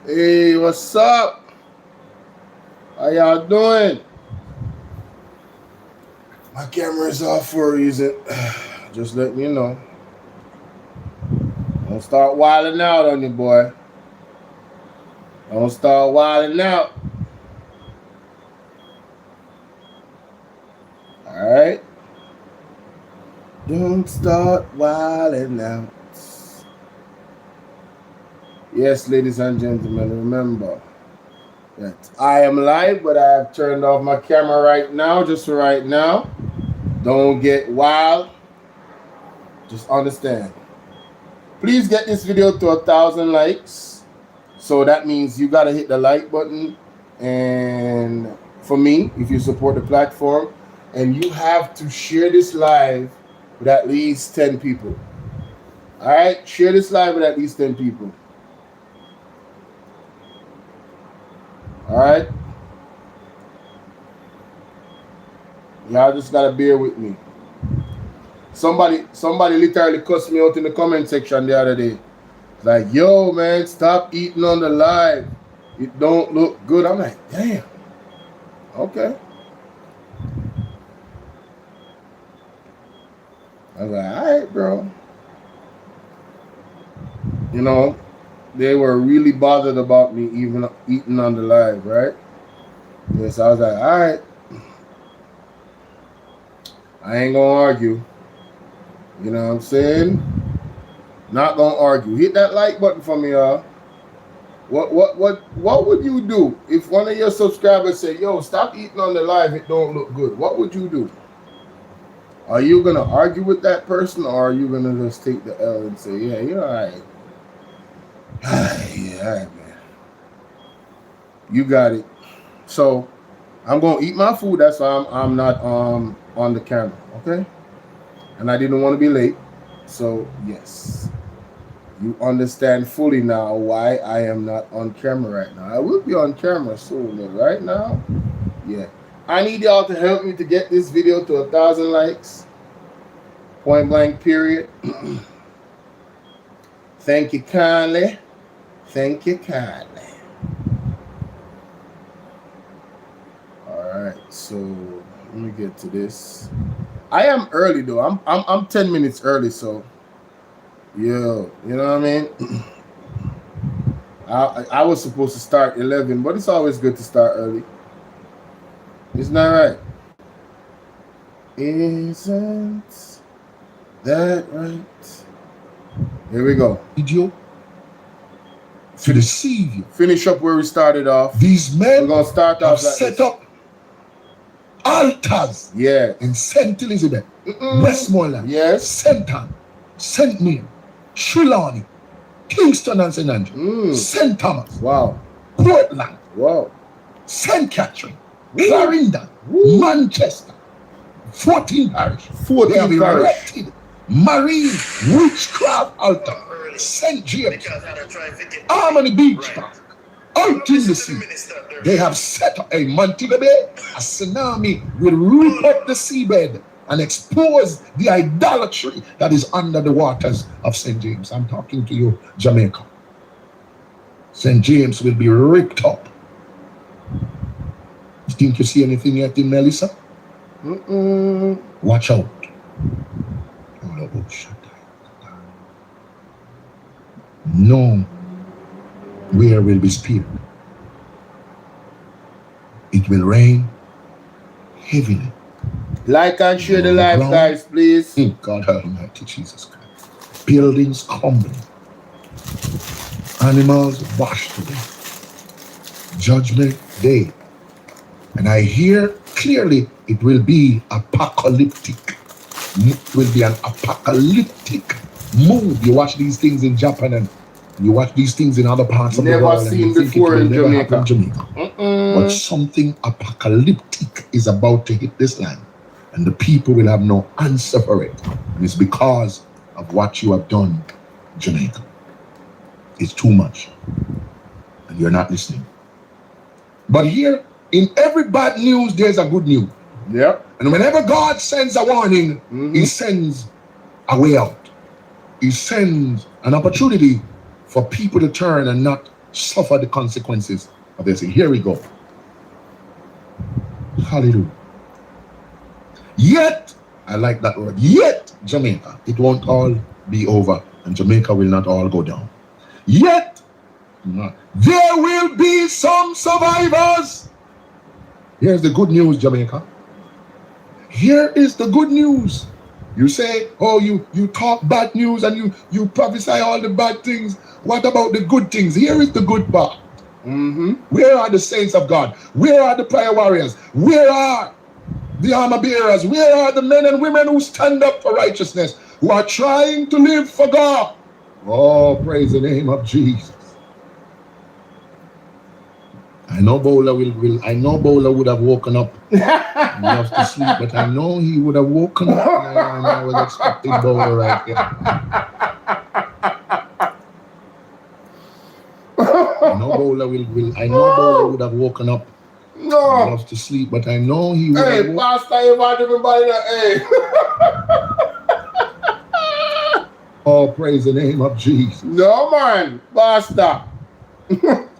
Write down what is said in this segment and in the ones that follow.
Hey, what's up? How y'all doing? My camera's off for a reason. Just letting you know. Don't start wilding out on you, boy. Don't start wilding out. Alright? Don't start wilding out. Yes, ladies and gentlemen, remember that I am live, but I have turned off my camera right now, just for right now. Don't get wild. Just understand. Please get this video to 1,000 likes. So that means you gotta hit the like button. And for me, if you support the platform, and you have to share this live with at least 10 people. All right, share this live with at least 10 people. All right. Y'all just gotta bear with me. Somebody literally cussed me out in the comment section the other day. Like, yo, man, stop eating on the live. It don't look good. I'm like, damn. Okay. I was like, all right, bro. You know, they were really bothered about me even eating on the live, right? Yes, I was like, all right. I ain't gonna argue. You know what I'm saying? Not gonna argue. Hit that like button for me, y'all. What would you do if one of your subscribers say, yo, stop eating on the live, it don't look good? What would you do? Are you gonna argue with that person, or are you gonna just take the L and say, yeah, you're alright? Yeah, alright, man. You got it. So I'm gonna eat my food. That's why I'm not on the camera, okay? And I didn't want to be late. So yes, you understand fully now why I am not on camera right now. I will be on camera soon, but right now, yeah. I need y'all to help me to get this video to 1,000 likes. Point blank, period. Thank you kindly. Thank you kindly. Alright, so let me get to this. I am early though. I'm 10 minutes early, so yo, you know what I mean? I was supposed to start 11, but it's always good to start early. Isn't that right? Isn't that right? Here we go. Idiot. To deceive you. Finish up where we started off. These men we're gonna start off like set this. up altars. Yeah. In St. Elizabeth, Westmoreland, yes, St. Anne, St. Mary, Trelawney, Kingston and St. Andrew, St. Thomas, wow, Portland, wow, St. Catherine, Clarendon, Manchester, 14 parish. 14 parish. Erected marine witchcraft altar, St. James, Harmony Beach Park, out in the sea. They have set up a Montego Bay, a tsunami will root up the seabed and expose the idolatry that is under the waters of St. James. I'm talking to you, Jamaica. St. James will be ripped up. You think you see anything yet in Melissa? Watch out. No where will be spared. It will rain heavily. Like and share the live, guys, please. God Almighty Jesus Christ. Buildings crumbling. Animals washed to death. Judgment day. And I hear clearly it will be apocalyptic. It will be an apocalyptic move. You watch these things in Japan and you watch these things in other parts of the world. Never seen before in Jamaica. But something apocalyptic is about to hit this land. And the people will have no answer for it. And it's because of what you have done, Jamaica. It's too much. And you're not listening. But here, in every bad news, there's a good news. Yeah. And whenever God sends a warning, He sends a way out. He sends an opportunity for people to turn and not suffer the consequences of their sin. Here we go. Hallelujah. Yet, I like that word, yet, Jamaica, it won't all be over, and Jamaica will not all go down. Yet, there will be some survivors. Here's the good news, Jamaica. Here is the good news. You say, oh, you talk bad news and you prophesy all the bad things. What about the good things? Here is the good part. Where are the saints of God? Where are the prayer warriors? Where are the armor bearers? Where are the men and women who stand up for righteousness, who are trying to live for God? Oh, praise the name of Jesus. I know Bola would have woken up. He loves to sleep, but I know he would have woken up. And I was expecting Bola right here. I know Bola would have woken up. No. He loves to sleep, but I know he would have woken up. Pastor, you want everybody to, Oh, praise the name of Jesus. No, man, Pastor.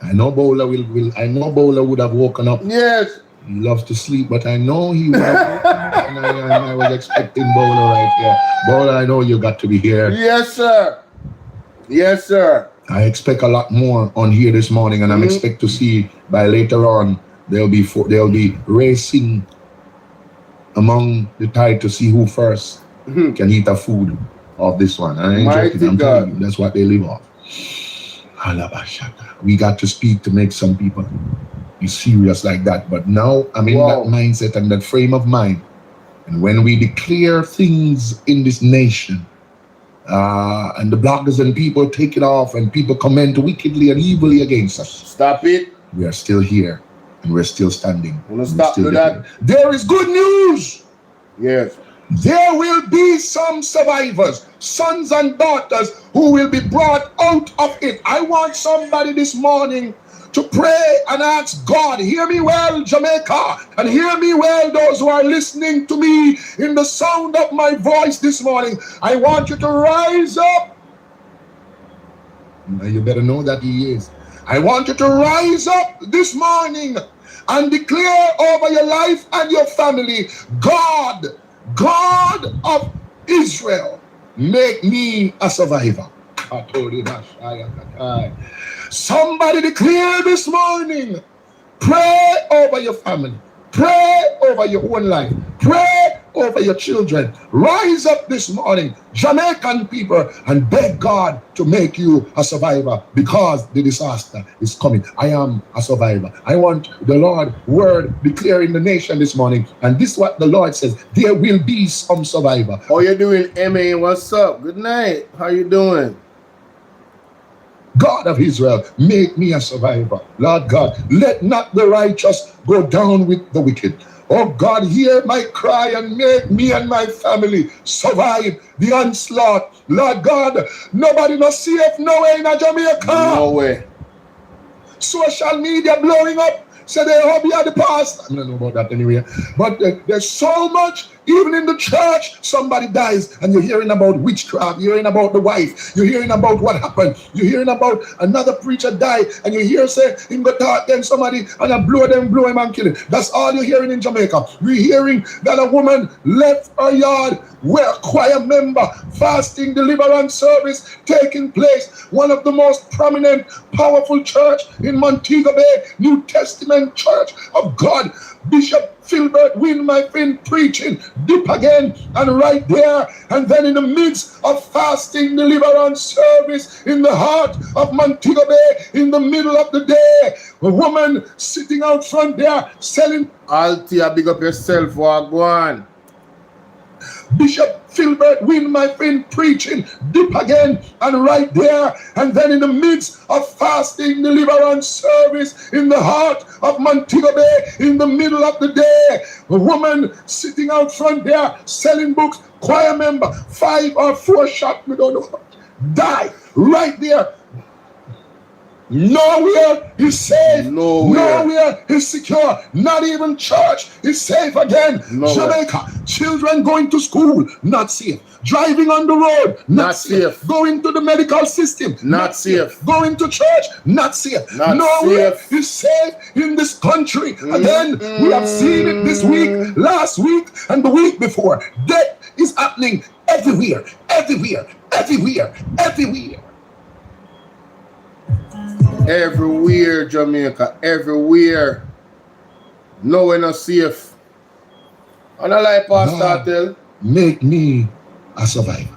I know Bola would have woken up. Yes. He loves to sleep, but I know he would have woken up. And I was expecting Bola right here. Bola, I know you got to be here. Yes, sir. Yes, sir. I expect a lot more on here this morning, and I'm expect to see by later on they'll be racing among the tide to see who first can eat a food of this one. I ain't joking. I'm telling you, that's what they live off. We got to speak to make some people be serious like that. But now I'm in that mindset and that frame of mind. And when we declare things in this nation, and the bloggers and people take it off and people comment wickedly and evilly against us. Stop it. We are still here and we're still standing. Stop that. There is good news. Yes. There will be some survivors, sons and daughters who will be brought out of it. I want somebody this morning to pray and ask God, hear me well, Jamaica, and hear me well, those who are listening to me in the sound of my voice this morning. I want you to rise up. You better know that he is. I want you to rise up this morning and declare over your life and your family, God of Israel, make me a survivor. Somebody declare this morning, pray over your family, pray over your own life, pray over your children. Rise up this morning, Jamaican people, and beg God to make you a survivor, because the disaster is coming. I am a survivor. I want the Lord word declaring the nation this morning, and this is what the Lord says, there will be some survivor. How you doing, MA? What's up? Good night. How you doing? God of Israel, make me a survivor. Lord God, let not the righteous go down with the wicked. Oh God, hear my cry and make me and my family survive the onslaught. Lord God, nobody no safe nowhere in Jamaica. No way. Social media blowing up. So they all be at the past. I don't know about that anyway. But there's so much, even in the church, somebody dies and you're hearing about witchcraft, you're hearing about the wife, you're hearing about what happened, you're hearing about another preacher died, and you hear say, him go talk then somebody and I blow him and kill him. That's all you're hearing in Jamaica. We're hearing that a woman left her yard where a choir member fasting deliverance service taking place. One of the most prominent, powerful church in Montego Bay, New Testament Church of God. Bishop Filbert Wynne, my friend, preaching deep again and right there. And then in the midst of fasting deliverance service in the heart of Montego Bay, in the middle of the day, a woman sitting out front there selling. Altia, big up yourself, walk on. Bishop Filbert Wynne, my friend, preaching deep again and right there. And then in the midst of fasting deliverance service in the heart of Montego Bay, in the middle of the day, a woman sitting out front there selling books, choir member, 5 or 4 shots, we don't know, die right there. Nowhere is safe. Nowhere. Nowhere is secure. Not even church is safe again. Nowhere. Jamaica, children going to school, not safe. Driving on the road, not safe. Going to the medical system, Not safe. Going to church, not safe. Not Nowhere safe. is safe in this country. Again, we have seen it this week, last week, and the week before. Death is happening everywhere, everywhere, everywhere, everywhere. Everywhere, Jamaica, everywhere. Nowhere not safe. And I like Pastor tell. Make me a survivor.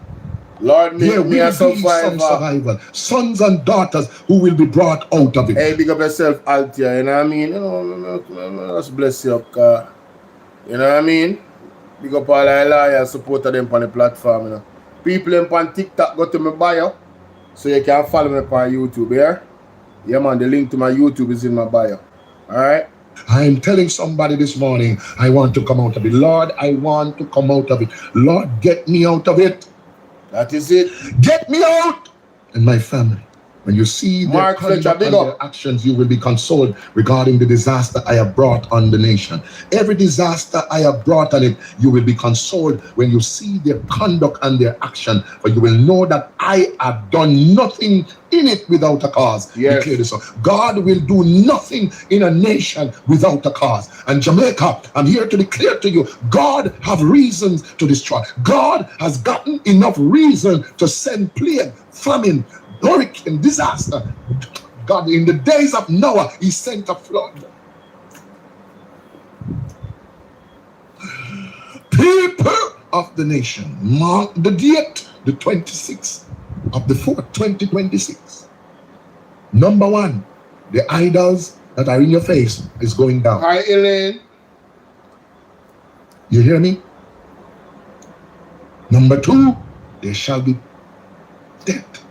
Lord, make me a some survivor. Sons and daughters who will be brought out of it. Hey, big up yourself, Altia, you know what I mean? You know, just bless you up, cause, you know what I mean? Big up all the loyal supporter them on the platform, you know. People them on TikTok, go to my bio, so you can follow me on YouTube, yeah? Yeah, man, the link to my YouTube is in my bio. Alright? I'm telling somebody this morning, I want to come out of it. Lord, I want to come out of it. Lord, get me out of it. That is it. Get me out and my family. When you see their conduct and their actions, you will be consoled regarding the disaster I have brought on the nation. Every disaster I have brought on it, you will be consoled when you see their conduct and their action. For you will know that I have done nothing in it without a cause. Yes. God will do nothing in a nation without a cause. And Jamaica, I'm here to declare to you, God have reasons to destroy. God has gotten enough reason to send plague, famine, hurricane, disaster. God, in the days of Noah, he sent a flood. People of the nation, mark the date, the 26th of the 4th, 2026. Number one, the idols that are in your face is going down. Hi, Elaine. You hear me? Number two, there shall be death.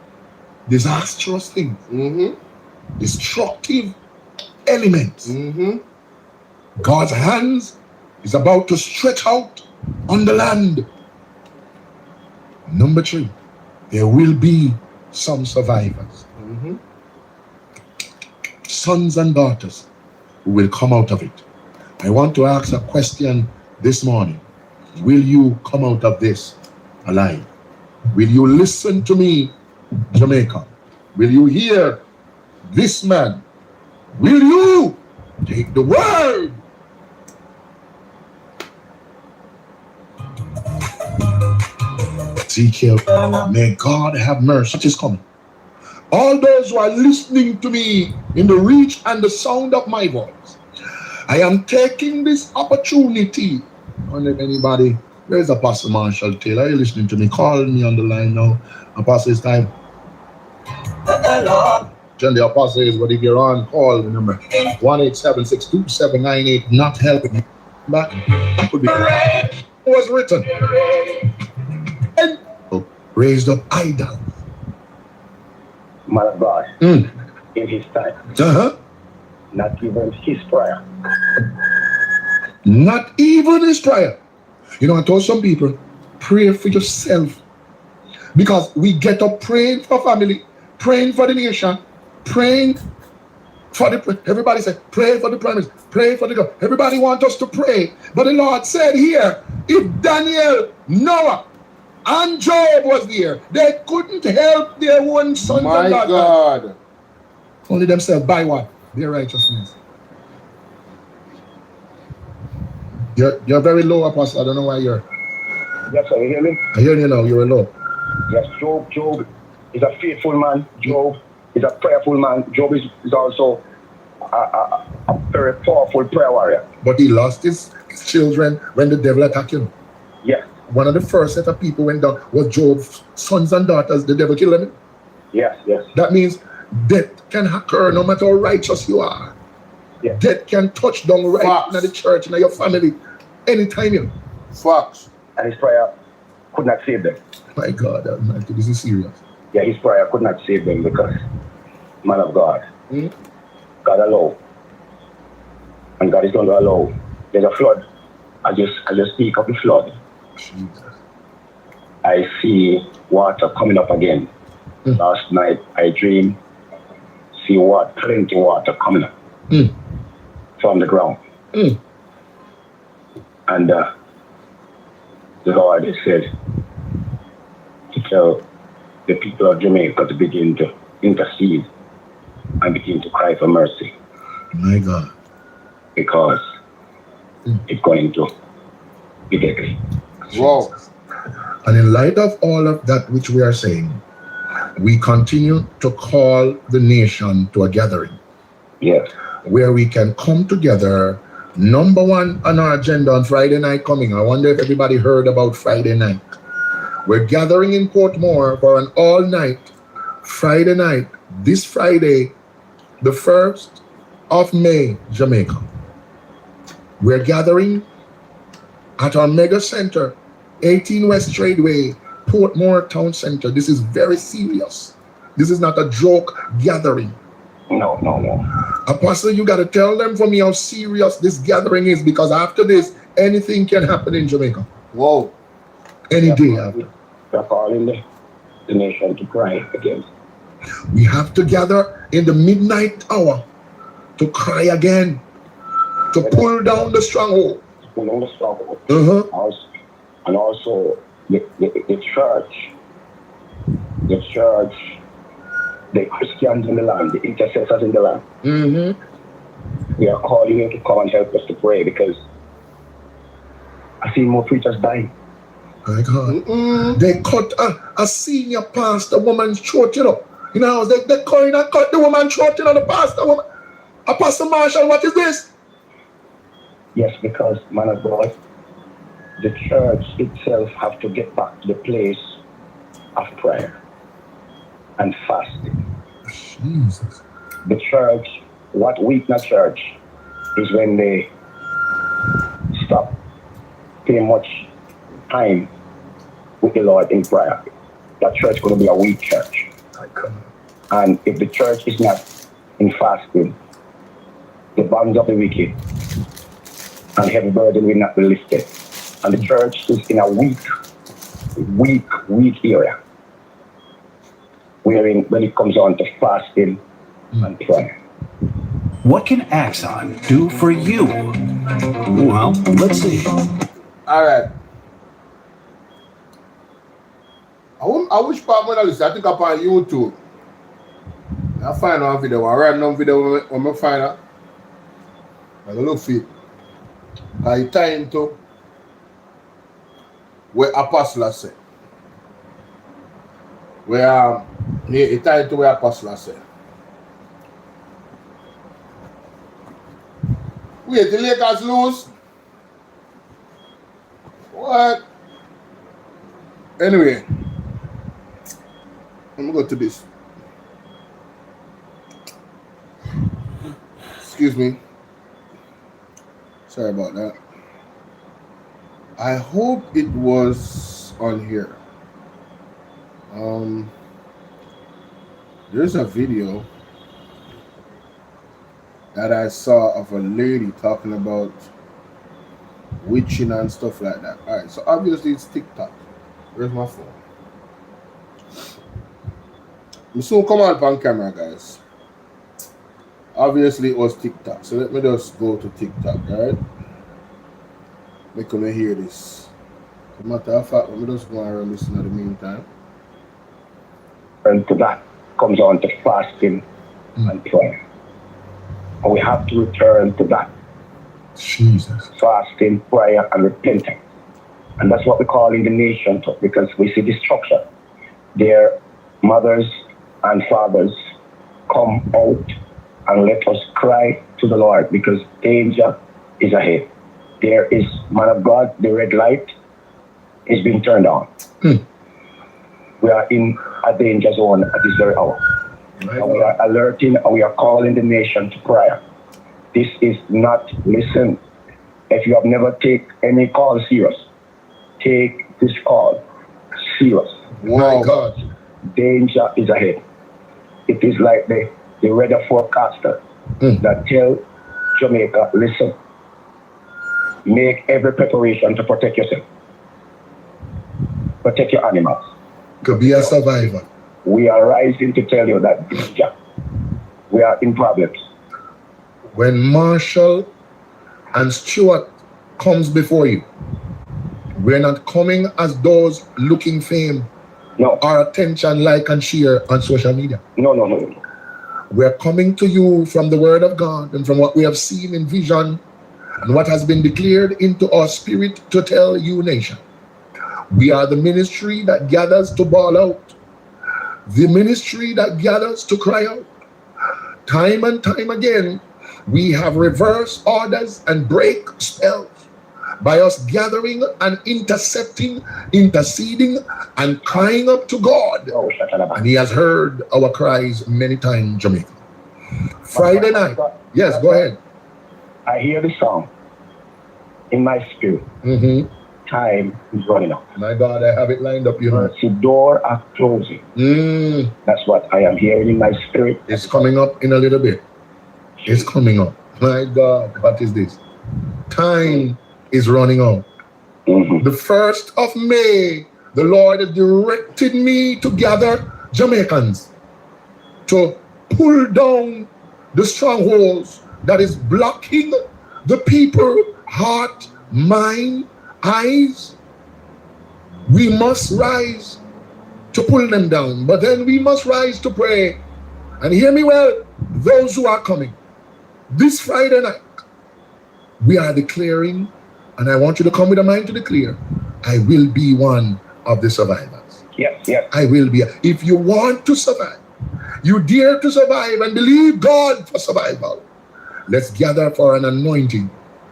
Disastrous things, destructive elements. God's hands is about to stretch out on the land. Number three, there will be some survivors, sons and daughters who will come out of it. I want to ask a question this morning. Will you come out of this alive? Will you listen to me, Jamaica? Will you hear this man? Will you take the word? Ezekiel, may God have mercy. What is coming? All those who are listening to me in the reach and the sound of my voice, I am taking this opportunity. I don't know if anybody, where's Apostle Marshall Taylor? Are you listening to me? Call me on the line now. Apostle, it's time. John the Apostle is, but if you're on, call the number 1-876-2798, not helping you back. It could be. It was written. And raised up idol. Man of God, in his time. Not even his prayer. Not even his prayer. You know, I told some people, pray for yourself. Because we get up praying for family, praying for the nation, praying for the, everybody said, pray for the prime minister, pray for the God. Everybody wants us to pray. But the Lord said here, if Daniel, Noah, and Job was there, they couldn't help their own sons and daughters. My God. Only themselves by what? Their righteousness. You're very low, Apostle. I don't know why you're. Yes, sir, you hear me? I hear you now, you're low. Yes, Job is a faithful man. Job is a prayerful man. Job is also a very powerful prayer warrior. But he lost his children when the devil attacked him. Yes. One of the first set of people went down was Job's sons and daughters. The devil killed them. Yes, yes. That means death can occur no matter how righteous you are. Yes. Death can touch down right in the church, in your family, anytime you. Facts. And his prayer could not save them. My God, this is serious. Yeah, his prayer could not save them because, man of God, God allow. And God is going to allow. There's a flood. I just speak of the flood. Jesus. I see water coming up again. Last night I dreamed see what plenty water coming up from the ground. And the Lord said to tell the people of Jamaica to begin to intercede and begin to cry for mercy. My God. Because it's going to be deadly. Wow. And in light of all of that which we are saying, we continue to call the nation to a gathering. Yes. Where we can come together. Number one on our agenda on Friday night coming. I wonder if everybody heard about Friday night. We're gathering in Portmore for an all-night Friday night. This Friday, the 1st of May, Jamaica. We're gathering at our mega center, 18 West Tradeway, Portmore Town Center. This is very serious. This is not a joke gathering. No. Apostle, you got to tell them for me how serious this gathering is, because after this, anything can happen in Jamaica. Whoa. Any day after. We're calling the nation to cry again. We have to gather in the midnight hour to cry again, to pull down the stronghold. Pull down the stronghold. And also the church, the Christians in the land, the intercessors in the land. We are calling you to come and help us to pray, because I see more preachers dying. My God. They cut a senior pastor woman's throat, you know. You know, they going and cut the woman's throat, you know, the pastor woman. Apostle Marshall, what is this? Yes, because, man of God, the church itself have to get back to the place of prayer and fasting. Jesus. The church, what weakness church is when they stop pretty much time with the Lord in prayer. That church is going to be a weak church. And if the church is not in fasting, the bonds of the wicked and heavy burden will not be lifted. And the church is in a weak area. When it comes on to fasting and prayer. What can Axon do for you? Well, let's see. All right. I wish part when I listen, I think upon YouTube. I find one video, one random video when I find out. I look for it. I tie into where Apostle said. Where it tie into where Apostle said. Wait, the Lakers lose? What? Anyway, let me go to this. Excuse me. Sorry about that. I hope it was on here. There's a video that I saw of a lady talking about witching and stuff like that. All right, so obviously it's TikTok. Where's my phone? I'm soon come on camera, guys. Obviously it was TikTok, so let me just go to TikTok, right? Make me hear this. As a matter of fact, let me just go and listen in the meantime. And to that comes on to fasting and prayer. And we have to return to that. Jesus. Fasting, prayer, and repentance. And that's what we're calling the nation to, because we see destruction. Their mothers and fathers come out and let us cry to the Lord, because danger is ahead. There is, man of God, the red light is being turned on. We are in a danger zone at this very hour. And we are alerting and we are calling the nation to prayer. This is not, listen, if you have never taken any call serious, take this call serious. My God. Danger is ahead. It is like the weather forecaster that tell Jamaica, listen, make every preparation to protect yourself. Protect your animals. To be a survivor. We are rising to tell you that danger We are in problems. When Marshall and Stewart comes before you, we're not coming as those looking fame or attention, like and share on social media. No. We're coming to you from the word of God and from what we have seen in vision and what has been declared into our spirit to tell you, nation. We are the ministry that gathers to bawl out, the ministry that gathers to cry out. Time and time again, we have reversed orders and break spells by us gathering and interceding and crying up to God. And he has heard our cries many times, Jamaica. Friday night. Yes, go ahead. I hear the song in my spirit. Time is running out. My God, I have it lined up, you know. The door are closing. That's what I am hearing in my spirit. It's coming up in a little bit. It's coming up. My God, what is this? Time is running out. The 1st of May, the Lord has directed me to gather Jamaicans to pull down the strongholds that is blocking the people, heart, mind, eyes. We must rise to pull them down, but then we must rise to pray. And hear me well, those who are coming this Friday night, we are declaring, and I want you to come with a mind to declare, I will be one of the survivors. Yes. I will be. If you want to survive, you dare to survive and believe God for survival, let's gather for an anointing.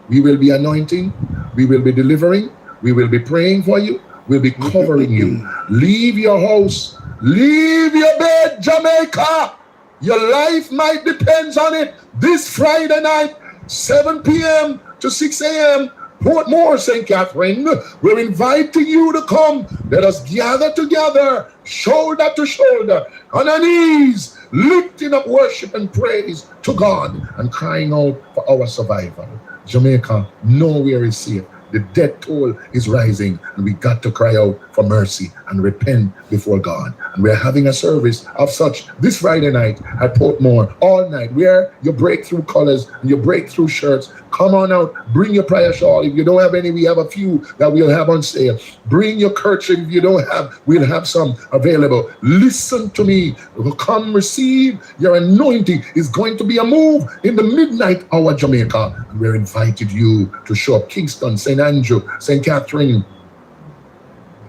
We will be anointing, we will be delivering, we will be praying for you, we'll be covering you. Leave your house, leave your bed, Jamaica. Your life might depend on it. This Friday night, 7 p.m. to 6 a.m., Portmore, St. Catherine, we're inviting you to come. Let us gather together, shoulder to shoulder, on our knees, lifting up worship and praise to God and crying out for our survival. Jamaica, nowhere is safe. The death toll is rising, and we got to cry out for mercy and repent before God. And we're having a service of such this Friday night at Portmore all night. Wear your breakthrough colors and your breakthrough shirts. Come on out, bring your prayer shawl. If you don't have any, we have a few that we'll have on sale. Bring your kerchief. If you don't have, we'll have some available. Listen to me. Come receive your anointing. It's going to be a move in the midnight hour, Jamaica. And we're invited you to show up. Kingston, St. Andrew, St. Catherine,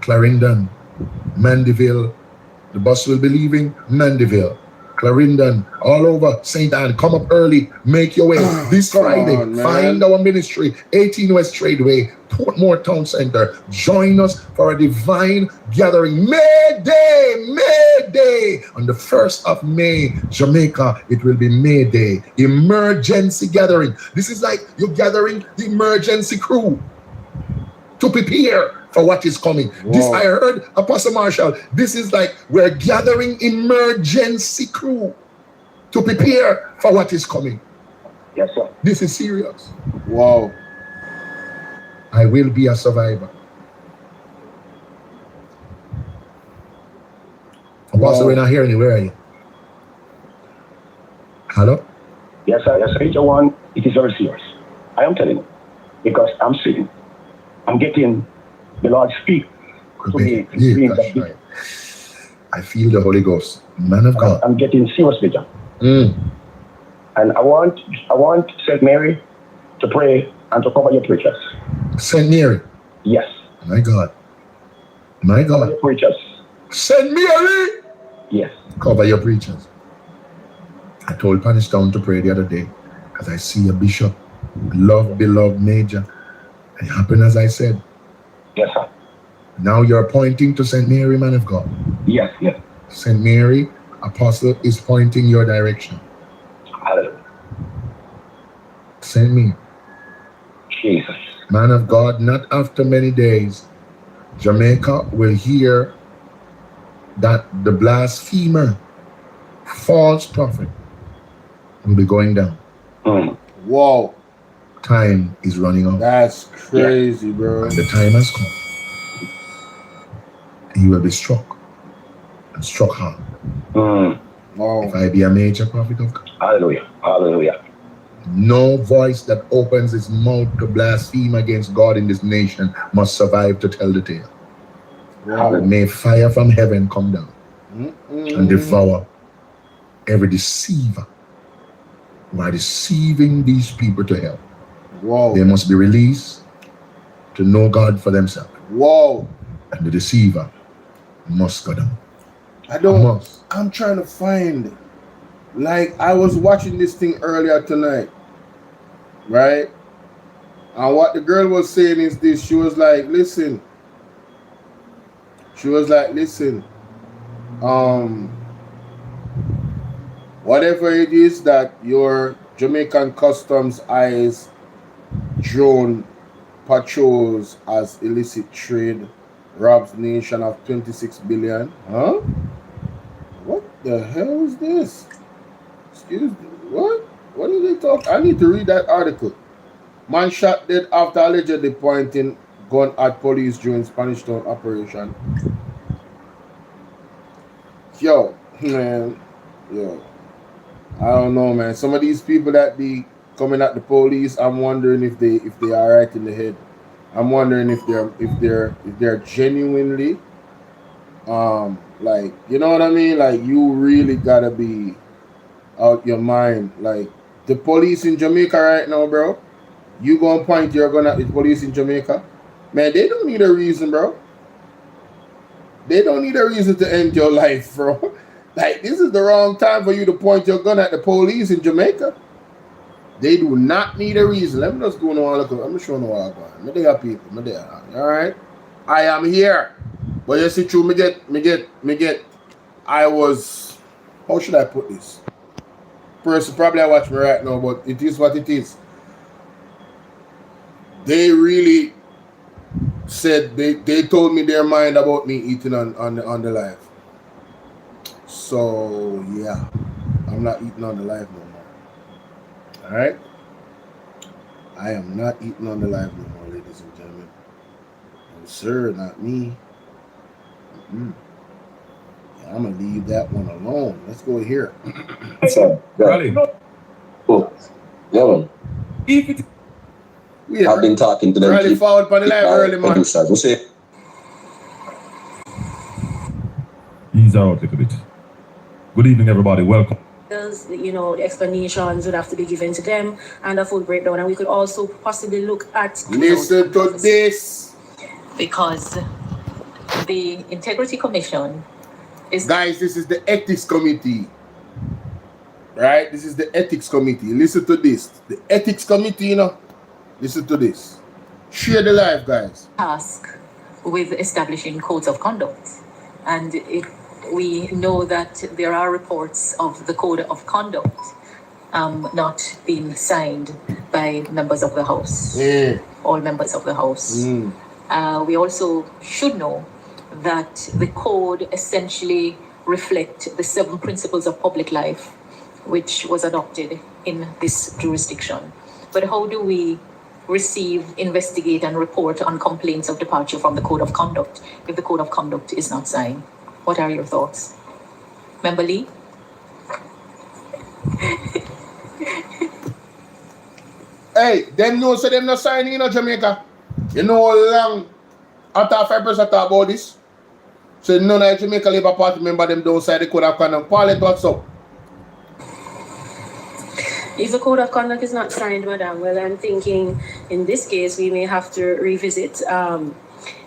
Clarendon, Mandeville. The bus will be leaving Mandeville, Clarendon, all over St. Anne. Come up early, make your way. This Friday, find our ministry, 18 West Tradeway, Portmore Town Center. Join us for a divine gathering. May Day. On the 1st of May, Jamaica, it will be May Day. Emergency gathering. This is like you're gathering the emergency crew to prepare for what is coming. Whoa. This I heard Apostle Marshall. This is like we're gathering emergency crew to prepare for what is coming. Yes, sir. This is serious. Wow. I will be a survivor. Apostle, we're not hearing you. Where are you? Hello? Yes, sir. Yes, sir. It's one. It is very serious. I am telling you, because I'm sitting. I'm getting the Lord speak to me. Yeah, right. I feel the Holy Ghost, man of God. I'm getting serious vision. And I want St. Mary to pray and to cover your preachers. St. Mary? Yes. My God. My God. Cover your preachers. St. Mary? Yes. Cover your preachers. I told Panishtown to pray the other day because I see a bishop, beloved major. It happened as I said. Yes, sir. Now you're pointing to St. Mary, man of God. Yes. St. Mary, Apostle, is pointing your direction. Hallelujah. Send me. Jesus. Man of God, not after many days, Jamaica will hear that the blasphemer, false prophet, will be going down. Whoa. Time is running out. That's crazy, bro. And the time has come. He will be struck, and struck hard. Wow. If I be a major prophet of God. Hallelujah. Hallelujah. No voice that opens its mouth to blaspheme against God in this nation must survive to tell the tale. Wow. May fire from heaven come down and devour every deceiver who are deceiving these people to hell. Wow. They must be released to know God for themselves. Wow. And the deceiver must go down. I'm trying to find, like, I was watching this thing earlier tonight, right? And what the girl was saying is this. She was like, listen. Whatever it is that your Jamaican customs eyes drone patrols as illicit trade robs nation of 26 billion. Huh? What the hell is this? Excuse me. What? What did they talk? I need to read that article. Man shot dead after allegedly pointing gun at police during Spanish Town operation. Yo, man. Yo. I don't know, man. Some of these people that be coming at the police, I'm wondering if they are right in the head. I'm wondering if they're genuinely like, you know what I mean? Like, you really gotta be out your mind. Like, the police in Jamaica right now, bro. You gonna point your gun at the police in Jamaica? Man, they don't need a reason, bro. They don't need a reason to end your life, bro. Like, this is the wrong time for you to point your gun at the police in Jamaica. They do not need a reason. Let me just go and look. I'm just showing you what I'm going. Me there, people. Me there. All right. I am here. But you see, true. Me get. I was. How should I put this? Person probably I watch me right now, but it is what it is. They really said they told me their mind about me eating on the live. So yeah, I'm not eating on the live no more. All right, I am not eating on the live no more, ladies and gentlemen. No sir, not me. Yeah, I'm gonna leave that one alone. Let's go here. Rally. Oh, yeah, man. I've been talking to them. Rally forward for the live early, man. Ease out a little bit. Good evening, everybody. Welcome. You know, the explanations would have to be given to them and a full breakdown, and we could also possibly look at. Listen to this. Because the Integrity Commission is. Guys, this is the Ethics Committee. Right? This is the Ethics Committee. Listen to this. The Ethics Committee, you know. Listen to this. Share the live, guys. Task with establishing codes of conduct. And we know that there are reports of the code of conduct not being signed by members of the House. All members of the House. We also should know that the code essentially reflects the 7 principles of public life, which was adopted in this jurisdiction. But how do we receive, investigate, and report on complaints of departure from the code of conduct if the code of conduct is not signed? What are your thoughts? Member Lee? Hey, them know so them not signing in Jamaica. You know how long after 5% talk about this? So none of Jamaica Labour Party member them don't sign the code of conduct. Parliament, what's up? If the code of conduct is not signed, madam, well, I'm thinking in this case we may have to revisit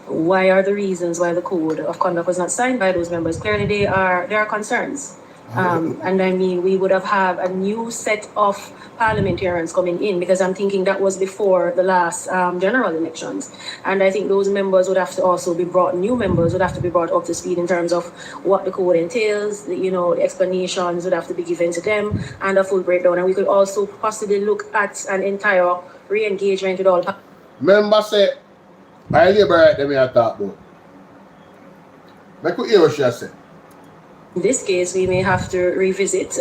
why are the reasons why the code of conduct was not signed by those members. Clearly there are concerns. And I mean, we would have a new set of parliamentarians coming in, because I'm thinking that was before the last general elections. And I think those members would have to also be new members would have to be brought up to speed in terms of what the code entails, you know, the explanations would have to be given to them and a full breakdown. And we could also possibly look at an entire re-engagement with all. Member say, I liberate them here talk about. Make you hear what she said. In this case, we may have to revisit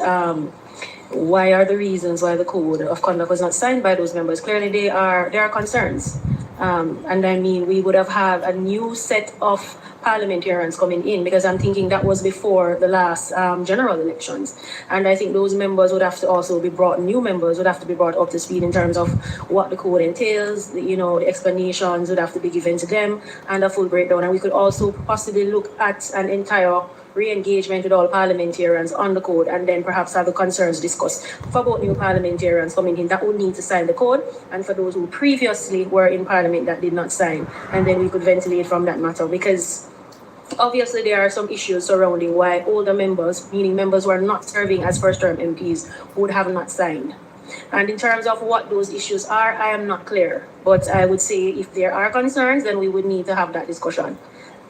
why are the reasons why the code of conduct was not signed by those members. Clearly there are concerns. And I mean, we would have had a new set of parliamentarians coming in, because I'm thinking that was before the last general elections. And I think those members would have to also be brought, new members would have to be brought up to speed in terms of what the code entails, you know, the explanations would have to be given to them, and a full breakdown. And we could also possibly look at an entire re-engagement with all parliamentarians on the code, and then perhaps have the concerns discussed for both new parliamentarians coming in that would need to sign the code, and for those who previously were in parliament that did not sign. And then we could ventilate from that matter, because obviously there are some issues surrounding why older members, meaning members who are not serving as first-term MPs, would have not signed. And in terms of what those issues are, I am not clear. But I would say if there are concerns, then we would need to have that discussion,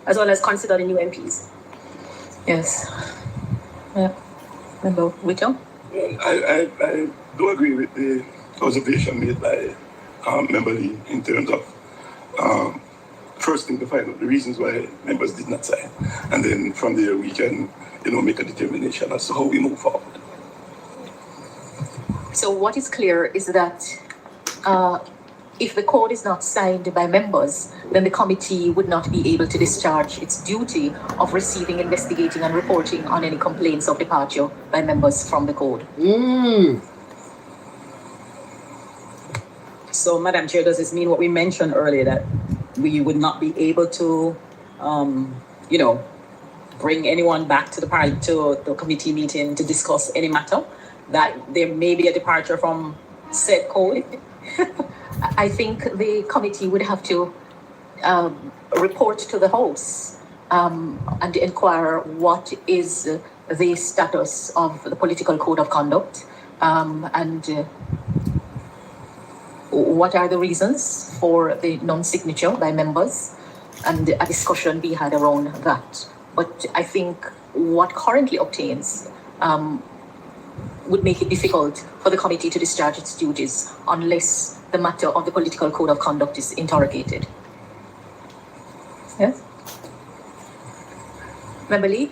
as well as consider the new MPs. Yes. Yeah. Member Whittle? I do agree with the observation made by Member Lee in terms of first thing to find out the reasons why members did not sign. And then from there we can, make a determination as to how we move forward. So what is clear is that if the code is not signed by members, then the committee would not be able to discharge its duty of receiving, investigating, and reporting on any complaints of departure by members from the code. So, Madam Chair, does this mean what we mentioned earlier, that we would not be able to, bring anyone back to the committee meeting to discuss any matter, that there may be a departure from said code? I think the committee would have to report to the House and inquire what is the status of the political code of conduct, and what are the reasons for the non-signature by members, and a discussion be had around that. But I think what currently obtains would make it difficult for the committee to discharge its duties unless the matter of the political code of conduct is interrogated. Yes? Member Lee,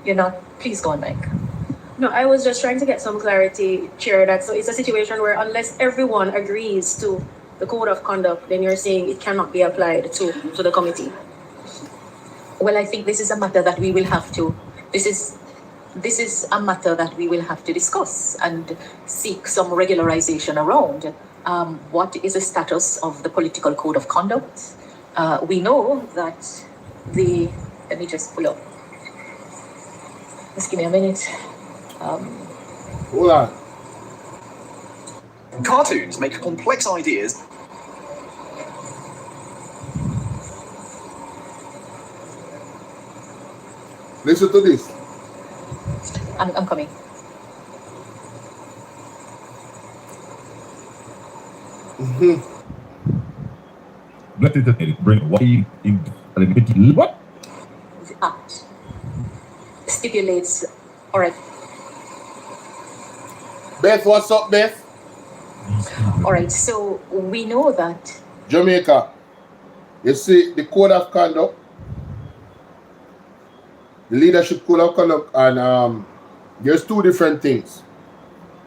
you're not, please go on, Mike. No, I was just trying to get some clarity, Chair, that so it's a situation where unless everyone agrees to the code of conduct, then you're saying it cannot be applied to the committee. Well, I think this is a matter that we will have to, this is a matter that we will have to discuss and seek some regularization around. What is the status of the political code of conduct? We know that let me just pull up. Just give me a minute. Hold on. Cartoons make complex ideas. Listen to this. I'm coming. Let it bring what in what? The Act stipulates, all right. Beth, what's up, Beth? All right, so we know that Jamaica, you see the code of conduct, the leadership code of conduct, and there's two different things,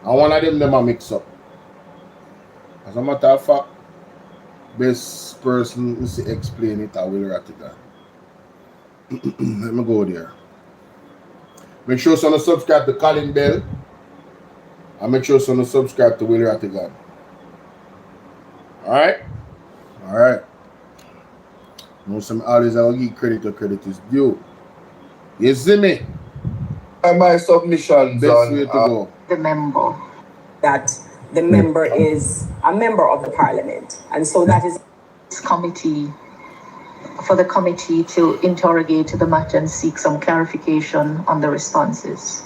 and one of them are mixed up. As a matter of fact, best person is to explain it, I will write it down. Let me go there. Make sure someone subscribe to Colin Bell, and make sure someone subscribe to Will Rattigan. Alright? Alright. Now some always I'll give credit to credit is due. You see me? And my submission, Best way to go. The member, that the member is a member of the parliament, and so that is committee, for the committee to interrogate the matter and seek some clarification on the responses.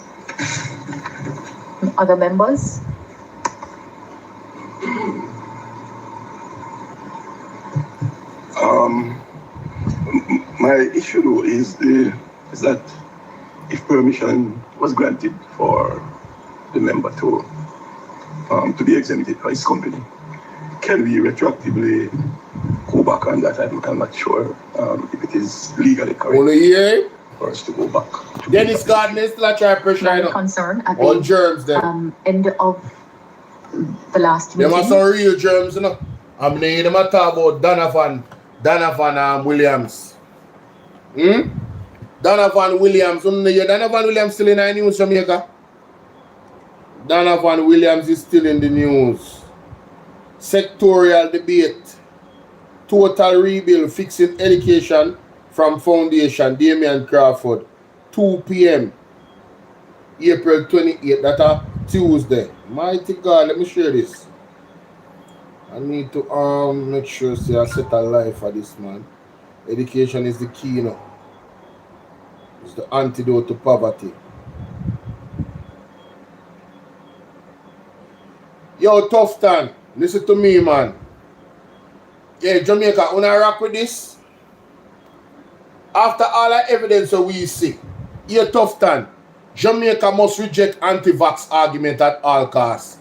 Other members? My issue is that if permission was granted for the member to be exempted by his company, can we retroactively go back on that? I'm not sure if it is legally correct for us to go back. Dennis Gardner is still trying to pressure concern at all the germs then. End of the last meeting. There were some real germs, you know. I'm going to hear them talk about Donovan Williams. Donovan Williams. Donovan Williams still in the news, Jamaica? Donovan Williams is still in the news. Sectorial debate. Total rebuild, fixing education from foundation. Damian Crawford. 2 p.m. April 28th. That's a Tuesday. Mighty God, let me share this. I need to make sure I set a life for this, man. Education is the key, you know. It's the antidote to poverty. Yo, Tufton, listen to me, man. Yeah, Jamaica, when I rock with this, after all the evidence that we see, yeah, Tufton, Jamaica must reject anti-vax argument at all costs.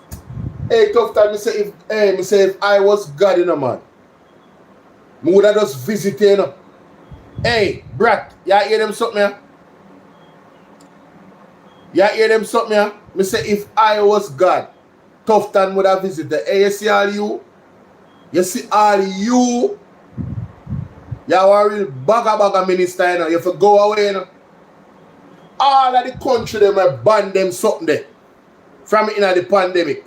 Hey, Tufton, me say if I was God, you know, man, I would have just visited, you know. Hey, brat, you hear them something, yeah? You hear them something, yeah? Me say if I was God, Tufton would have visited. Hey, you see all you? You see all you? You are a real bagger minister, you know. You have to go away, you know. All of the country, they might ban them something there. From in the pandemic.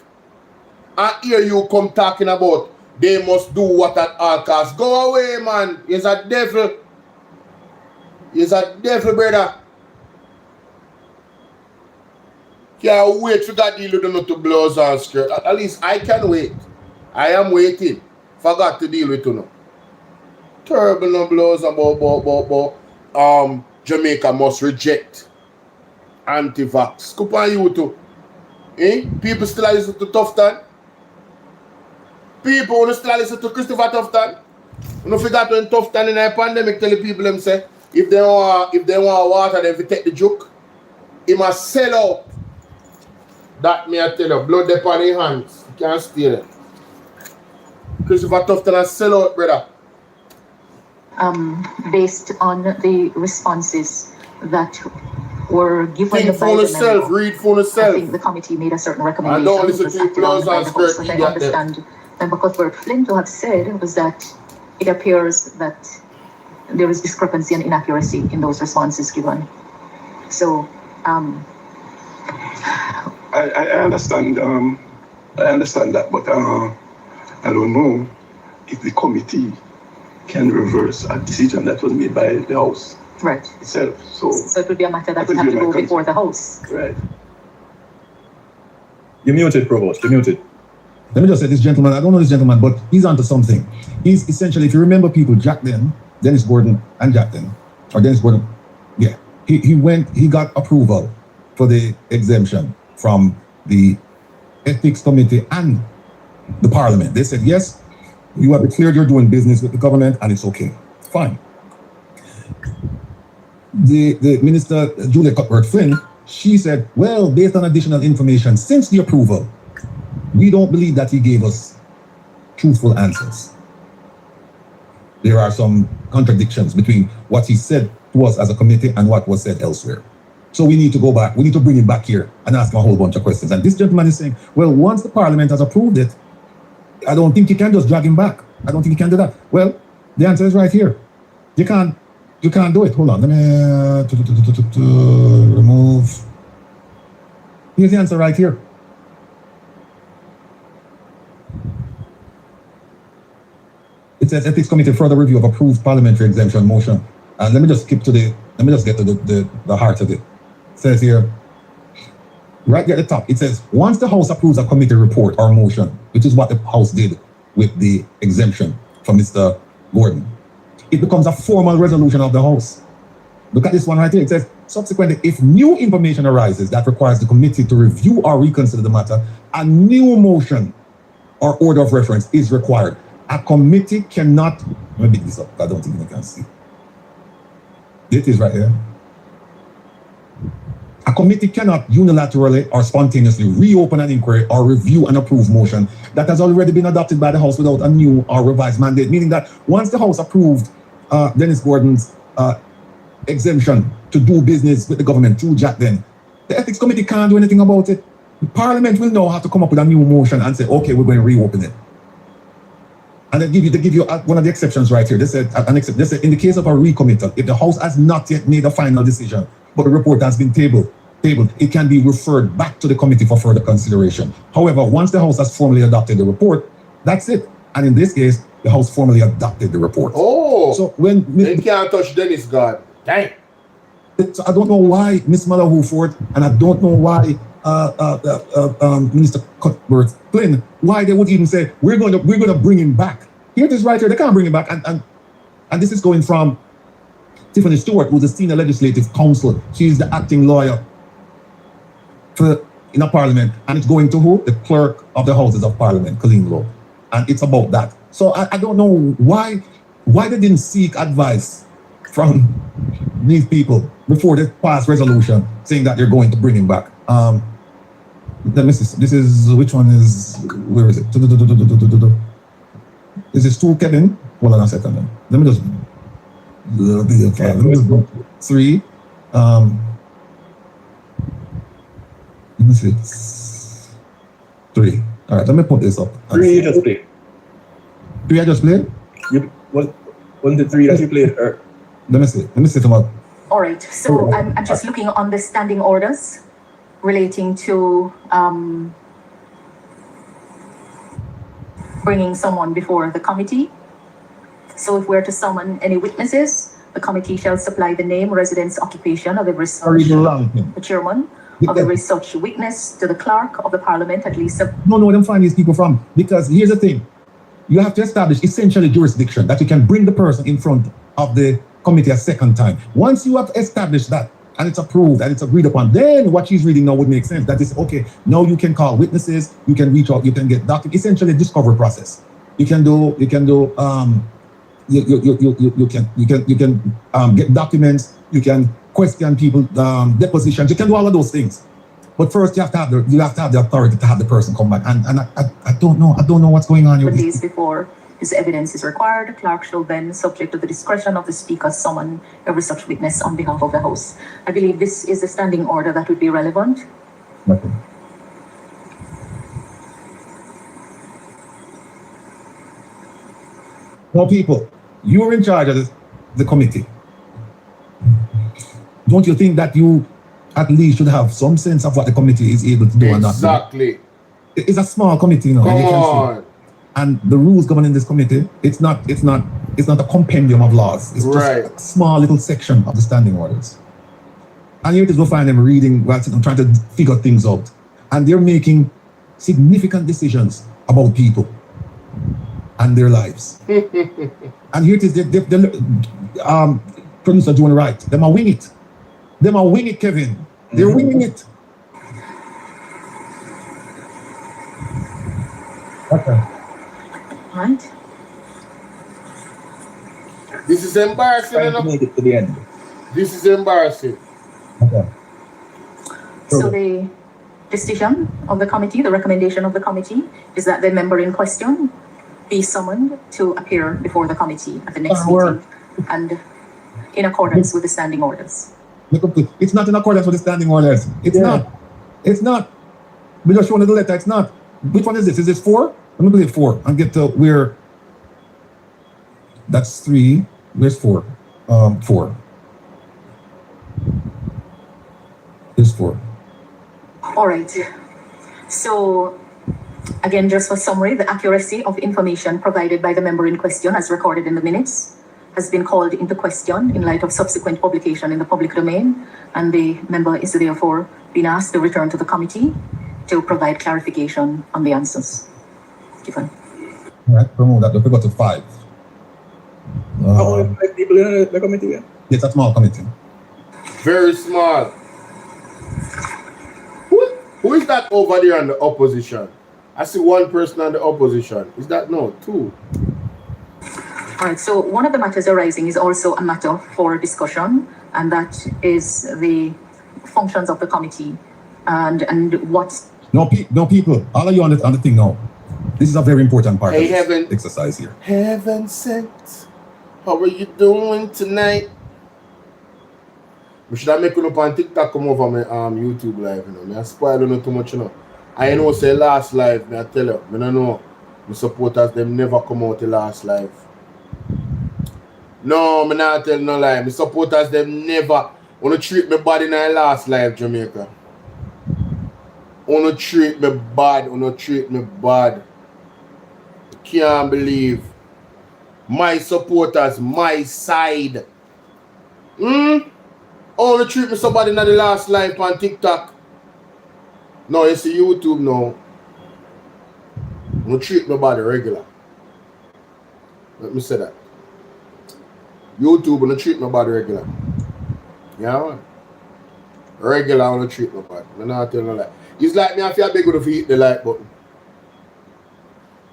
And here you come talking about they must do what at all costs. Go away, man. He's a devil. He's a devil, brother. Can't wait for that deal with them to blows and skirt. At least I can wait. I am waiting. Forgot to deal with you now. Terrible no blows about Jamaica must reject anti-vax. Scoop on you too. Eh? People still listen to Tufton. People who still listen to Christopher Tufton. You know, forgot when Tufton in a pandemic tell the people them say if they want water, then if you take the joke, he must sell out. That me I tell you, blood upon his hands. You can't steal it. Christopher Tufton has sell out, brother. Based on the responses that were given Think for yourself, read for yourself. I think the committee made a certain recommendation. I don't listen to blows and skirt. What I understand Member Cuthbert Flynn to have said was that it appears that there is discrepancy and inaccuracy in those responses given. So, I understand. I understand that, but I don't know if the committee can reverse a decision that was made by the House itself. So it would be a matter that would have to go before the House. Right. You're muted, Provost. You're muted. Let me just say this gentleman, I don't know this gentleman, but he's onto something. He's essentially, if you remember people, Dennis Gordon and Jack Den, or Dennis Gordon, yeah. He got approval for the exemption from the Ethics Committee and the Parliament. They said, yes, you have declared you're doing business with the government and it's okay. Fine. The Minister, Julia Cuthbert Flynn, she said, well, based on additional information since the approval, we don't believe that he gave us truthful answers. There are some contradictions between what he said to us as a committee and what was said elsewhere. So we need to go back. We need to bring him back here and ask him a whole bunch of questions. And this gentleman is saying, well, once the Parliament has approved it, I don't think you can just drag him back. I don't think you can do that. Well, the answer is right here. You can't do it. Hold on. Let me remove. Here's the answer right here. It says Ethics Committee further review of approved parliamentary exemption motion. And let me just get to the heart of it. It says here, right there at the top, it says, once the House approves a committee report or motion, which is what the House did with the exemption from Mr. Gordon, it becomes a formal resolution of the House. Look at this one right here. It says, subsequently, if new information arises that requires the committee to review or reconsider the matter, a new motion or order of reference is required. A committee cannot, let me pick this up, I don't think you can see. It is right here. A committee cannot unilaterally or spontaneously reopen an inquiry or review an approved motion that has already been adopted by the House without a new or revised mandate, meaning that once the House approved Dennis Gordon's exemption to do business with the government through Jack Den, the Ethics Committee can't do anything about it. The Parliament will now have to come up with a new motion and say, okay, we're going to reopen it. And they give you one of the exceptions right here. They said they said in the case of a recommittal, if the House has not yet made a final decision, but the report has been tabled, it can be referred back to the committee for further consideration. However, once the House has formally adopted the report, that's it. And in this case, the House formally adopted the report. Oh, so when they can't touch Dennis God. Dang. So I don't know why Miss Mother Huford, and I don't know why Minister Cuthbert Flynn, why they would even say we're going to bring him back. Here it is right here. They can't bring him back, and this is going from Tiffany Stewart, who's the senior legislative counsel. She's the acting lawyer in a parliament, and it's going to who? The clerk of the Houses of Parliament, Colleen Lowe, and it's about that. So I don't know why they didn't seek advice from these people before they pass resolution saying that they're going to bring him back. Let me see. This is which one is? Where is it? Is this two, Kevin? Hold on a second. Then. Let me just. Go 3. Let me see. 3. All right. Let me put this up. 3 you just played. 3 I just played. One the 3 that you played. Let me see them up. All right. So I'm just looking on the standing orders relating to bringing someone before the committee. So if we're to summon any witnesses, the committee shall supply the name, residence, occupation of every such the chairman of every such witness to the clerk of the parliament at least. No, where them find these people from? Because here's the thing. You have to establish essentially jurisdiction that you can bring the person in front of the committee a second time. Once you have established that and it's approved and it's agreed upon, then what she's reading now would make sense. That is okay. Now you can call witnesses, you can reach out, you can get documents. Essentially, discovery process. You can get documents. You can question people, depositions. You can do all of those things. But first, you have to have the authority to have the person come back. And I don't know what's going on here. Days before his evidence is required, the clerk shall then, subject to the discretion of the speaker, summon every such witness on behalf of the House. I believe this is the standing order that would be relevant. Okay. Now, people, you're in charge of the committee. Don't you think that you at least should have some sense of what the committee is able to do and not do? Exactly. It's a small committee, you know. Come on. And the rules governing this committee, it's not a compendium of laws. It's just a small little section of the standing orders. And here it is, we'll find them reading, trying to figure things out. And they're making significant decisions about people and their lives. And here it is, producer Joan Wright, them are wing it. Them are wing it, Kevin. They're winging it. Okay. Right. This is embarrassing enough. Make it to the end. This is embarrassing. Okay. So the decision of the committee, the recommendation of the committee, is that the member in question be summoned to appear before the committee at the next meeting, and in accordance with the standing orders. It's not in accordance with the standing orders. It's not. It's not. We just showing the letter. It's not. Which one is this? Is this 4? Let me believe 4 and get to where. That's 3. Where's 4? 4. There's 4. All right. So, again, just for summary, the accuracy of information provided by the member in question, as recorded in the minutes, has been called into question in light of subsequent publication in the public domain, and the member is therefore being asked to return to the committee to provide clarification on the answers given. All right, remove that. Don't forget to 5. How many people in the committee? It's a small committee. Very small. Who is that over there on the opposition? I see one person on the opposition. Is that no? 2? All right, so one of the matters arising is also a matter for discussion, and that is the functions of the committee and what. No people. All of you on the thing now. This is a very important part of this exercise here. Heaven sent. How are you doing tonight? We should have make up on TikTok come over my YouTube live, you know. I spoil not too much, you know. I know say last live, I tell you, I don't know. My supporters, them never come out the last live. No, me not tell no lie. My supporters, them never wanna treat me bad in the last live, Jamaica. Wanna treat me bad. Can't believe. My supporters, my side. Wanna treat me so bad in the last live on TikTok. No, you see YouTube now. Wanna treat me bad regular. Let me say that. YouTube wanna treat me bad regular. Yeah, man. Regular wanna treat me bad. I'm not telling you that. It's like me, I feel big with to hit the like button.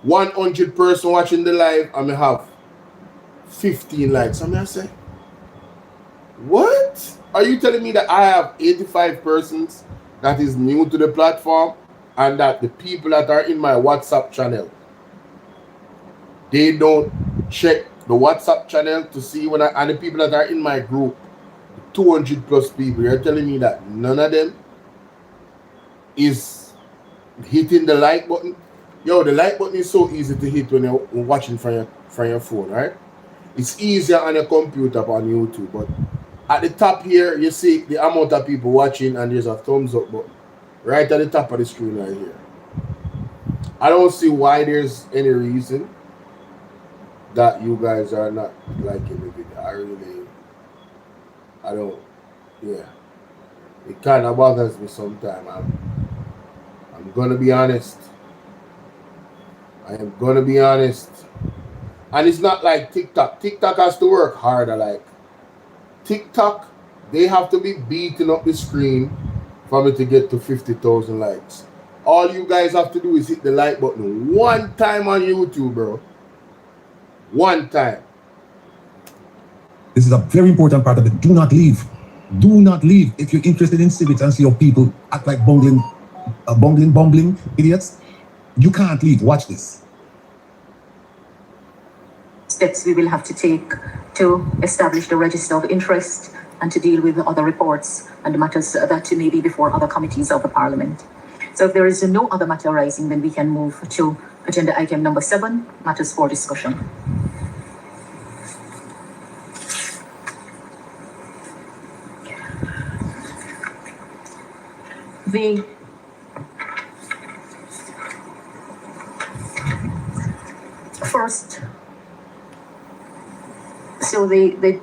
100 person watching the live, and I have 15 likes. I say, what? Are you telling me that I have 85 persons that is new to the platform, and that the people that are in my WhatsApp channel, they don't check the WhatsApp channel to see when and the people that are in my group, 200 plus people, you're telling me that none of them is hitting the like button? Yo, the like button is so easy to hit when you're watching from your phone, right? It's easier on your computer on YouTube, but at the top here, you see the amount of people watching, and there's a thumbs up button right at the top of the screen right here. I don't see why there's any reason that you guys are not liking the video. I don't, yeah. It kind of bothers me sometimes. I'm gonna be honest. I am gonna be honest. And it's not like TikTok. TikTok has to work harder. Like TikTok, they have to be beating up the screen for me to get to 50,000 likes. All you guys have to do is hit the like button one time on YouTube, bro. One time. This is a very important part of it. Do not leave. Do not leave. If you're interested in civics and see how people act like bumbling idiots, you can't leave. Watch this. Steps we will have to take to establish the register of interest and to deal with other reports and matters that may be before other committees of the Parliament. So if there is no other matter arising, then we can move to agenda item number 7, matters for discussion. The first, so the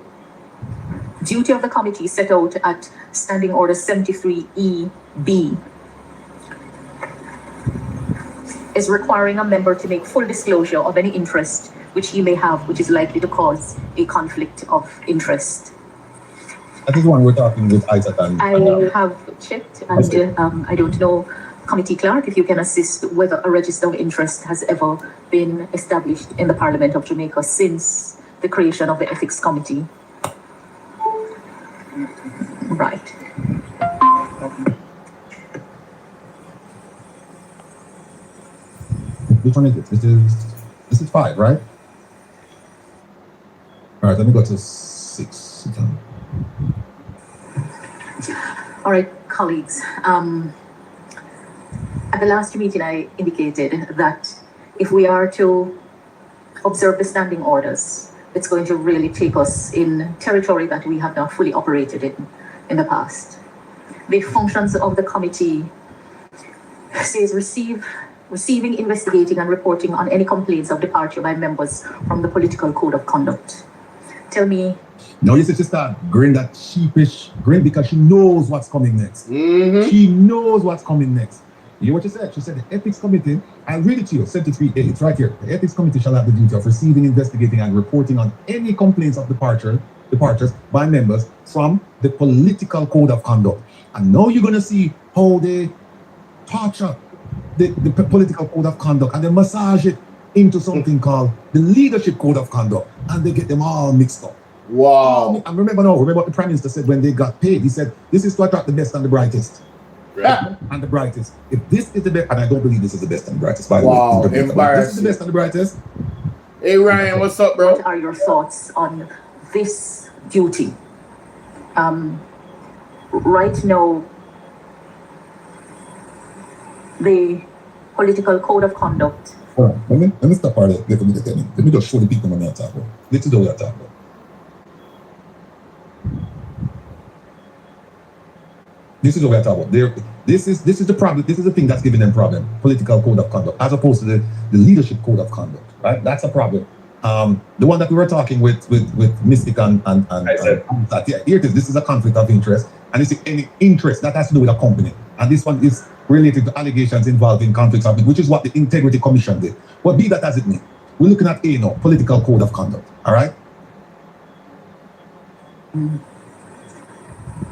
duty of the committee set out at Standing Order 73EB is requiring a member to make full disclosure of any interest which he may have, which is likely to cause a conflict of interest. That is the one we're talking with Isaac and I have checked, and I don't know, Committee Clerk, if you can assist whether a register of interest has ever been established in the Parliament of Jamaica since the creation of the Ethics Committee. Right. Which one is it? This is 5, right? All right, let me go to 6. All right, colleagues. At the last meeting, I indicated that if we are to observe the standing orders, it's going to really take us in territory that we have not fully operated in the past. The functions of the committee says receiving, investigating, and reporting on any complaints of departure by members from the political code of conduct. Tell me. No, you see, she start grin that sheepish grin because she knows what's coming next. She knows what's coming next. You hear what she said? She said the Ethics Committee, I'll read it to you, 73A, it's right here. The Ethics Committee shall have the duty of receiving, investigating, and reporting on any complaints of departures by members from the political code of conduct. And now you're going to see how they torture the political code of conduct and they massage it into something called the leadership code of conduct, and they get them all mixed up. Wow. And remember what the Prime Minister said when they got paid. He said, this is to attract the best and the brightest. Right. And the brightest. If this is the best, and I don't believe this is the best and the brightest, by the way. This is the best and the brightest. Hey Ryan, what's up, bro? What are your thoughts on this duty? Right now, the political code of conduct All right, let me stop part of it. Let me just show the people what we are talking about. This is what we are talking about. This is what we are talking about. This is the problem. This is the thing that's giving them problem. Political code of conduct, as opposed to the leadership code of conduct. Right? That's a problem. The one that we were talking with Mystic and yeah, here it is. This is a conflict of interest, and it's any interest that has to do with a company. And this one is related to allegations involving conflicts of interest, which is what the Integrity Commission did. But be that as it may, we're looking at A now, political code of conduct. All right.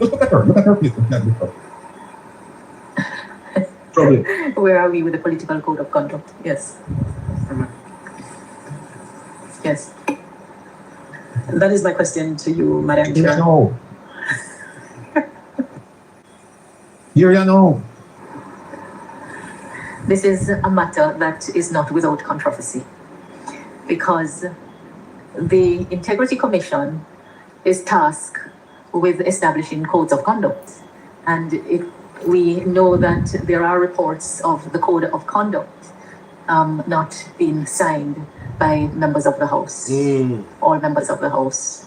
Just look at her. Look at her face. Where are we with the political code of conduct? Yes. Yes. That is my question to you, Madam Chair. No. Here you know. This is a matter that is not without controversy, because the Integrity Commission is tasked with establishing codes of conduct, and we know that there are reports of the code of conduct not being signed by members of the House, all members of the House.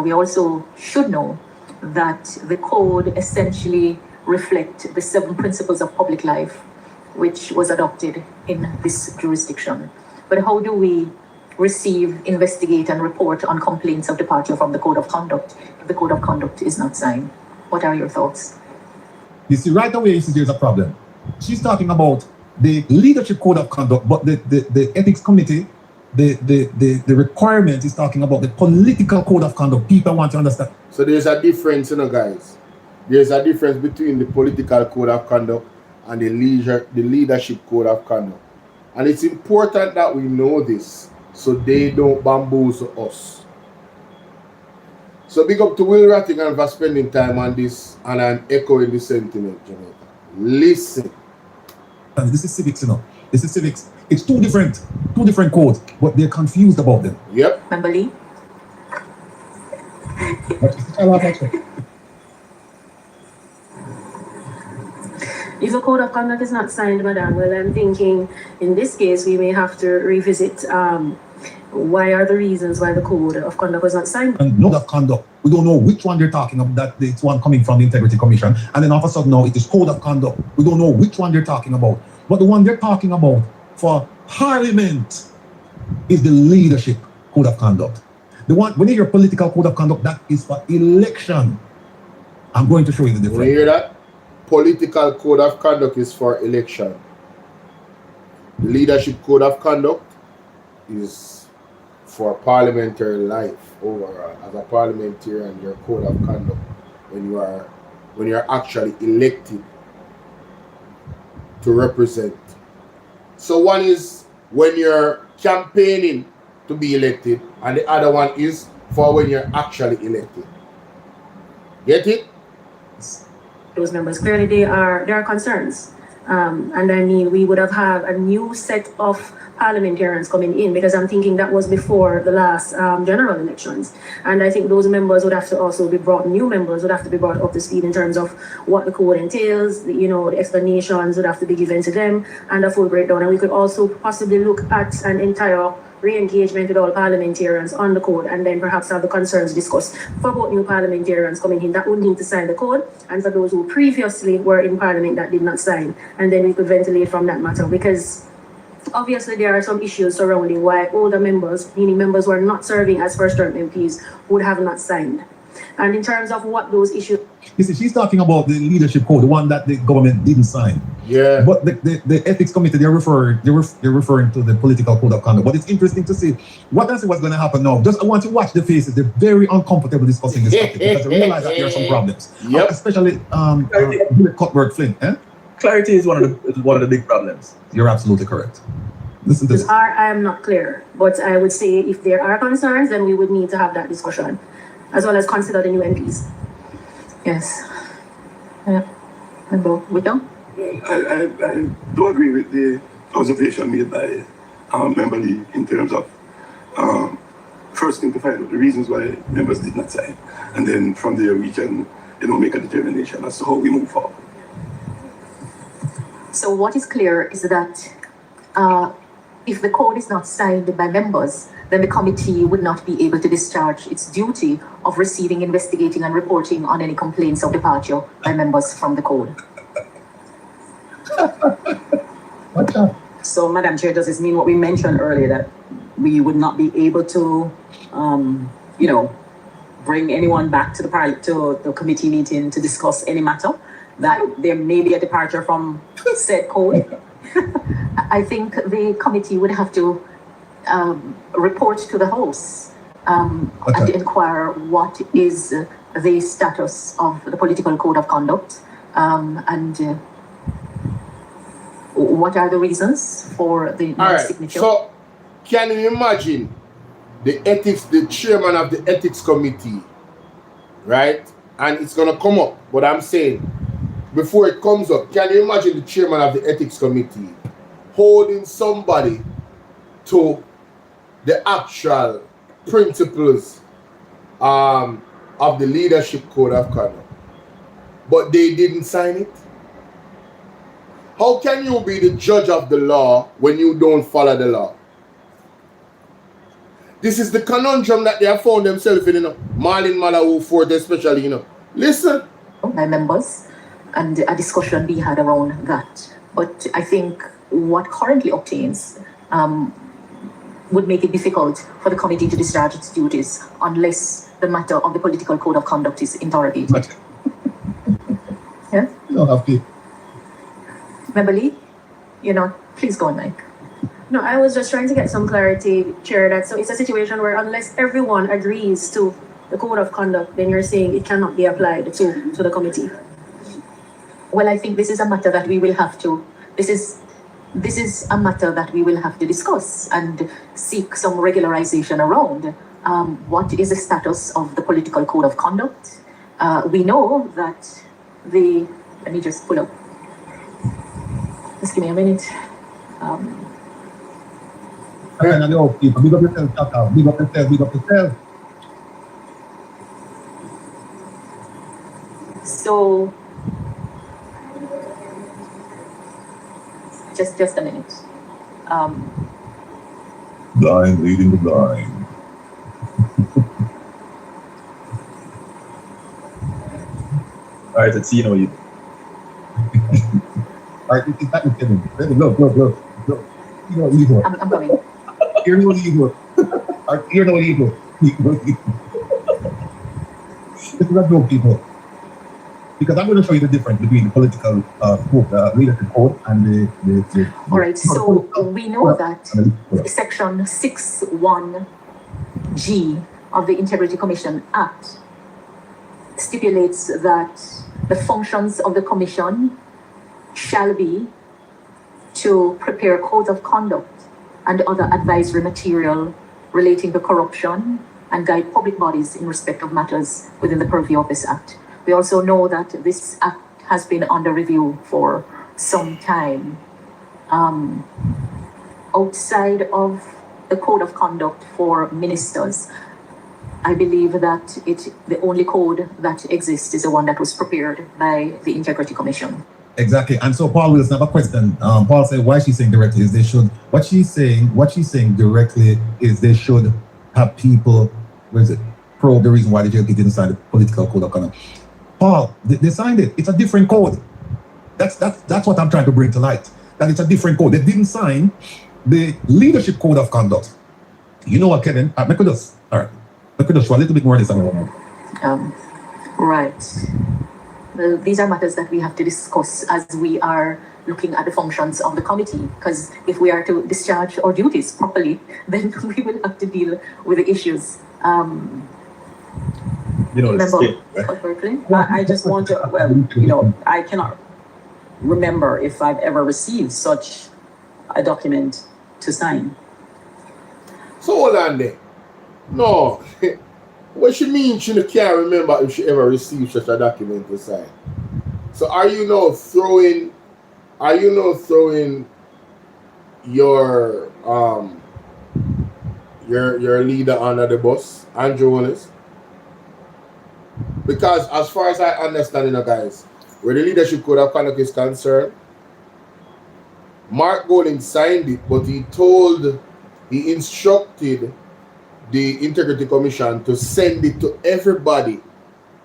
We also should know that the code essentially reflects the 7 principles of public life, which was adopted in this jurisdiction. But how do we receive, investigate, and report on complaints of departure from the code of conduct if the code of conduct is not signed? What are your thoughts? You see, right away, you see there's a problem. She's talking about the leadership code of conduct, but the ethics committee, the requirement is talking about the political code of conduct. People want to understand. So there's a difference, you know, guys. There's a difference between the political code of conduct and the leadership code of conduct. And it's important that we know this so they don't bamboozle us. So big up to Will Rattingham for spending time on this, and I'm echoing the sentiment, Jamaica. Listen. And this is civics, you know. This is civics. It's two different codes, but they're confused about them. Yep. Member Lee? If the code of conduct is not signed, Madam, well, I'm thinking in this case we may have to revisit why are the reasons why the code of conduct was not signed. And code of conduct, we don't know which one they're talking about, that it's one coming from the Integrity Commission, and then all of a sudden now it is code of conduct. We don't know which one they're talking about. But the one they're talking about for Parliament is the leadership code of conduct. The one, when you hear political code of conduct, that is for election. I'm going to show you the difference. When you hear that? Political code of conduct is for election. The leadership code of conduct is for parliamentary life overall. As a parliamentarian, your code of conduct when you're actually elected to represent. So one is when you're campaigning to be elected, and the other one is for when you're actually elected. Get it? Those members, clearly there are concerns. And I mean, we would have had a new set of parliamentarians coming in, because I'm thinking that was before the last general elections. And I think those members would have to also be brought, new members would have to be brought up to speed in terms of what the code entails, the explanations would have to be given to them, and a full breakdown. And we could also possibly look at an entire re-engagement with all parliamentarians on the code, and then perhaps have the concerns discussed for both new parliamentarians coming in that would need to sign the code, and for those who previously were in parliament that did not sign. And then we could ventilate from that matter, because obviously there are some issues surrounding why older members, meaning members who are not serving as first-term MPs, would have not signed. And in terms of what those issues... You see, she's talking about the leadership code, the one that the government didn't sign. Yeah. But the ethics committee, they're referring to the political code of conduct. But it's interesting to see what's going to happen now. Just I want to watch the faces. They're very uncomfortable discussing this topic because they realize that there are some problems. Yep. Especially Cuthbert Flynn. Clarity is one of the big problems. You're absolutely correct. Listen to this. I am not clear, but I would say if there are concerns, then we would need to have that discussion, as well as consider the new MPs. Yes. Yeah. We don't? I do agree with the observation made by Member Lee in terms of first thing to find out the reasons why members did not sign, and then from there we can make a determination as to how we move forward. So what is clear is that If the code is not signed by members, then the committee would not be able to discharge its duty of receiving, investigating, and reporting on any complaints of departure by members from the code. So, Madam Chair, does this mean what we mentioned earlier, that we would not be able to, you know, bring anyone back to the committee meeting to discuss any matter, that there may be a departure from said code? I think the committee would have to report to the House and inquire what is the status of the political code of conduct and what are the reasons for the non-signature. So, can you imagine the chairman of the ethics committee, right? And it's gonna come up, but I'm saying, before it comes up, can you imagine the chairman of the ethics committee holding somebody to the actual principles of the leadership code of conduct, but they didn't sign it? How can you be the judge of the law when you don't follow the law? This is the conundrum that they have found themselves in, you know. Marlin Malawu Fort especially, you know. Listen. My members, and a discussion be had around that. But I think what currently obtains would make it difficult for the committee to discharge its duties unless the matter of the political code of conduct is interrogated. Yeah? You don't have to. Member Lee, you know, please go on, Mike. No, I was just trying to get some clarity, Chair, that so it's a situation where unless everyone agrees to the code of conduct, then you're saying it cannot be applied to the committee. Well, I think this is a matter that we will have to, this is a matter that we will have to discuss and seek some regularization around. What is the status of the political code of conduct? We know that let me just pull up. Just give me a minute. Big up yourself, Chaka. Big up yourself, big up yourself. So, just a minute. Blind leading the blind. All right, let's see, you know, you. All right, it's back with Kevin. Look. You know, ego. I'm coming. You're no ego. You're no ego. This is not no people. Because I'm going to show you the difference between the political code, leadership code, and the All right, so we know that Section 6(1)(g) of the Integrity Commission Act stipulates that the functions of the commission shall be to prepare codes of conduct and other advisory material relating to corruption and guide public bodies in respect of matters within the purview of this Act. We also know that this Act has been under review for some time. Outside of the code of conduct for ministers, I believe that the only code that exists is the one that was prepared by the Integrity Commission. Exactly. And so Paul Wilson have a question. Paul said why she's saying directly is they should, what she's saying directly is they should have people, probe the reason why the JLP didn't sign the political code of conduct. Paul, they signed it. It's a different code. That's what I'm trying to bring to light. That it's a different code. They didn't sign the leadership code of conduct. You know what, Kevin? Let me just show a little bit more of this. Right. Well, these are matters that we have to discuss as we are looking at the functions of the committee, because if we are to discharge our duties properly, then we will have to deal with the issues. You know, I just want to, well, you know, I cannot remember if I've ever received such a document to sign. So hold on there. No. What she means she can't remember if she ever received such a document to sign. So are you now throwing your leader under the bus, Andrew Willis? Because as far as I understand, you know, guys, where the leadership code of conduct is concerned, Mark Golding signed it, but he instructed the Integrity Commission to send it to everybody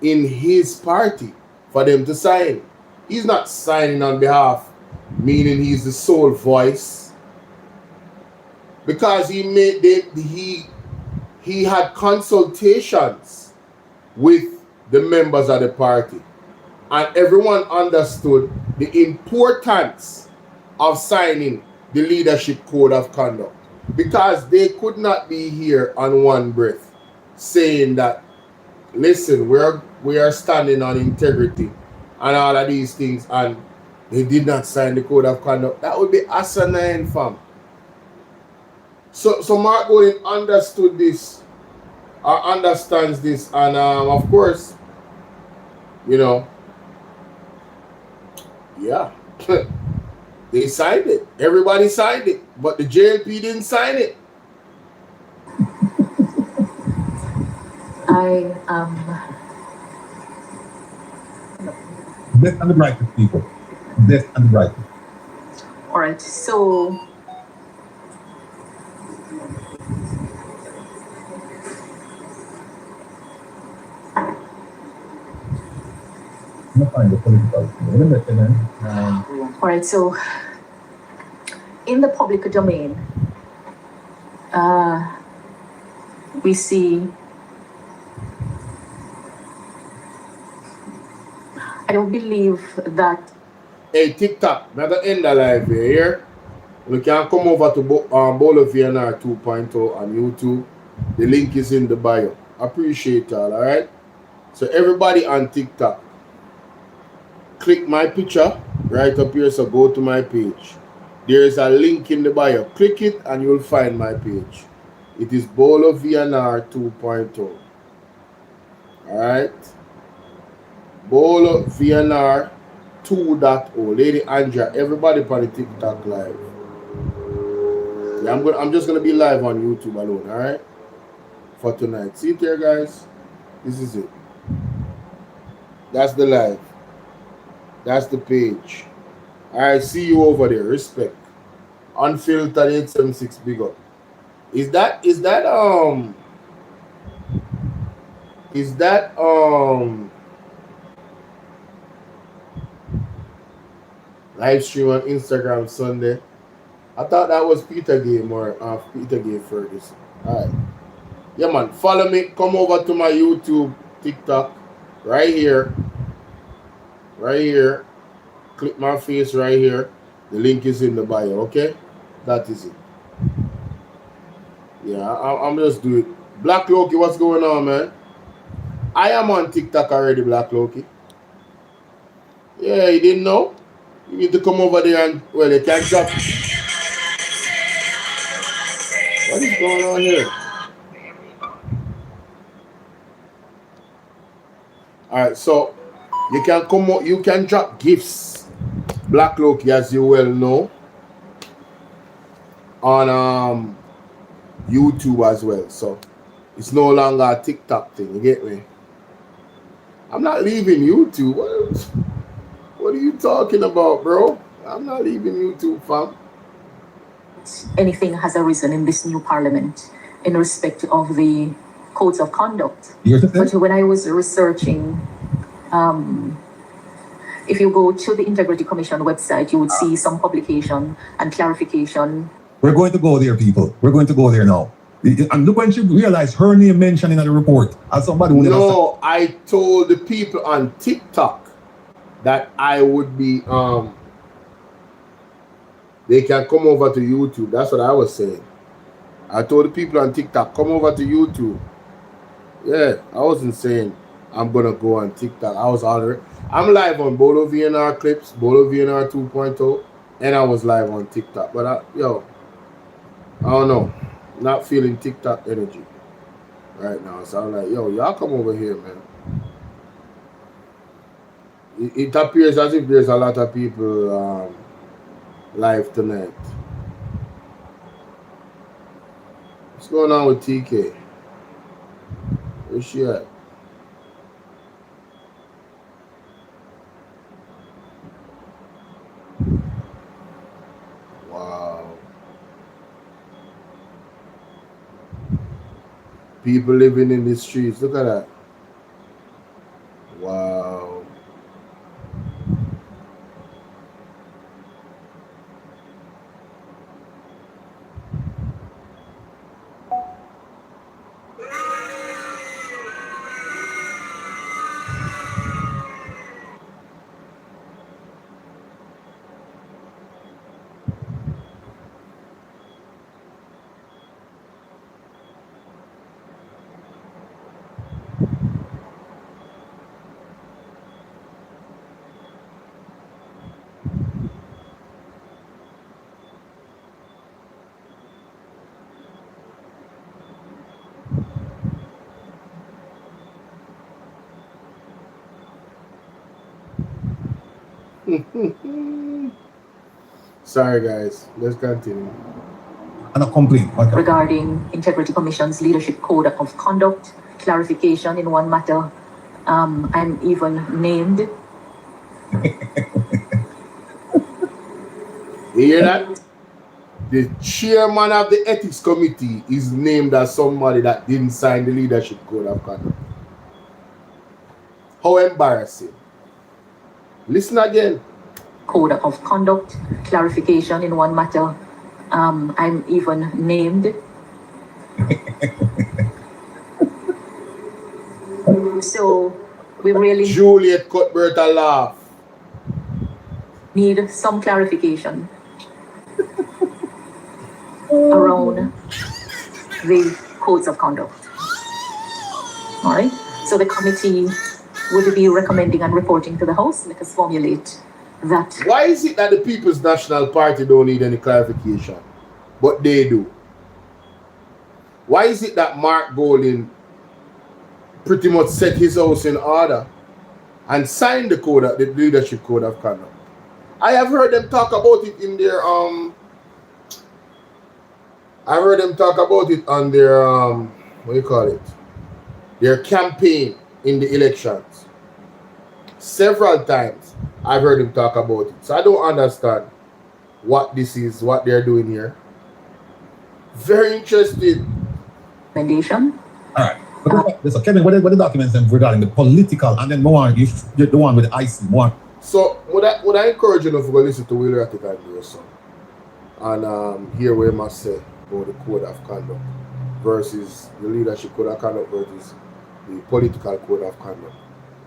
in his party for them to sign. He's not signing on behalf, meaning he's the sole voice, because he had consultations with the members of the party, and everyone understood the importance of signing the leadership code of conduct, because they could not be here on one breath saying that, listen, we are standing on integrity and all of these things, and they did not sign the code of conduct. That would be asinine, fam. So Mark Golding understood this, or understands this, and of course, you know, yeah, they signed it. Everybody signed it, but the JLP didn't sign it. Death and the brightest, people. Death and the brightest. All right, so Find the political. all right, so in the public domain, we see, I don't believe that. Hey, TikTok, I'm going to end the live here. You can come over to BOLO V&R 2.0 on YouTube. The link is in the bio. Appreciate y'all, all right? So everybody on TikTok, click my picture right up here, so go to my page. There is a link in the bio. Click it and you'll find my page. It is BOLO V&R 2.0. All right? BOLO V&R 2.0. Lady Andrea, everybody on the TikTok live. Yeah, I'm just gonna be live on YouTube alone, all right? For tonight. See it there, guys. This is it. That's the live. That's the page. All right, see you over there. Respect. Unfiltered 876, big up. Is that live stream on Instagram Sunday? I thought that was Peter Game or Peter Game Ferguson. All right. Yeah, man. Follow me. Come over to my YouTube, TikTok, right here. Right here. Click my face right here. The link is in the bio, okay? That is it. Yeah, I'm just doing it. Black Loki, what's going on, man? I am on TikTok already, Black Loki. Yeah, you didn't know? You need to come over there and, well, they can't drop. What is going on here? Alright, so you can come, you can drop gifts, Black Loki, as you well know, on YouTube as well. So it's no longer a TikTok thing, you get me? I'm not leaving YouTube. What are you talking about, bro? I'm not leaving YouTube, fam. Anything has arisen in this new parliament in respect of the codes of conduct. But when I was researching, if you go to the Integrity Commission website, you would see some publication and clarification. We're going to go there, people. We're going to go there now. And look when she realized her name mentioned in the report as somebody who No, I told the people on TikTok that I would be they can come over to YouTube. That's what I was saying. I told the people on TikTok, come over to YouTube. Yeah, I wasn't saying I'm gonna go on TikTok. I was already, I'm live on BOLO V&R clips, BOLO V&R 2.0, and I was live on TikTok. But I don't know. Not feeling TikTok energy right now. So I'm like, yo, y'all come over here, man. It appears as if there's a lot of people live tonight. What's going on with TK? Where's she at? People living in the streets. Look at that. Wow. Sorry, guys. Let's continue. And a complaint. Okay. Regarding Integrity Commission's Leadership Code of Conduct, clarification in one matter. I'm even named. You hear that? The chairman of the ethics committee is named as somebody that didn't sign the leadership code of conduct. How embarrassing. Listen again. Code of Conduct, clarification in one matter. I'm even named. So we really Juliet Cuthbert a laugh. need some clarification around the codes of conduct. All right. So the committee would be recommending and reporting to the House. Let us formulate that. Why is it that the People's National Party don't need any clarification, but they do? Why is it that Mark Golding pretty much set his house in order and signed the leadership code of conduct? I have heard them talk about it in their I heard them talk about it on their what do you call it? Their campaign in the elections. Several times I've heard him talk about it. So I don't understand what this is, what they're doing here. Very interested. Recommendation. All right. So Kevin, what are the documents then regarding the political, and then more on the one with the IC one? So would I encourage you to go listen to Wheeler Attic and your son and hear what he must say about the code of conduct versus the leadership code of conduct versus the political code of conduct.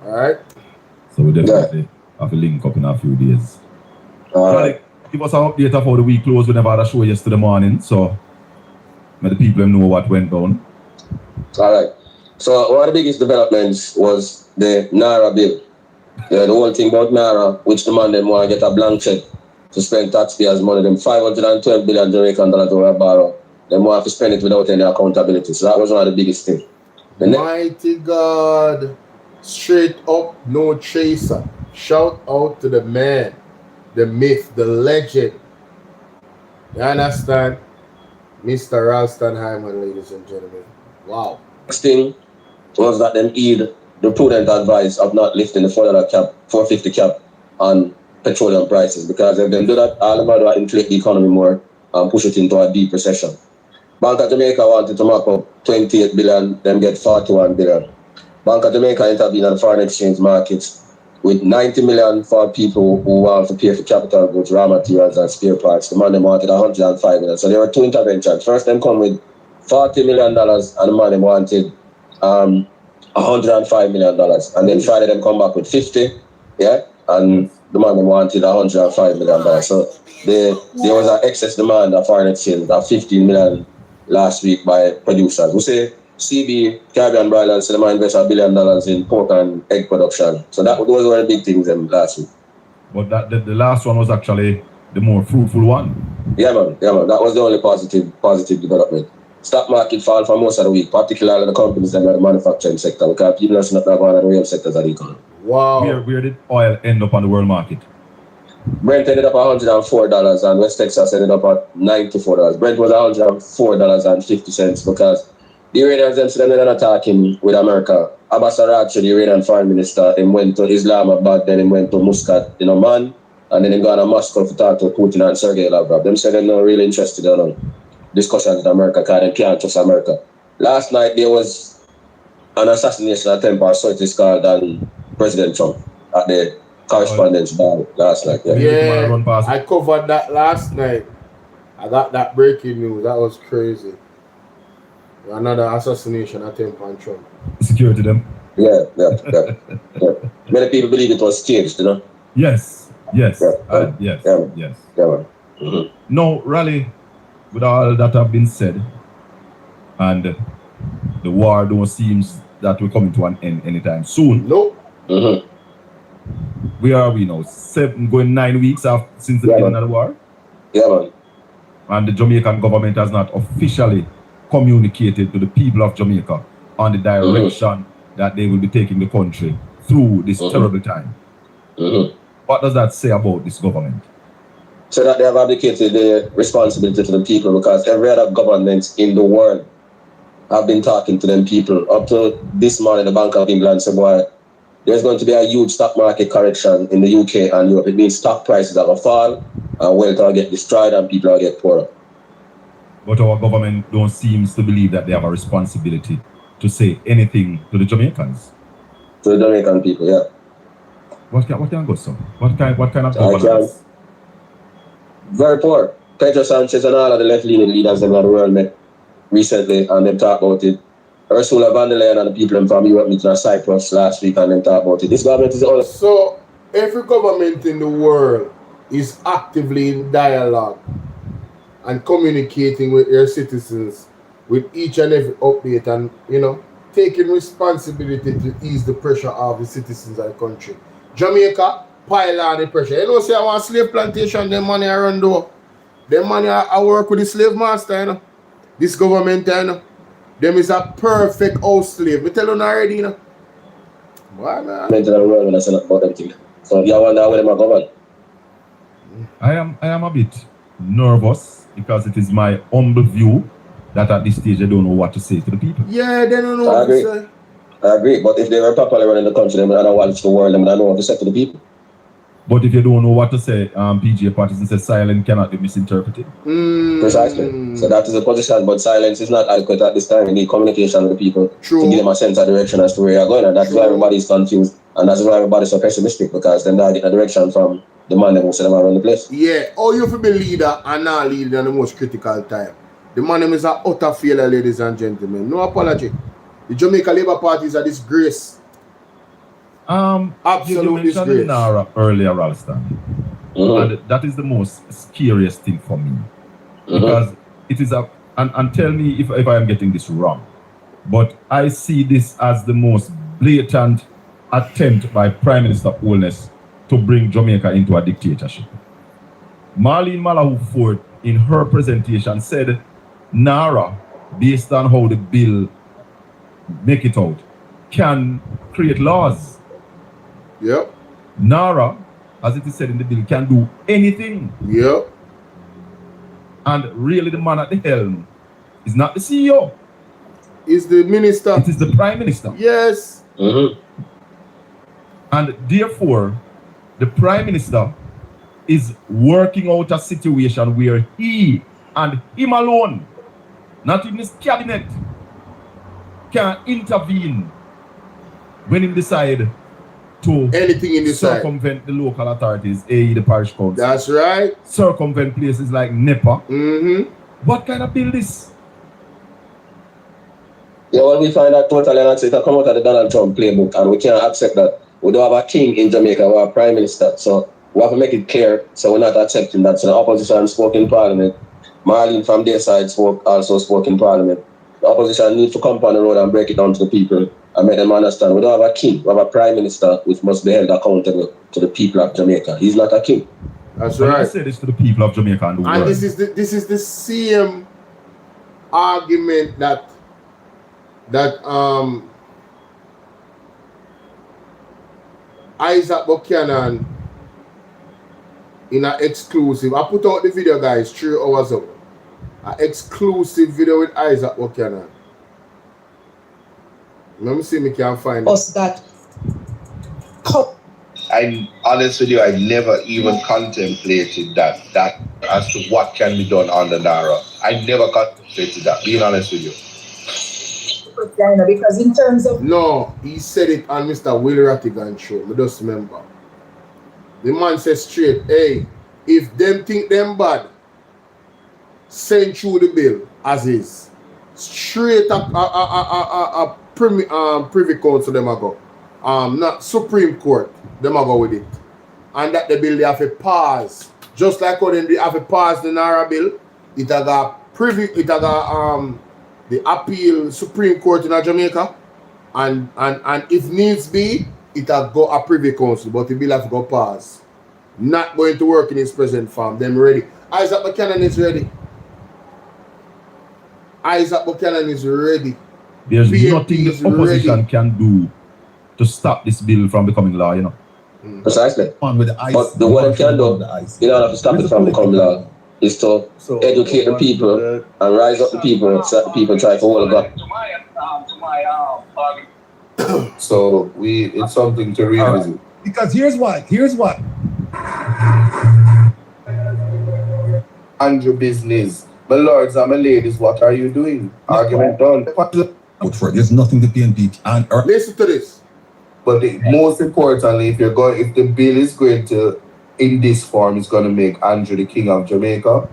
All right. So we definitely have a link up in a few days. Give us an update of how the week closed. We never had a show yesterday morning, so let the people know what went down. All right. So one of the biggest developments was the Naira bill. The whole thing about Naira, which the man them want to get a blank check to spend taxpayers' money. Them 512 billion Jamaican dollars over borrow. They want to spend it without any accountability. So that was one of the biggest things. Mighty God. Straight up, no chaser. Shout out to the man, the myth, the legend. You understand? Mr. Ralston Hyman, ladies and gentlemen. Wow. Next thing was that them heed the prudent advice of not lifting the $450 cap on petroleum prices, because if they do that, all about to inflate the economy more and push it into a deep recession. Bank of Jamaica wanted to mark up 28 billion, them get 41 billion. Bank of Jamaica intervened on the foreign exchange markets with 90 million for people who want to pay for capital goods, raw materials, and spare parts. The man them wanted 105 million. So there were two interventions. First, them come with $40 million, and the man them wanted $105 million. And then Friday, them come back with 50, yeah, and the man them wanted $105 million. So there was an excess demand of foreign exchange of 15 million last week by producers who say CB, Caribbean Broilers, so they invest $1 billion in pork and egg production. So those were the big things last week. But the last one was actually the more fruitful one. Yeah, man. That was the only positive development. Stock market fall for most of the week, particularly the companies that are the manufacturing sector, because people are not going to the real sectors of the economy. Wow. Where did oil end up on the world market? Brent ended up at $104 and West Texas ended up at $94. Brent was $104.50 because the Iranians themselves are attacking with America. Abbas Araghchi, the Iranian foreign minister, he went to Islamabad, then he went to Muscat in Oman, and then he got to Moscow to talk to Putin and Sergei Lavrov. Them said they're not really interested in discussions with America because they can't trust America. last night there was an assassination attempt, or so it is called, on President Trump at the correspondence bar last night. Yeah, I covered that last night. I got that breaking news. That was crazy. Another assassination attempt on Trump. Security them. Yeah. Many people believe it was staged, you know? Yes. Yes. No, Raleigh, with all that have been said, and the war don't seems that we're coming to an end anytime soon. Nope. Where are we now? 9 weeks since the beginning of the war? Yeah, man. And the Jamaican government has not officially communicated to the people of Jamaica on the direction that they will be taking the country through this terrible time. What does that say about this government? So that they have abdicated the responsibility to the people, because every other government in the world have been talking to them people. Up to this morning, the Bank of England said, boy, there's going to be a huge stock market correction in the UK and Europe. It means stock prices are going to fall, and wealth will get destroyed, and people will get poorer. But our government don't seem to believe that they have a responsibility to say anything to the Jamaicans. To the Jamaican people, yeah. What can go so? What kind of governance? Very poor. Pedro Sanchez and all of the left-leaning leaders in the world met recently, and they talked about it. Ursula von der Leyen and the people from Europe meeting in Cyprus last week, and they talked about it. This government is all. So every government in the world is actively in dialogue and communicating with their citizens with each and every update, and taking responsibility to ease the pressure of the citizens of the country. Jamaica pile on the pressure. Say I want slave plantation, them money I run door. Them money I work with the slave master, This government, them is a perfect house slave. Me tell you already, Why, man? So you wonder where them are going? I am a bit nervous, because it is my humble view that at this stage I don't know what to say to the people. Yeah, they don't know what to say. I agree, but if they were properly running the country, they would not watch the world, they would not know what to say to the people. But if you don't know what to say, PJ Patterson says silence cannot be misinterpreted. Precisely. So that is a position, but silence is not adequate at this time. You need communication with the people to give them a sense of direction as to where you're going, and that's why everybody's confused, and that's why everybody's so pessimistic, because they're not getting a direction from the man that wants them around the place. Yeah, you have to be leader and not leader in the most critical time. The man is an utter failure, ladies and gentlemen. No apology. The Jamaica Labour Party is a disgrace. Absolute you mentioned Nara earlier, Ralston. And that is the most scariest thing for me. Because it is and tell me if I am getting this wrong, but I see this as the most blatant attempt by Prime Minister Holness to bring Jamaica into a dictatorship. Marlene Malahou Ford, in her presentation, said Nara, based on how the bill make it out, can create laws. Yep. Nara, as it is said in the bill, can do anything. Yep. And really the man at the helm is not the CEO. It's the minister. It is the Prime Minister. Yes. And therefore, the Prime Minister is working out a situation where he and him alone, not even his cabinet, can intervene when he decide to anything in this circumvent the local authorities, i.e. the parish council. That's right. Circumvent places like NEPA. What kind of bill this? Yeah, well, we find that totally unacceptable. It come out of the Donald Trump playbook, and we can't accept that. We don't have a king in Jamaica, we have a prime minister. So we have to make it clear, so we're not accepting that. So the opposition spoke in Parliament. Marlene from their side also spoke in Parliament. The opposition needs to come on the road and break it down to the people and make them understand. We don't have a king, we have a prime minister which must be held accountable to the people of Jamaica. He's not a king. That's right. I say this to the people of Jamaica and the world. And this is the same argument that Isaac Buchanan in an exclusive. I put out the video, guys, 3 hours ago. An exclusive video with Isaac Buchanan. Let me see if I can find us that. I'm honest with you, I never even contemplated that as to what can be done under NARA. I never contemplated that, being honest with you. quick, Diana, because in terms of... No, he said it on Mr. Willie Rattigan show. I just remember. The man said straight, hey, if them think them bad, send through the bill as is. Straight a privy council them a go. Not Supreme Court, them a go with it. And that the bill they have a pause. Just like how they have a pause the Naira bill, it a got the appeal Supreme Court in Jamaica. And if needs be, it'll go a privy council, but the bill have to go pass. Not going to work in its present form. Them ready. Isaac Buchanan is ready. Isaac Buchanan is ready. There's PMP nothing the opposition can do to stop this bill from becoming law, you know. Precisely. On with the ice. But the what they can do in order to stop it from becoming law is to educate the people and rise up the people so that the people try to hold it back. So it's something to revisit. Right. Because here's what. Andrew business. My lords and my ladies, what are you doing? Argument done. There's nothing the PNP and listen to this. But most importantly, if the bill is going to, in this form, it's going to make Andrew the king of Jamaica,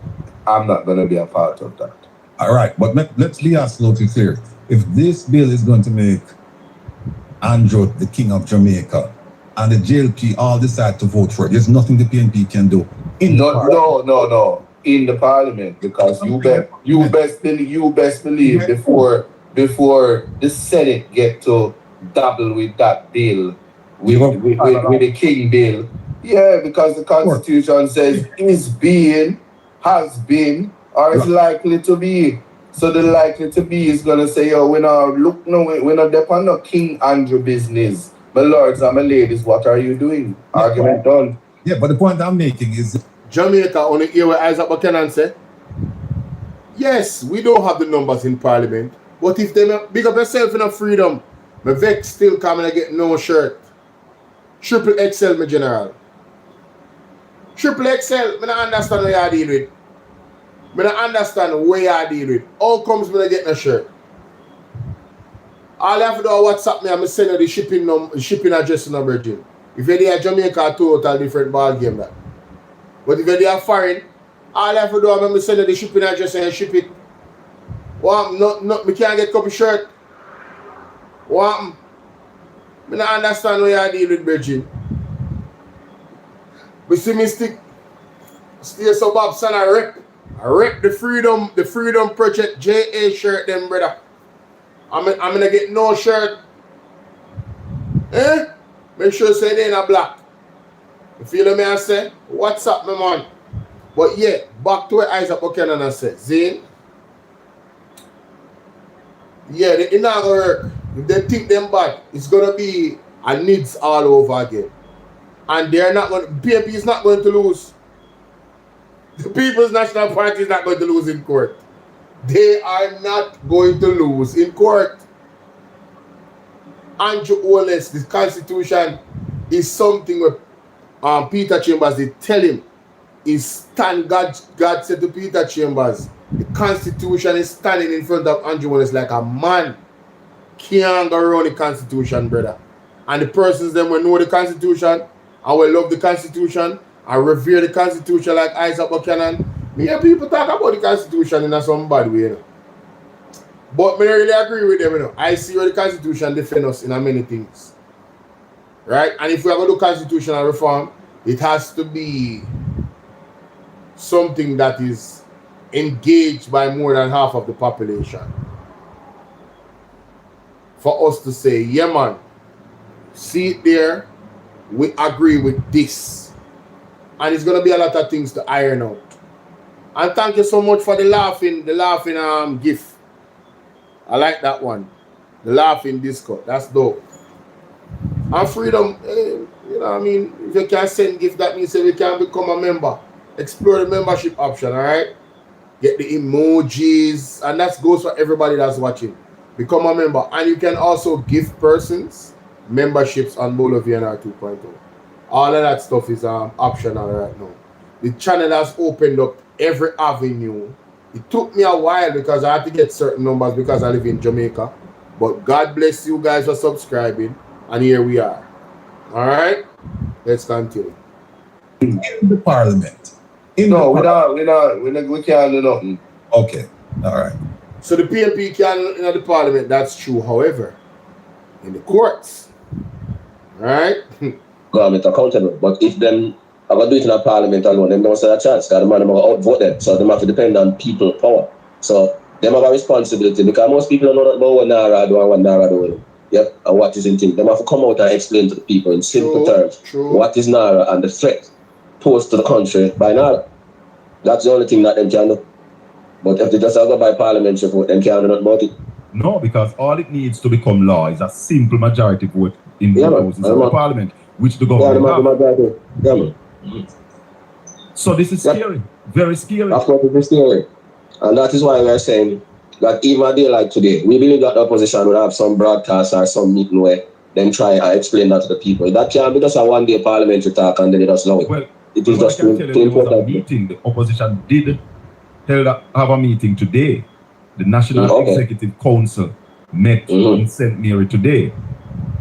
I'm not going to be a part of that. All right, but let's be absolutely clear. If this bill is going to make Andrew the king of Jamaica and the JLP all decide to vote for it, there's nothing the PNP can do. No. In the parliament, because you best believe before the Senate get to dabble with that bill, with the King bill. Yeah, because the Constitution says is being, has been, or is likely to be. So the likely to be is gonna say, oh, we're not depend on King Andrew business. My lords and my ladies, what are you doing? Argument done. Yeah, but the point I'm making is Jamaica only hear what Isaac Buchanan said. Yes, we don't have the numbers in Parliament, but if they big up yourself in a freedom, my vex still coming and get no shirt. Triple XL, my general. Triple XL, I don't understand what you deal with. I don't understand where you deal with. How comes when I get no shirt? All I have to do is WhatsApp me and I send you the shipping address number, Jim. If you're there Jamaica, a total different ball game that. But if you're there foreign, all I have to do is I send you the shipping address and ship it. What? We can't get a couple shirt. What? I don't understand where you deal with, Virgin. But see me stay so Bobson, I rep the Freedom Project JA shirt them, brother. I'm gonna get no shirt. Make sure you say they in a black. You feel me I say? What's up, my man? But yeah, back to what Isaac Buchanan said. Zane? Yeah, it's not gonna work. If they think them bad, it's gonna be a needs all over again. And they're not going to, PMP is not going to lose. The People's National Party is not going to lose in court. They are not going to lose in court. Andrew Wallace, the Constitution is something where Peter Chambers, they tell him, is stand, God said to Peter Chambers, the Constitution is standing in front of Andrew Wallace like a man. Can't go around the Constitution, brother. And the persons them will know the Constitution, I will love the Constitution, I revere the Constitution like Isaac Buchanan. Me hear people talk about the Constitution in some bad way, you know. But I really agree with them, you know. I see where the Constitution defends us in many things. Right? And if we are going to do constitutional reform, it has to be something that is engaged by more than half of the population. For us to say, yeah man, see it there, we agree with this. And it's going to be a lot of things to iron out. And thank you so much for the laughing gift. I like that one. The laughing Discord. That's dope. And freedom, you know what I mean? If you can send gift, that means you can become a member. Explore the membership option, alright? Get the emojis. And that goes for everybody that's watching. Become a member. And you can also give persons memberships on BOLO V&R 2.0. All of that stuff is optional right now. The channel has opened up every avenue. It took me a while because I had to get certain numbers because I live in Jamaica. But God bless you guys for subscribing. And here we are. All right? Let's continue. In the Parliament. We can't do nothing. Okay. All right. So the PNP can in the Parliament, that's true. However, in the courts, all right? Government accountable. But if them are going to do it in a Parliament alone, them don't stand a chance. Because the man will outvote them. So they have to depend on people power. So they have a responsibility because most people don't know about what Nara do and what Nara do. Yep, and what is in thing. They have to come out and explain to the people in simple terms what is Nara and the threat posed to the country by Nara. That's the only thing that them can do. But if they just go by parliamentary vote, then can't do nothing about it. No, because all it needs to become law is a simple majority vote in the houses of the parliament, which the government have. So this is scary, very scary. Of course, it is scary. And that is why we are saying that even a day like today, we believe that the opposition will have some broadcast or some meeting where then try and explain that to the people. That can't be just a one-day parliamentary talk and then it just allow it. Well, it is just too important. Meeting. The opposition did have a meeting today. The National Executive Council met in St. Mary today.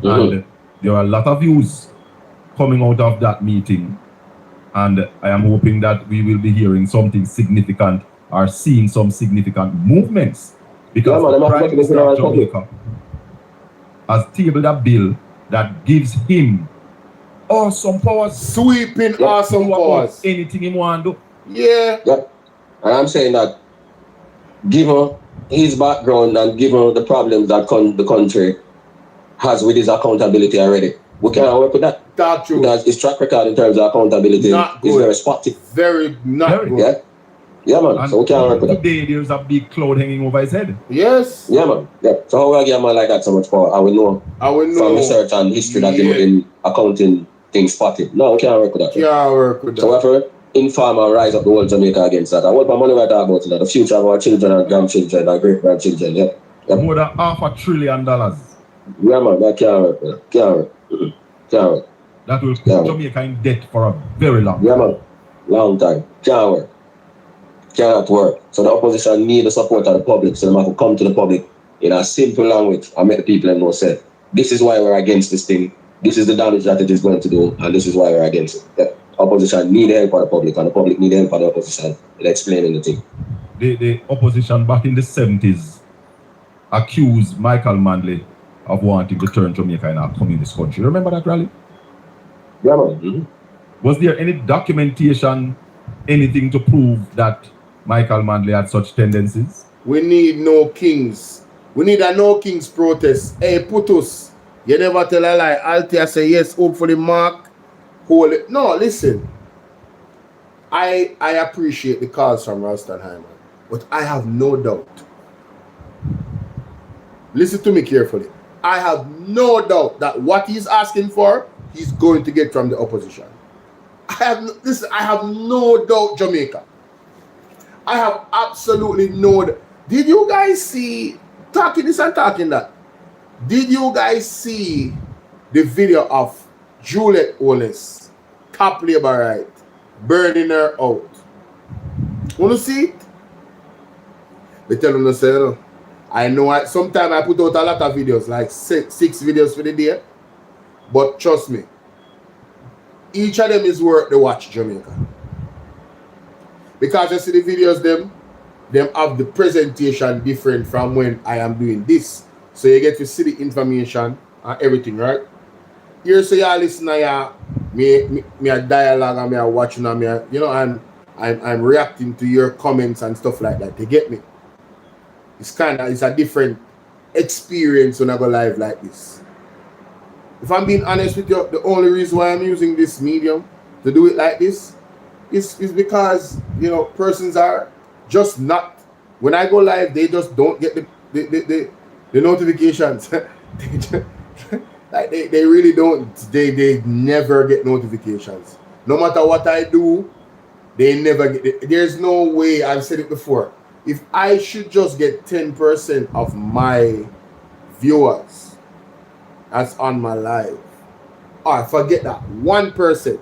And there are a lot of views coming out of that meeting. And I am hoping that we will be hearing something significant or seeing some significant movements. Because the Prime Minister of Jamaica has tabled a bill that gives him awesome powers. Sweeping awesome powers. Anything he wants to do. Yeah. Yep. And I'm saying that given his background and given the problems that the country has with his accountability already, we cannot work with that. That's true. Because his track record in terms of accountability is very spotty. Very not good. Yeah. Yeah, man. And so we can't work with that. Today there's a big cloud hanging over his head. Yes. Yeah, man. Yeah. So how will I give a man like that so much power? I will know from research and history that in accounting things spotted. No, we can't work with that. Can't work with that. So whatever inform and rise up the whole Jamaica against that. And what my money we talk about is that the future of our children and grandchildren and great grandchildren. Yeah. More than $500 billion. Yeah, man. That can't work with that. Can't work. Can't work. That will put Jamaica in debt for a very long time. Yeah, man. Long time. Can't work. Cannot work. So the opposition need the support of the public. So they have to come to the public in a simple language and make the people know say, this is why we're against this thing. This is the damage that it is going to do, and this is why we're against it. Yeah. Opposition need help of the public, and the public need help of the opposition in explaining the thing. The opposition back in the 70s accused Michael Manley of wanting to turn Jamaica in a communist country. Remember that rally? Yeah, man. Was there any documentation, anything to prove that Michael Manley had such tendencies? We need no kings. We need a no kings protest. Hey, Putus, you never tell a lie. Althea say yes, hopefully Mark. Hold it. No, listen. I appreciate the calls from Ralstonheimer, but I have no doubt. Listen to me carefully. I have no doubt that what he's asking for, he's going to get from the opposition. I have no doubt, Jamaica. I have absolutely no doubt. Did you guys see, talking this and talking that, did you guys see the video of Juliet Oles, top LABOURITE, burning her out? Want to see it? They tell them to say, no. I know sometimes I put out a lot of videos, like six videos for the day, but trust me, each of them is worth the watch, Jamaica. Because you see the videos, them have the presentation different from when I am doing this. So you get to see the information and everything, right? Here, so you listen to me a dialogue and me a watching and me a, you know, I'm reacting to your comments and stuff like that. You get me? It's a different experience when I go live like this. If I'm being honest with you, the only reason why I'm using this medium to do it like this is because, you know, persons are just not, when I go live, they just don't get the notifications. Like they really don't, they never get notifications. No matter what I do, they never get it. There's no way, I've said it before, if I should just get 10% of my viewers that's on my live, or forget that, 1%.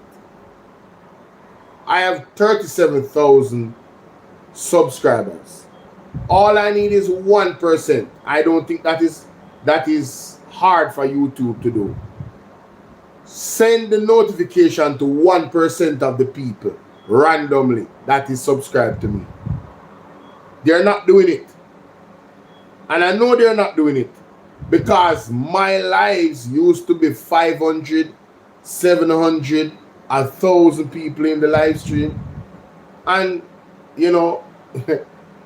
I have 37,000 subscribers. All I need is 1%. I don't think that is that is hard for YouTube to do. Send the notification to 1% of the people randomly that is subscribed to me. They're not doing it. And I know they're not doing it because my lives used to be 500, 700, 1,000 people in the live stream. And, you know,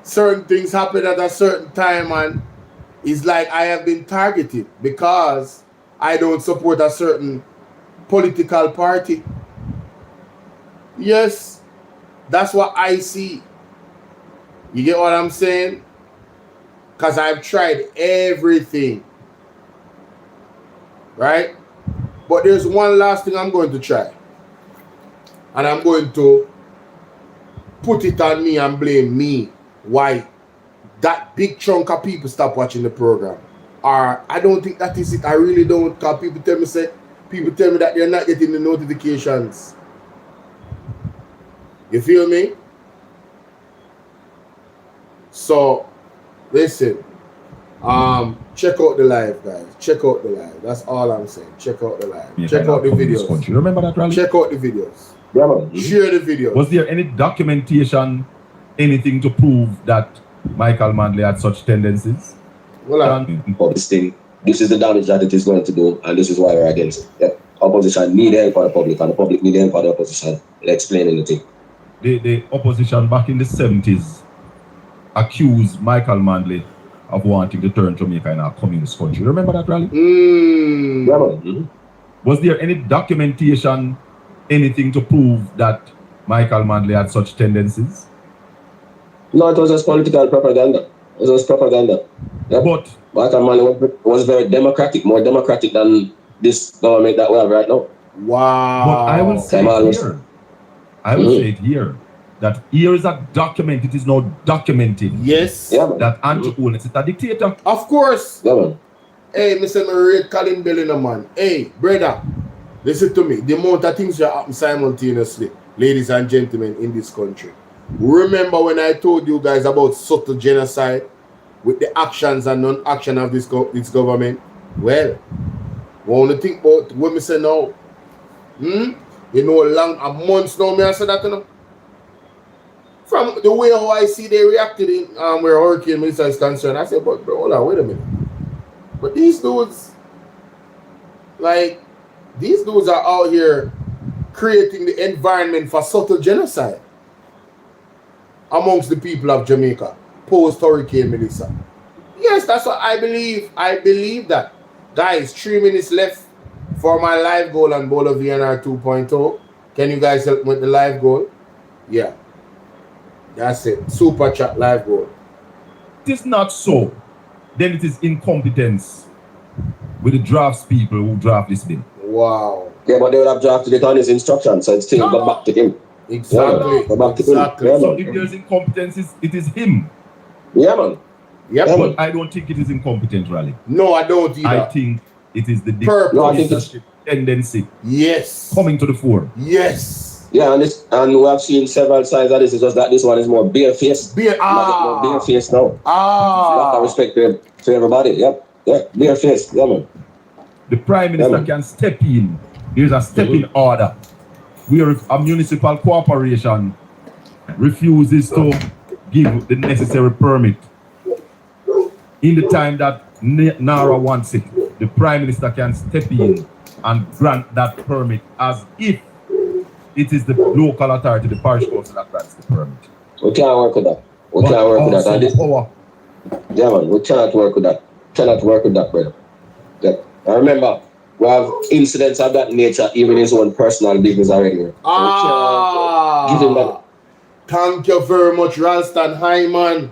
certain things happen at a certain time and it's like I have been targeted because I don't support a certain political party. Yes, that's what I see. You get what I'm saying? Because I've tried everything. Right? But there's one last thing I'm going to try. And I'm going to put it on me and blame me. Why that big chunk of people stop watching the program. Or I don't think that is it. I really don't. Because people tell me that they're not getting the notifications. You feel me? So, listen. Check out the live, guys. Check out the live. That's all I'm saying. Check out the live. Yeah, check out the videos. You remember that rally? Check out the videos. Share the videos. Was there any documentation, anything to prove that Michael Manley had such tendencies? Well, this thing, this is the damage that it is going to do, and this is why we're against it. Yep. Opposition need help for the public, and the public need help for the opposition. Explain anything. The opposition back in the 70s accused Michael Manley of wanting to turn Jamaica in a communist country. Remember that rally? Was there any documentation, anything to prove that Michael Manley had such tendencies? No, it was just political propaganda. It was just propaganda. Yep. But Michael Manley was very democratic, more democratic than this government that we have right now. Wow. But I will say it here. I will say it here. That here is a document. It is now documented. Yes. That Andrew Holness is a dictator. Of course. Yeah, hey, Mr. Marie Colin Bellina, man. Hey, brother, listen to me. The amount of things that happen simultaneously, ladies and gentlemen, in this country. Remember when I told you guys about subtle genocide with the actions and non-action of this government? Well, want to think about what me say now? You know, a months now, me I said that, you know? From the way how I see they reacted in where Hurricane Minister is concerned, I said, but bro, hold on, wait a minute. But these dudes, these dudes are out here creating the environment for subtle genocide amongst the people of Jamaica, post-Hurricane Melissa. Yes, that's what I believe. I believe that. Guys, 3 minutes left for my live goal on BOLO V&R 2.0. Can you guys help me with the live goal? Yeah. That's it. Super chat live goal. It is not so. Then it is incompetence with the drafts people who draft this bill. Wow. Yeah, but they would have drafted it on his instructions, so it's still go back to him. Exactly. Go back to him. Yeah, so if there's incompetence, it is him. Yeah, man. Yep. Yeah, but I don't think it is incompetent, Rally. No, I don't either. I think it is the dictatorship tendency. Yes. Coming to the fore. Yes. Yeah, and we have seen several sides of this. It's just that this one is more barefaced. More barefaced now. Lack of respect for everybody. Yep. Yeah, barefaced. Yeah, man. The Prime Minister can step in. There's a step-in order where if a municipal corporation refuses to give the necessary permit in the time that NARA wants it, the Prime Minister can step in and grant that permit as if it is the local authority, the parish council that grants the permit. We can't work with that. We can't work with that. Yeah, man, we cannot work with that. Cannot work with that, brother. Yeah. I remember, we have incidents of that nature, even in his own personal business already. Thank you very much, Ralston Hyman.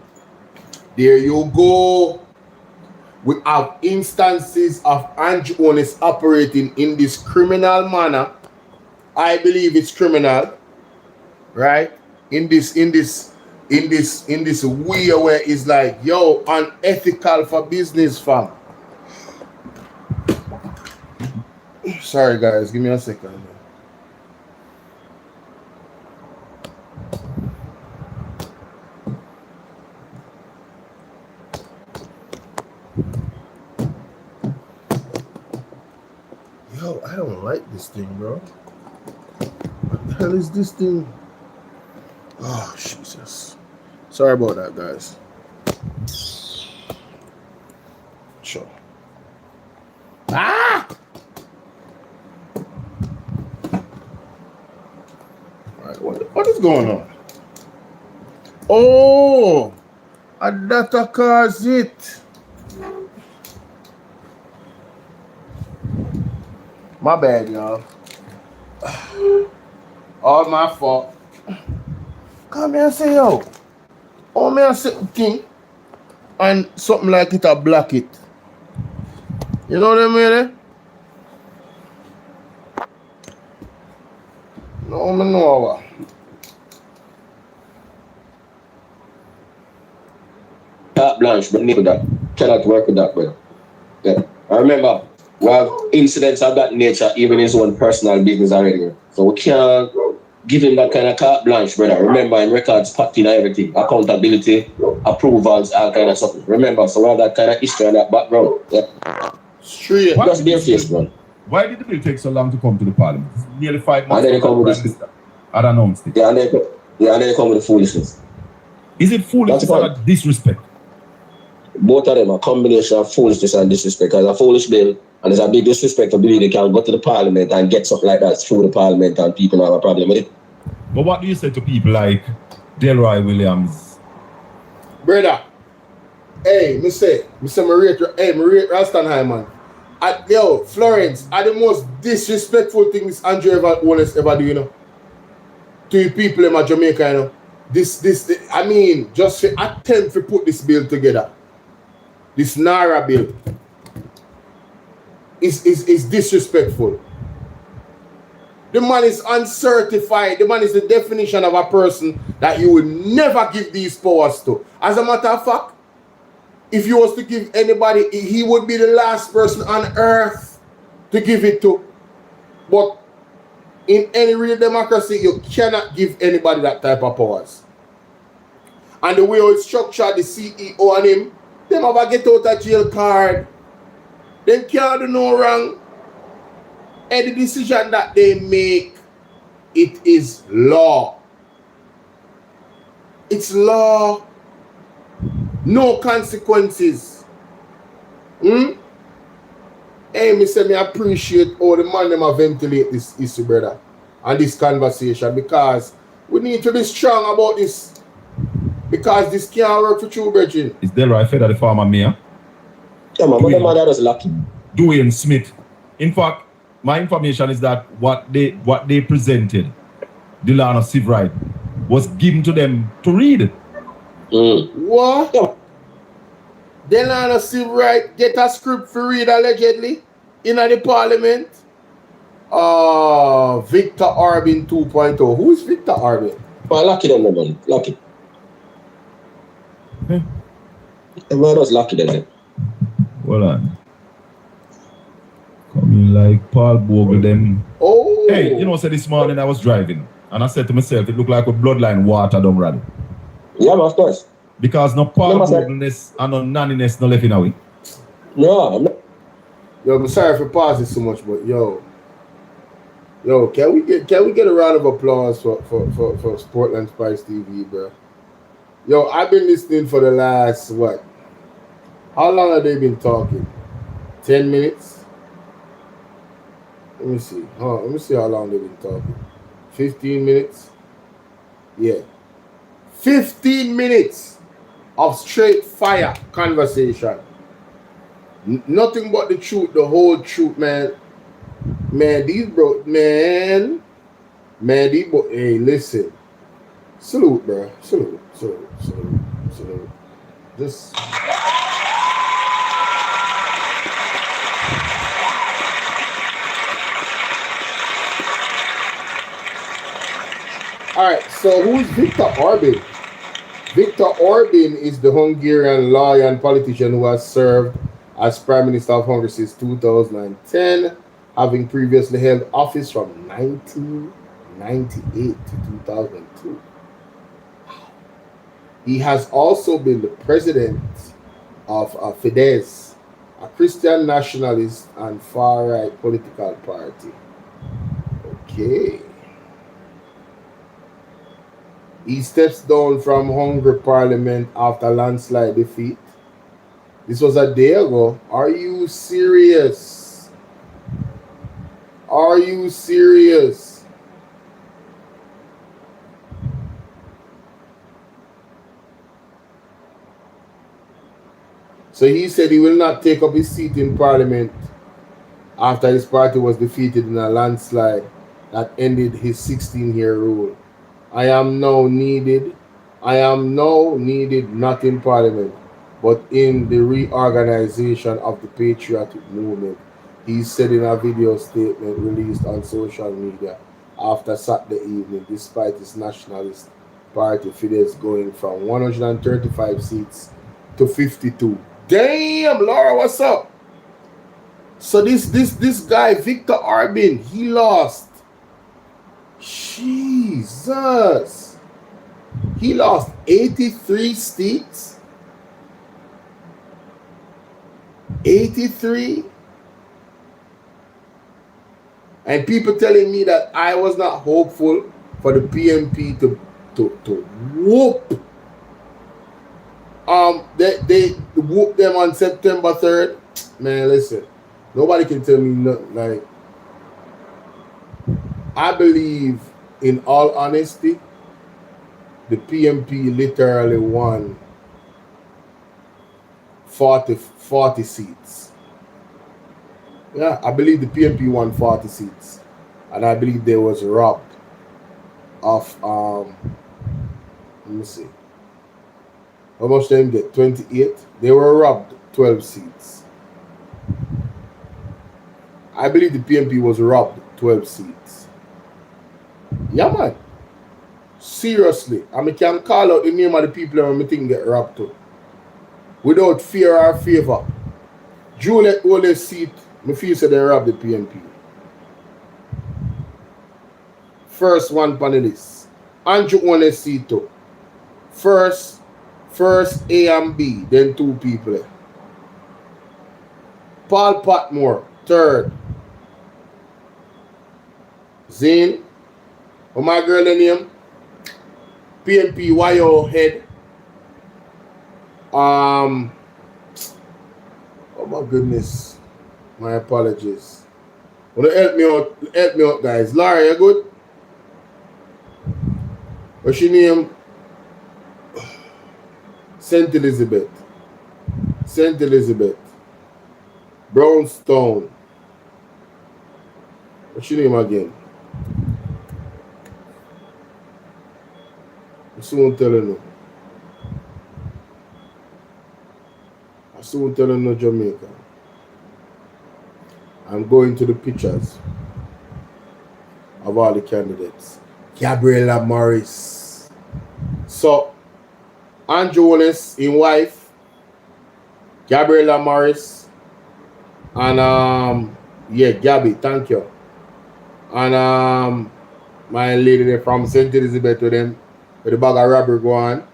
There you go. We have instances of Andrew Holness operating in this criminal manner. I believe it's criminal, right? In this way where it's like, yo, unethical for business, fam. Sorry, guys, give me a second. Yo, I don't like this thing, bro. What the hell is this thing? Oh, Jesus. Sorry about that, guys. Sure. Ah! Alright, what is going on? Oh! A data cause it. My bad, y'all. All my fault. Come here and say, yo. Oh, me and say thing. And something like it, I block it. You know what I mean? No, I know. Carte blanche, but need that. Cannot work with that, brother. Yeah. I remember, we have incidents of that nature, even in his own personal business already. So we can't give him that kind of carte blanche, brother. Remember, in records, packed in everything. Accountability, approvals, all kind of stuff. Remember, so we have that kind of history and that background. Yeah. Straight. Just be a face, man. Why did the bill take so long to come to the parliament? It's nearly 5 months. And then they come with this. I'd announced it. Yeah, and then they come with the foolishness. Is it foolishness or disrespect? Both of them are a combination of foolishness and disrespect. Because a foolish bill, and there's a big disrespect to believe they can go to the parliament and get something like that through the parliament and people have a problem with it. But what do you say to people like Delroy Williams? Brother, hey, me say Maria Rastanheim, yo, Florence, are the most disrespectful thing this Andrew ever do, you know? To the people in Jamaica, you know? This, I mean, just attempt to put this bill together. This NARA bill is disrespectful. The man is uncertified. The man is the definition of a person that you will never give these powers to. As a matter of fact, if you was to give anybody, he would be the last person on earth to give it to. But in any real democracy, you cannot give anybody that type of powers. And the way it's structured, the CEO and him, them have a get out of jail card. Them can't do no wrong. Any decision that they make, it is law. It's law. No consequences. Hey, me say me appreciate all the man them ventilate this issue, brother, and this conversation, because we need to be strong about this. Because this can't work for true, brethren. Is Delroy Feder the former mayor? Yeah, man, but the man that was lucky. Dwayne Smith. In fact, my information is that what they presented, the law of civil right, was given to them to read. What? The law of civil right get a script for read allegedly in the parliament. Victor Arbin 2.0. Who is Victor Arbin? Well, lucky them, man. Lucky. The man was lucky then. Hold on. Coming like Paul Bogle them. Oh. Hey, you know, so this morning I was driving and I said to myself, it looked like a bloodline water down rally. Yeah, man, of course. Because no Paul Bogleness and no nanniness no left in a way. No, I'm not. Yo, I'm sorry for pausing so much, but yo, can we get a round of applause for Portland Spice TV, bro? Yo, I've been listening for the last what? How long have they been talking? 10 minutes? Let me see. Let me see how long they've been talking. 15 minutes? Yeah. 15 minutes of straight fire conversation. Nothing but the truth, the whole truth, man. Man, these bro, man, these bro, hey, listen. Salute, bro. Salute. Just. All right, so who's Victor Orban? Victor Orban is the Hungarian lawyer and politician who has served as Prime Minister of Hungary since 2010, having previously held office from 1998 to 2002. He has also been the president of Fidesz a Christian nationalist and far-right political party. Okay. He steps down from Hungary Parliament after landslide defeat. This was a day ago. Are you serious? Are you serious? So he said he will not take up his seat in Parliament after his party was defeated in a landslide that ended his 16-year rule. I am now needed not in Parliament, but in the reorganization of the patriotic movement, he said in a video statement released on social media after Saturday evening, despite his nationalist party Fidesz going from 135 seats to 52. Damn, Laura, what's up? So this guy, Victor Orbán, he lost. Jesus. He lost 83 seats. 83. And people telling me that I was not hopeful for the PMP to whoop. They whooped them on September 3rd. Man, listen. Nobody can tell me nothing. Like, I believe, in all honesty, the PMP literally won 40 seats. Yeah, I believe the PMP won 40 seats. And I believe they was robbed of, let me see. How much them get? 28? They were robbed 12 seats. I believe the PMP was robbed 12 seats. Yeah, man. Seriously. I mean, can call out the name of the people that I think get robbed to. Without fear or favor. Juliet Ole's seat, I feel so they robbed the PMP. First one panelist. Andrew Ole's seat too. First A and B, then two people. Paul Patmore, third. Zane, oh my girl name? PNP YO head. Oh my goodness. My apologies. Wanna help me out, guys. Laura, you good? What's your name? St. Elizabeth. St. Elizabeth. Brownstone. What's your name again? I soon telling you. I soon telling you Jamaica. I'm going to the pictures of all the candidates. Gabriella Morris. So, Andrew Wallace, in wife. Gabriella Morris. And yeah, Gabby, thank you. And my lady there from St. Elizabeth with them, with the bag of rubber go on.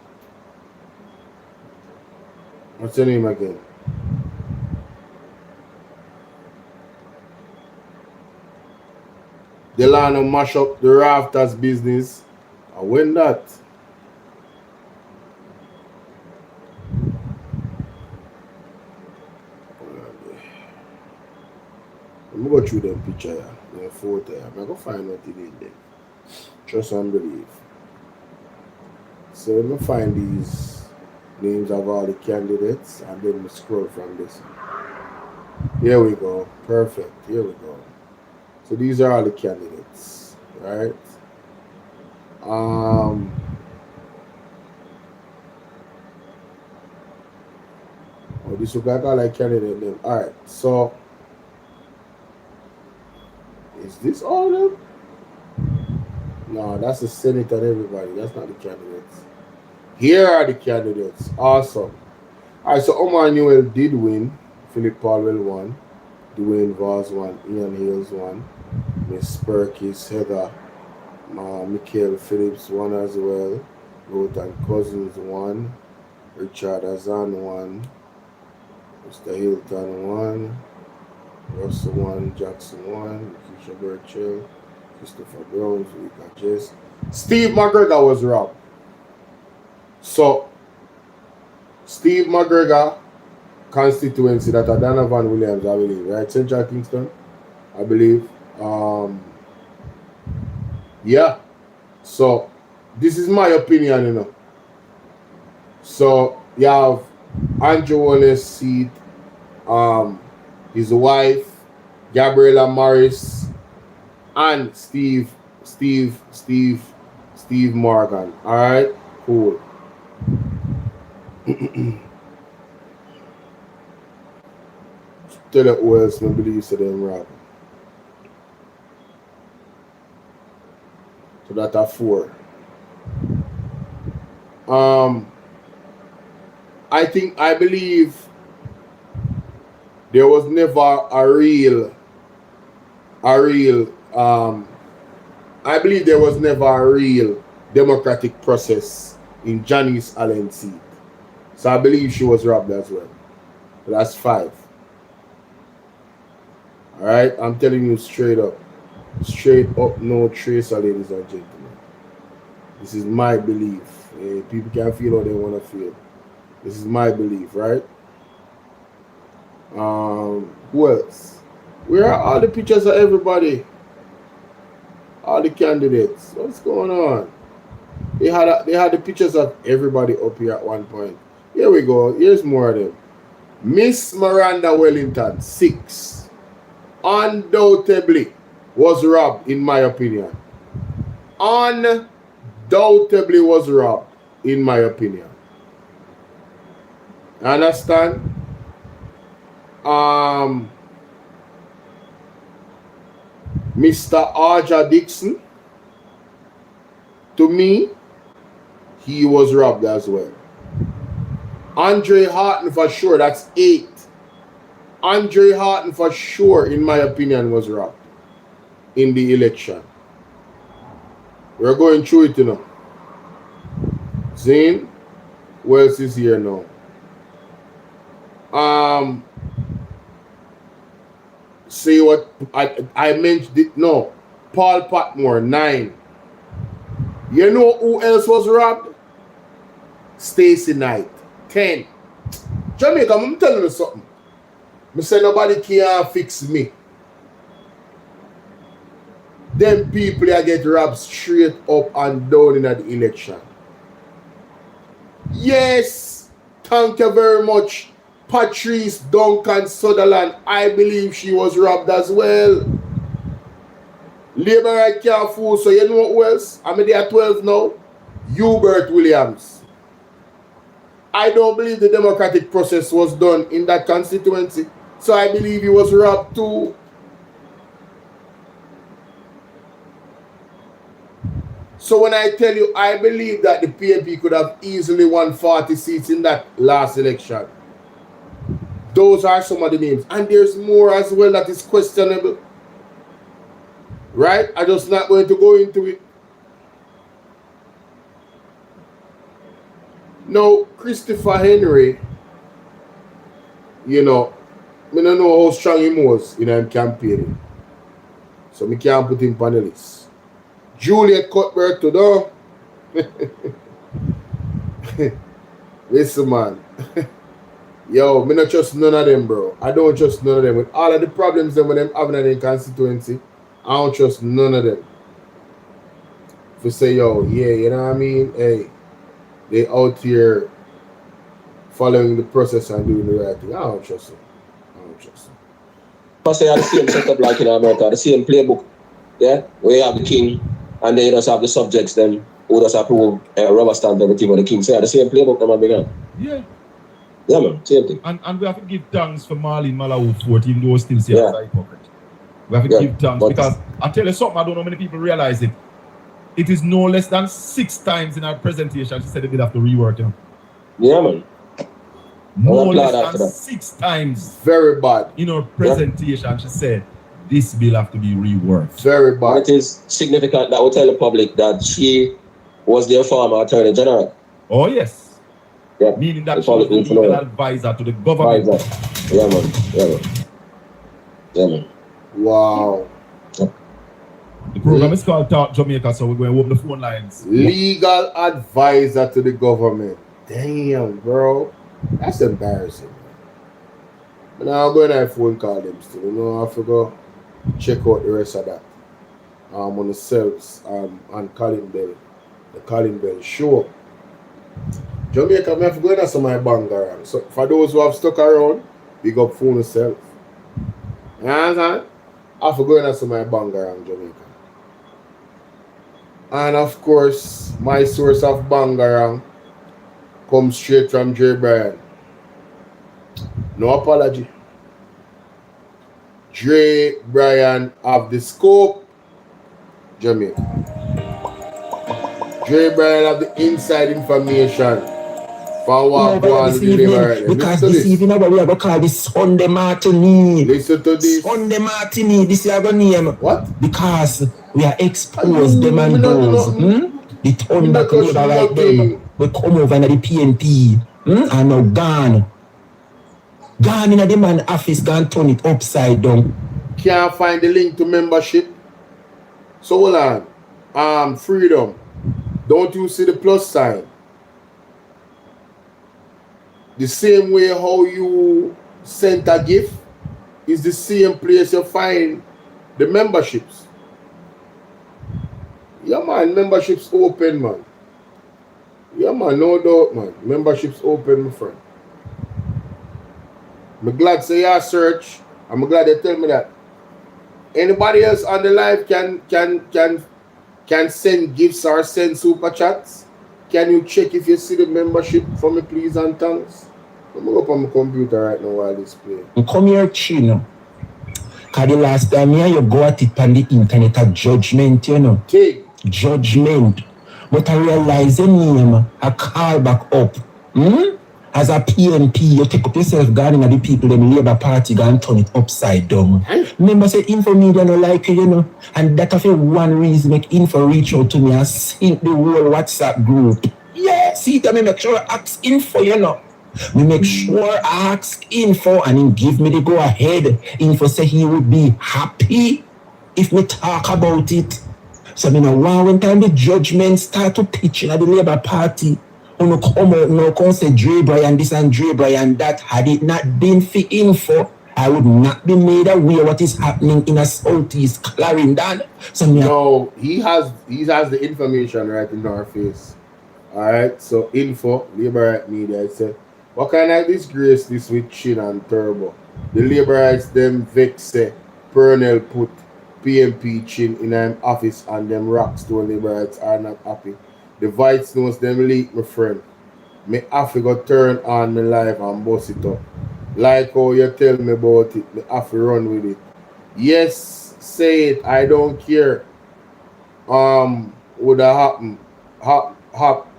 What's your name again? Delano mash up the rafters business. I win that. Let me go through them picture here. The photo here. I'm going to find what it is there. Trust and believe. So let me find these names of all the candidates and then we scroll from this. Here we go. Perfect. Here we go. So these are all the candidates, right? Oh, this will got all like candidate name. All right. So is this all of them? No, that's the Senate and everybody. That's not the candidates. Here are the candidates. Awesome. All right, so Omar Newell did win. Philip Paulwell won. Dwayne Voss won. Ian Hales won. Miss Perkins, Heather, Michael Phillips won as well. Rotan Cousins won. Richard Azan won. Mr. Hilton 1, Russell 1, Jackson 1, Keisha Birchall, Christopher Brown, Felica Jess. Steve McGregor was robbed. So, Steve McGregor constituency that Donovan Williams, I believe, right? Central Kingston, I believe. Yeah. So, this is my opinion, you know. So, you have Andrew Wallace's seat, his wife, Gabriella Morris, and Steve Morgan. All right, cool. Tell it who else nobody used to them rob. So that are 4. I believe there was never a real I believe there was never a real democratic process in Janice Allen's seat. So I believe she was robbed as well. So that's 5. Alright, I'm telling you straight up. Straight up, no tracer, ladies and gentlemen. This is my belief. People can feel how they want to feel. This is my belief, right? Who else? Where are all the pictures of everybody? All the candidates. What's going on? They had the pictures of everybody up here at one point. Here we go. Here's more of them. Miss Miranda Wellington, 6. Undoubtedly was robbed, in my opinion. Undoubtedly was robbed, in my opinion. Understand? Mr. Arja Dixon, to me, he was robbed as well. Andre Harton for sure, that's 8. Andre Harton for sure, in my opinion, was robbed in the election. We're going through it, you know. Zane, who else is here now? See what I mentioned it. No, Paul Patmore, 9. You know who else was robbed? Stacey Knight, 10. Jamaica, I'm telling you something. I say nobody can fix me. Them people that get robbed straight up and down in the election. Yes, thank you very much. Patrice Duncan Sutherland, I believe she was robbed as well. LABOURITE can't fool, so you know who else? I'm there at 12 now. Hubert Williams. I don't believe the democratic process was done in that constituency, so I believe he was robbed too. So when I tell you, I believe that the PNP could have easily won 40 seats in that last election. Those are some of the names. And there's more as well that is questionable. Right? I'm just not going to go into it. Now, Christopher Henry, you know, I don't know how strong he was in him campaigning. So I can't put him on the list. Juliet Cuthbert to do. Listen, man. Yo, me not trust none of them, bro. I don't trust none of them. With all of the problems that them having in the constituency, I don't trust none of them. If you say, yo, yeah, you know what I mean? Hey, they out here following the process and doing the right thing. I don't trust them. I don't trust them. Because they have the same setup like in America, the same playbook. Yeah? Where you have the king, and then you just have the subjects, then who just approve rubber stamp everything with the king. So yeah, the same playbook that began. Yeah. Yeah, man, same thing. And we have to give thanks for Marlene Malawi for it, even though still say as a hypocrite. We have to give thanks because I'll tell you something, I don't know how many people realize it. It is no less than 6 times in our presentation she said they did have to rework it. Yeah, man. No less than 6 times. Very bad. In her presentation, she said this bill have to be reworked. Very bad. It is significant that we tell the public that she was their former Attorney General. Oh, yes. Yeah. Meaning that They she call was it the legal influence. advisor to the government. Advisor. Yeah, man. Yeah, man. Yeah, man. Wow. The program is called Talk Jamaica, so we're going to open the phone lines. Legal advisor to the government. Damn, bro. That's embarrassing. But now I'm going to have a phone call them still. You know, I have to go check out the rest of that. On the selves on Colin Bell. The Colin Bell show. Jamaica, I have to go into some of my BANGARANG. So for those who have stuck around, big up phone yourself. You understand? I have to go into some of my BANGARANG, Jamaica. And of course, my source of BANGARANG comes straight from Dre Bryan. No apology. Dre Bryan of the scope, Jamaica. Dre Bryan of the inside information for what going to deliver. Because this evening we are going to call this Sunday Martini. Listen to this. Sunday Martini, this is our name. What? Because we are exposed them and those. The thunder cloud like them. We come over in the PNP. And now gone. Gone in the man office, gone turn it upside down. Can't find the link to membership. So hold on. Freedom. Don't you see the plus sign? The same way how you sent a gift is the same place you find the memberships. Yeah, man, memberships open, man. Yeah, man, no doubt, man. Memberships open, my friend. I'm glad say you search. I'm glad they tell me that. Anybody else on the live can send gifts or send super chats? Can you check if you see the membership for me, please, and thanks? I'm going to go up on my computer right now while this play. Come here, Chino. Because the last time you go at it on the internet a judgment, you know. Take. Judgment. But I realize the name, I call back up. As a PNP, you take up yourself, guarding the people, them Labour Party, and turn it upside down. Remember, say, Info Media no like you, you know. And that of one reason make Info reach out to me and sync the whole WhatsApp group. Yeah, see, that me make sure I ask Info, you know. Me make sure I ask Info and him give me the go ahead. Info say he would be happy if me talk about it. So me know when time the judgment start to pitch in the Labour Party, no come out no come say Dre Bryan this and Dre Bryan that. Had it not been for Info, I would not be made aware what is happening in a southeast Clarendon. So no, he has the information right in our face. Alright, so Info, Labourite Media, I said, what kind of disgrace this with Chin and Turbo? The Labourites them vex say Pernell put PMP Chin in an office and them Rockstone Labourites are not happy. The Vice knows them leak, my friend. Me have to go turn on my life and bust it up. Like how you tell me about it, me have to run with it. Yes, say it, I don't care. Would have happened.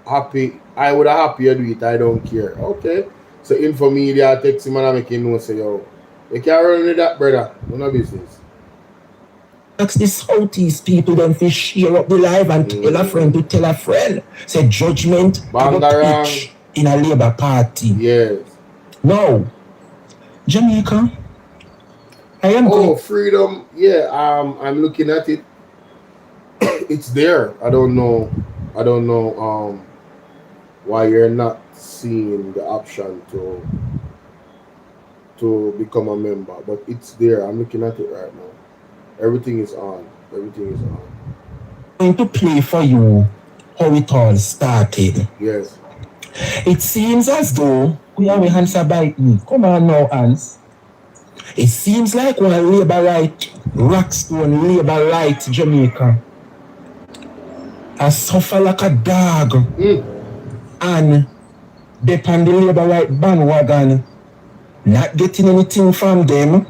Happy. I would have happy to do it, I don't care. Okay. So Info Media text him and I make him know say, yo, you can't run with that, brother. No business. Ask the Southeast people then to share up the live and tell a friend to tell a friend. Say judgment BANGARANG in a Labour Party. Yes. No. Jamaica. I am going. Freedom. Yeah, I'm looking at it. It's there. I don't know why you're not seeing the option to become a member, but it's there. I'm looking at it right now. Everything is on. Everything is on. I'm going to play for you how it all started. Yes. It seems as though we have a hands about me. Come on now, Hans. It seems like one Labourite, Rockstone Labourite Jamaica, I suffer like a dog. And they on the Labourite bandwagon, not getting anything from them.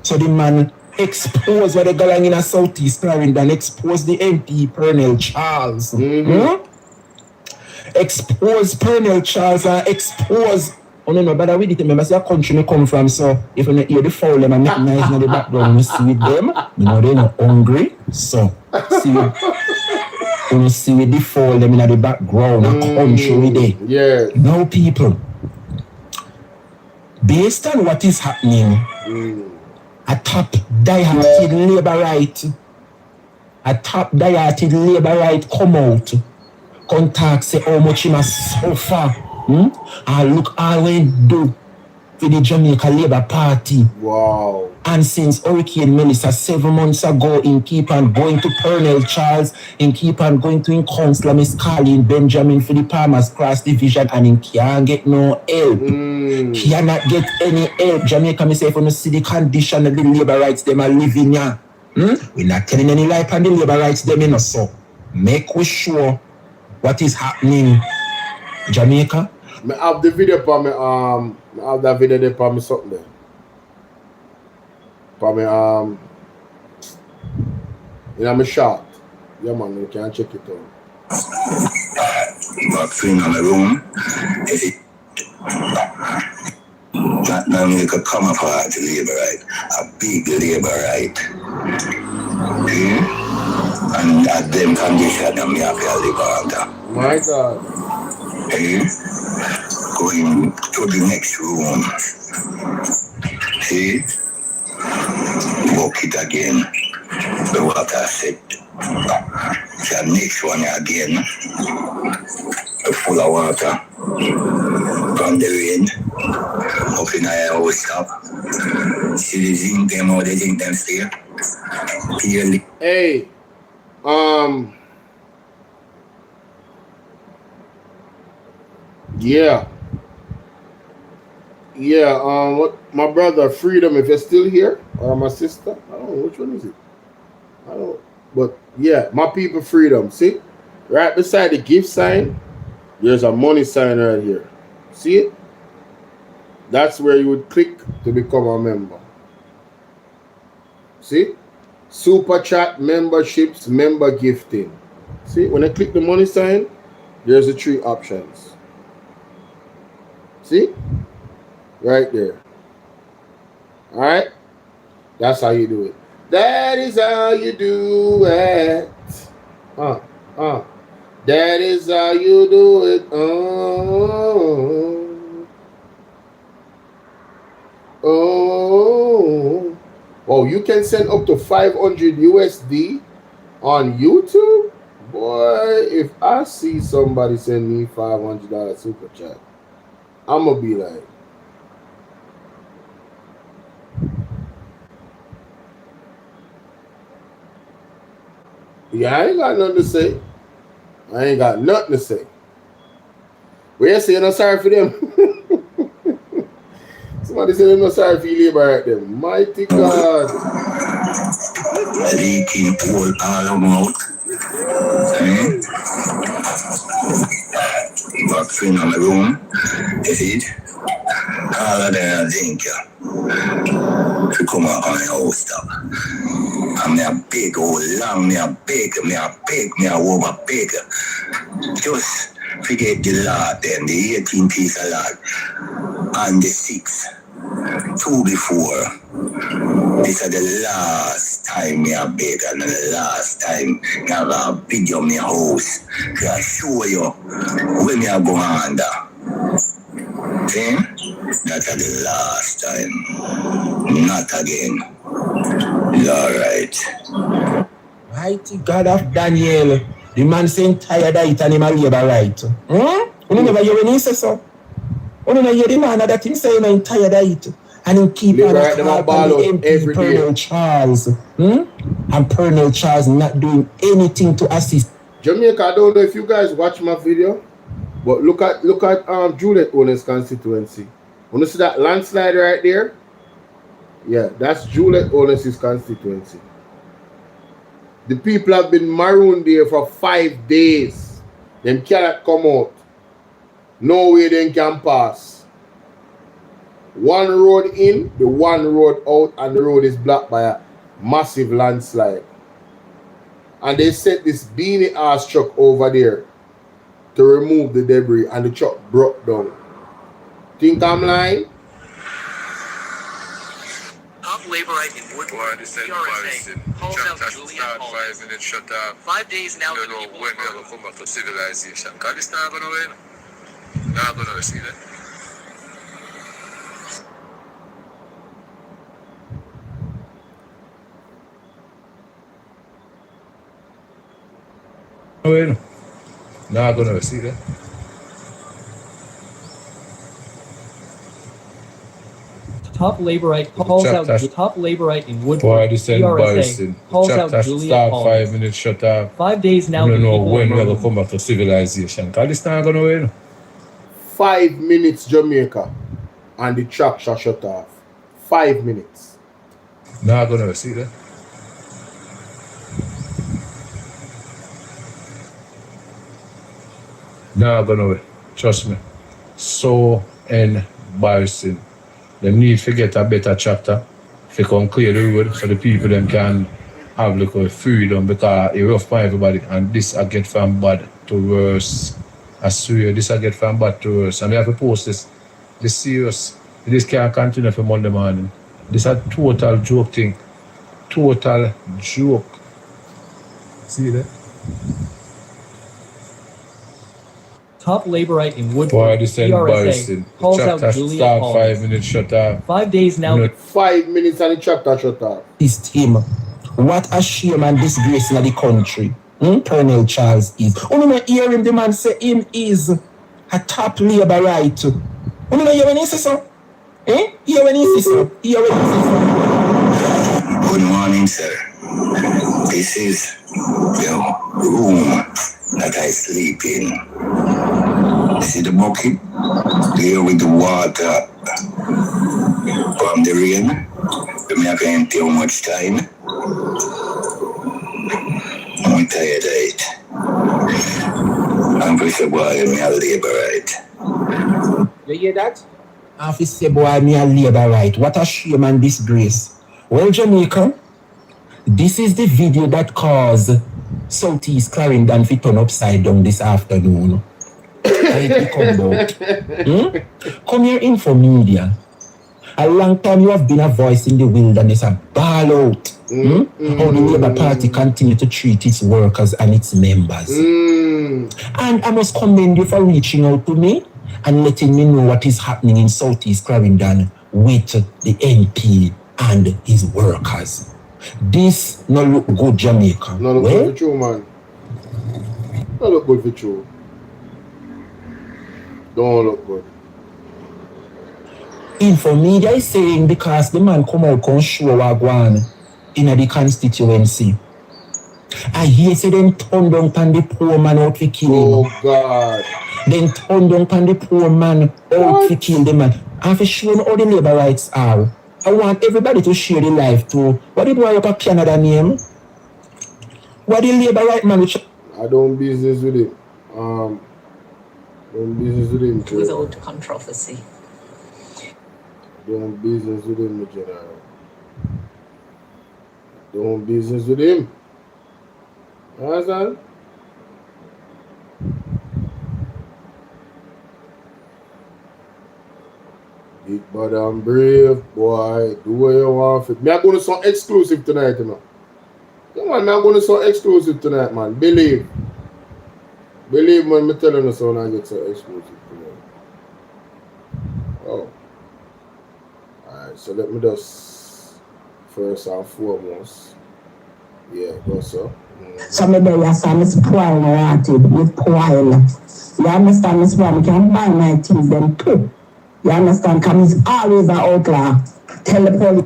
So the man exposed what they got in a southeast Clarendon, expose the MP Pernell Charles. Expose Pernell Charles and expose. Oh no, but I with it. Remember, see a country me come from, so if you hear the foul them and make noise in the background, you see with them, you know they're not hungry. So see You see we default them in the background, a country there. Yeah. No people. Based on what is happening, a top dieharded labor right come out, contact say how much him a suffer, and look all we do for the Jamaica Labour Party. Wow. And since Hurricane Melissa 7 months ago, in keep on going to Colonel Charles, in keep on going to in Councillor Miss Carlin Benjamin for the Palmer's Cross Division, and in can't get no help. Cannot get any help. Jamaica, me say, if you see the condition of the labour rights them are living here. We're not telling any lie on the labour rights them in us, so make we sure what is happening. Jamaica. I have the video for me, I have that video there for me something there. For me, my shot. Yeah, man, you can check it out. Vaccine on the room. Not only could come apart to labor right, a big labor right. And at them condition, I'm here for live after. My God. Going to the next room. See? Walk it again. The water set. The next one again. Full of water. From the rain. Up in our house stop. See the zinc them or the zinc them stay. Clearly. Hey. Yeah. Yeah, what my brother Freedom, if you're still here, or my sister, I don't know which one is it. I don't, but yeah, my people Freedom. See, right beside the gift sign, there's a money sign right here. See it? That's where you would click to become a member. See? Super chat, memberships, member gifting. See, when I click the money sign, there's the 3 options. See? Right there. All right? That's how you do it. That is how you do it. That is how you do it. Oh, you can send up to 500 USD on YouTube? Boy, if I see somebody send me $500 super chat, I'm going to be like, yeah, I ain't got nothing to say. I ain't got nothing to say. But you say you're not sorry for them. Somebody said they're not sorry for you labor right them. Mighty God. Leaking all about. Vaccine on the room. Is it? All of them think to come out on the house stop. And me a big old long, me a big, me a over big. Just forget the lot then, the 18 piece of lot. And the 6. 2 before. This is the last time me a beg and the last time me have a video me house. To show you where me a go under. See? That's the last time. Not again. Alright. Mighty God of Daniel. The man saying tired of it and him a labor right. You never hear when he say so. You never hear the man that him saying I'm tired of it. And he keep on right the MP Colonel Charles. And Colonel Charles not doing anything to assist. Jamaica, I don't know if you guys watch my video, but look at Juliet Owner's constituency. Want to see that landslide right there? Yeah, that's Juliet Owner's constituency. The people have been marooned there for 5 days. Them cannot come out. No way they can pass. One road in, the one road out, and the road is blocked by a massive landslide. And they set this beanie ass truck over there to remove the debris, and the truck broke down. Think I'm lying? LABOURITE in Woodford, PRSA, calls out Juliet Paul. 5 minutes shut off. 5 days now You that know people when are we ever come back to civilization. Cause this not gonna win. Not gonna see that. Win. Not gonna see that. Top LABOURITE calls out top LABOURITE in Woodford, PRSA, calls out Juliet Paul. 5 minutes shut off. 5 days now You that know people when we are ever come back to civilization. Cause this not gonna win. 5 minutes Jamaica and the track shall shut off. 5 minutes. Not gonna see that. Not gonna win. Trust me. So embarrassing. They need to get a better chapter to come clear the road so the people them can have like a freedom, because it's rough for everybody, and this I get from bad to worse. I swear this I get from bad to worse. And we have to post this serious. This can't continue for Monday morning. This is a total joke thing. Total joke. See that? Top LABOURITE in Woodford, Boy, this is PRSA, embarrassing. calls The out chapter Juliet start Paul. 5 minutes shut off. 5 days now. You know, 5 minutes and the chapter shut off. This team, what a shame and disgrace in the country. Colonel Charles is. Only not hear him, the man say him is a top LABOURITE. Only not hear when he say so. Hear when he say so. Hear when he say so. Good morning, sir. This is the room that I sleep in. See the bucket there with the water from the rain. We may have empty how much time. I'm tired of it. I'm pretty boy, me a LABOURITE. You hear that? Officer boy, me a LABOURITE. What a shame and disgrace. Well, Jamaica, this is the video that caused Southeast Clarendon to turn upside down this afternoon. Come here, Info Media. A long time you have been a voice in the wilderness, a ball out. How the Labour Party continue to treat its workers and its members. And I must commend you for reaching out to me and letting me know what is happening in Southeast Clarendon with the MP and his workers. This no look good, Jamaica. No look good for you, man. No look good for you. Don't look good. Info Media is saying because the man come out and show what going in the constituency. I hear say them turn down on the poor man out to kill him. Oh God. Then turn down on the poor man out to kill the man. And for showing all the LABOURITEs are. I want everybody to share the life too. What did boy up a Canada name? What the LABOURITE man which I don't business with him. Don't business with him. Without controversy. Don't business with him, General. Don't business with him. Understand? Big bad and brave, boy. Do what you want. Me, I'm going to sound exclusive tonight, you know. Come on, man, I'm going to sound exclusive tonight, man. Believe. Believe when I'm telling you so, I get so exclusive tonight. Oh. Alright, so let me just first and foremost. Yeah, go so. Some of them say Miss Poil wanted with Poil. You understand, Miss Poil? We can buy my things them too. You understand? Because he's always an outlaw. Tell the police.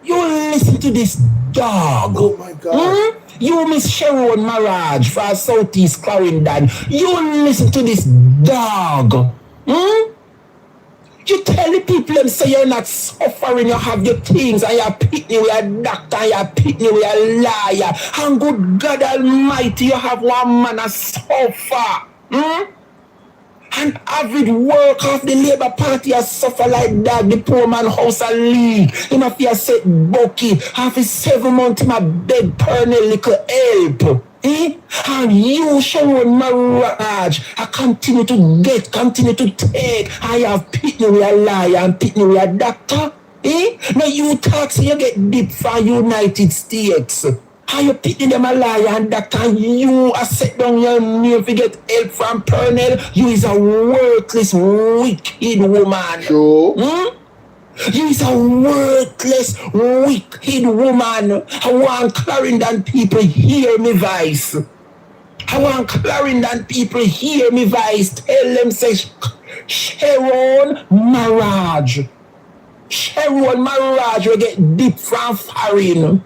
you listen to this dog. Oh my God. You Miss Sharon Maraj for Southeast Clarendon. You listen to this dog. You tell the people and say you're not suffering, you have your things, and you're pitney with a doctor, and you're pitney with a liar. And good God Almighty, you have one man a suffer. And average work of the Labour Party has suffer like that. The poor man house a league. Him have to set bucket. After 7 months, him a beg Pernell little help. And you, Sharon Maraj, I continue to take. I have pitney with a liar and pitney with a doctor. Now you talk so you get deep from United States. How you picking them a liar and that time you are set down your name to get help from Pernell? You is a worthless, wicked woman. True. You is a worthless, wicked woman. I want Clarendon people hear me voice. I want Clarendon people hear me voice. Tell them say Sharon Maraj. Sharon Maraj will get deep from foreign.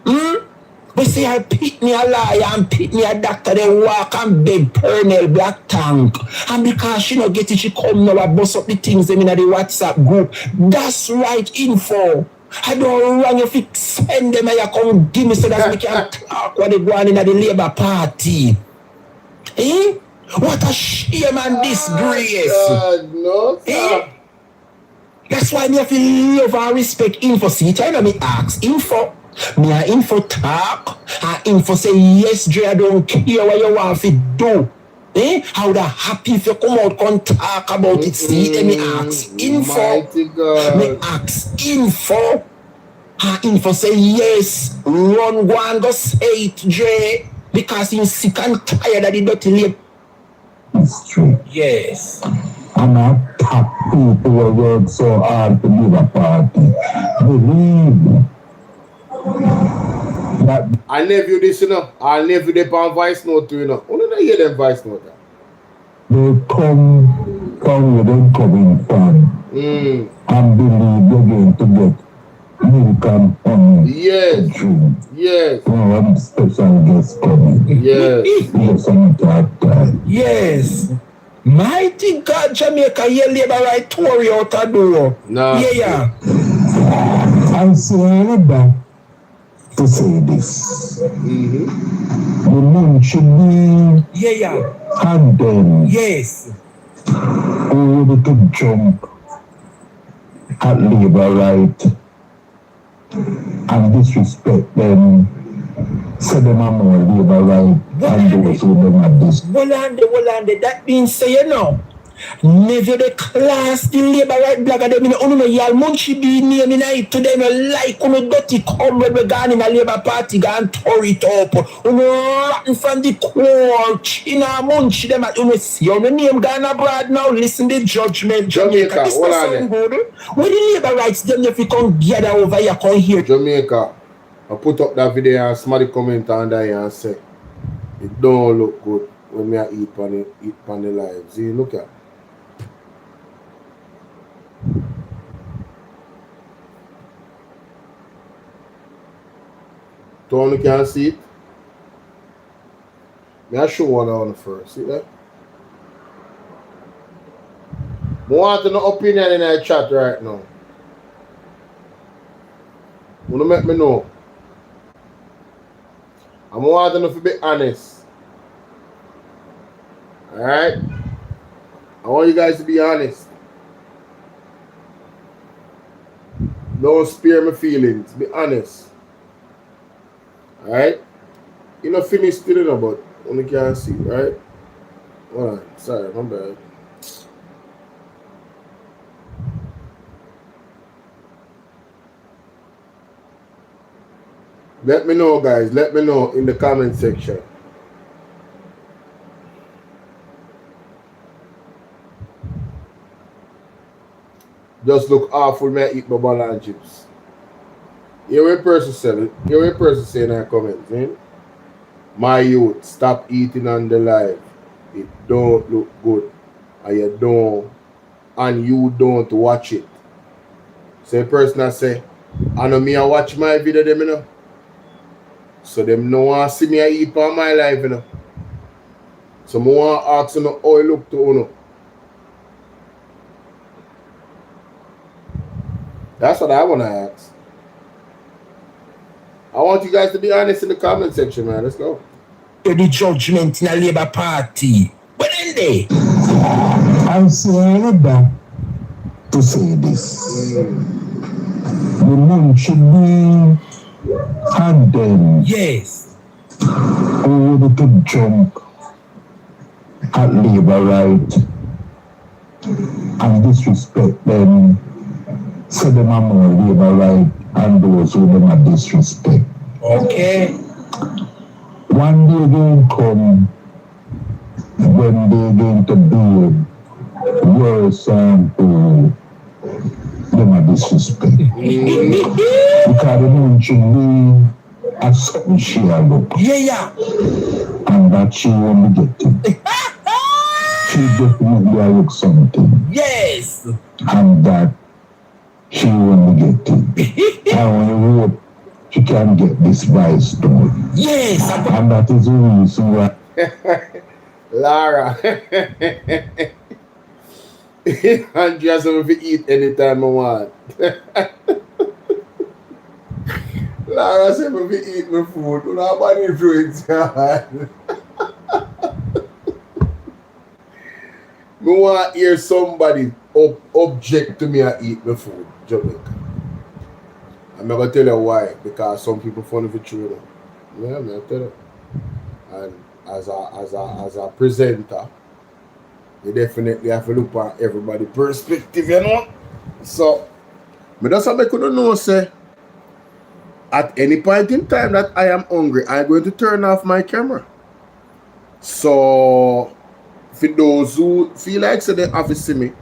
We say I pick me a liar and pick me a doctor, they walk and beg Pernell Black Tank. And because she not get it, she come now and bust up the things them in the WhatsApp group. That's right info. I don't wrong if you send them and you come give me so that we can talk what they go on in the Labour Party. What a shame and disgrace. No, That's why me have to love and respect info. See, I know me ask info. Me a info talk, and info say yes, Dre, I don't care what you want to do. How the happy if you come out and talk about it. See, then me ask info. Me ask info. And info say yes, run go and go say it, Dre, because he's sick and tired of the dirty lip. It's true. Yes. I'm not top people who work so hard to give a party. Believe me. I nephew this, you know. I nephew they on voice note too, you know. Only they hear them voice note. They come where they coming from. And believe they're going to get milk and honey. Yes. Drink. Yes. Oh, I'm special guest coming. Yes. Yes. Mighty God, Jamaica, you LABOURITE Tory out the door. No. Yeah. I'm saying that to say this. The moon should be and then over to jump at LABOURITE and disrespect them. So them are more LABOURITE and those who them are this. Wolande, that means say you know. Never the class, the LABOURITE blogger, them in only y'all munchie be name in it to them like on dirty comrade we gone in a Labour Party gone tore it up. Rotten from the core, China munchie them at see your name gone abroad now. Listen the judgment, Jamaica. This not sound good. When the LABOURITEs them if you come gather over here, come here. Jamaica, I put up that video and somebody comment under here and say it don't look good when me eat on the live. See, look at. Tony can see it. May I show one on first? See that? I want an opinion in the chat right now. You want to make me know. I want them to be honest. Alright? I want you guys to be honest. Don't spare my feelings. Be honest. Alright? You know finished still know, but only can't see, right? Hold on. Sorry, my bad. Let me know, guys. Let me know in the comment section. Just look awful when I eat my ball and chips. Here a person said, here a person saying in the comments, my youth, stop eating on the live. It don't look good. And you don't watch it. So a person that say, I know me I watch my video them, you know. So them no want to see me I eat on my life, you know. So I want to ask you how it look to you know. That's what I want to ask. I want you guys to be honest in the comment section, man. Let's go. The judgment in a Labour Party. When in they? I'm saying that to say this. The moon should be and then over to jump at LABOURITE and disrespect them. say them are more labor right and those who them are disrespect. Okay. One day going come when they going to build worse to them are disrespect. Because they don't should be a certain share look. Yeah. And that she won't be getting. She definitely look something. Yes. And that she won't be getting. And when you hope she can get this vice stone. Yes. And that is the reason why. Lara. And just have to eat anytime I want. Lara said if I eat my food, you know about influence. I want to hear somebody object to me and eat my food, Jamaica. I'm not going to tell you why, because some people find it true. Yeah, I'm going to tell you. And as a presenter, you definitely have to look at everybody's perspective, you know. So, I just have to know, say, at any point in time that I am hungry, I'm going to turn off my camera. So, for those who feel like so they have to see me,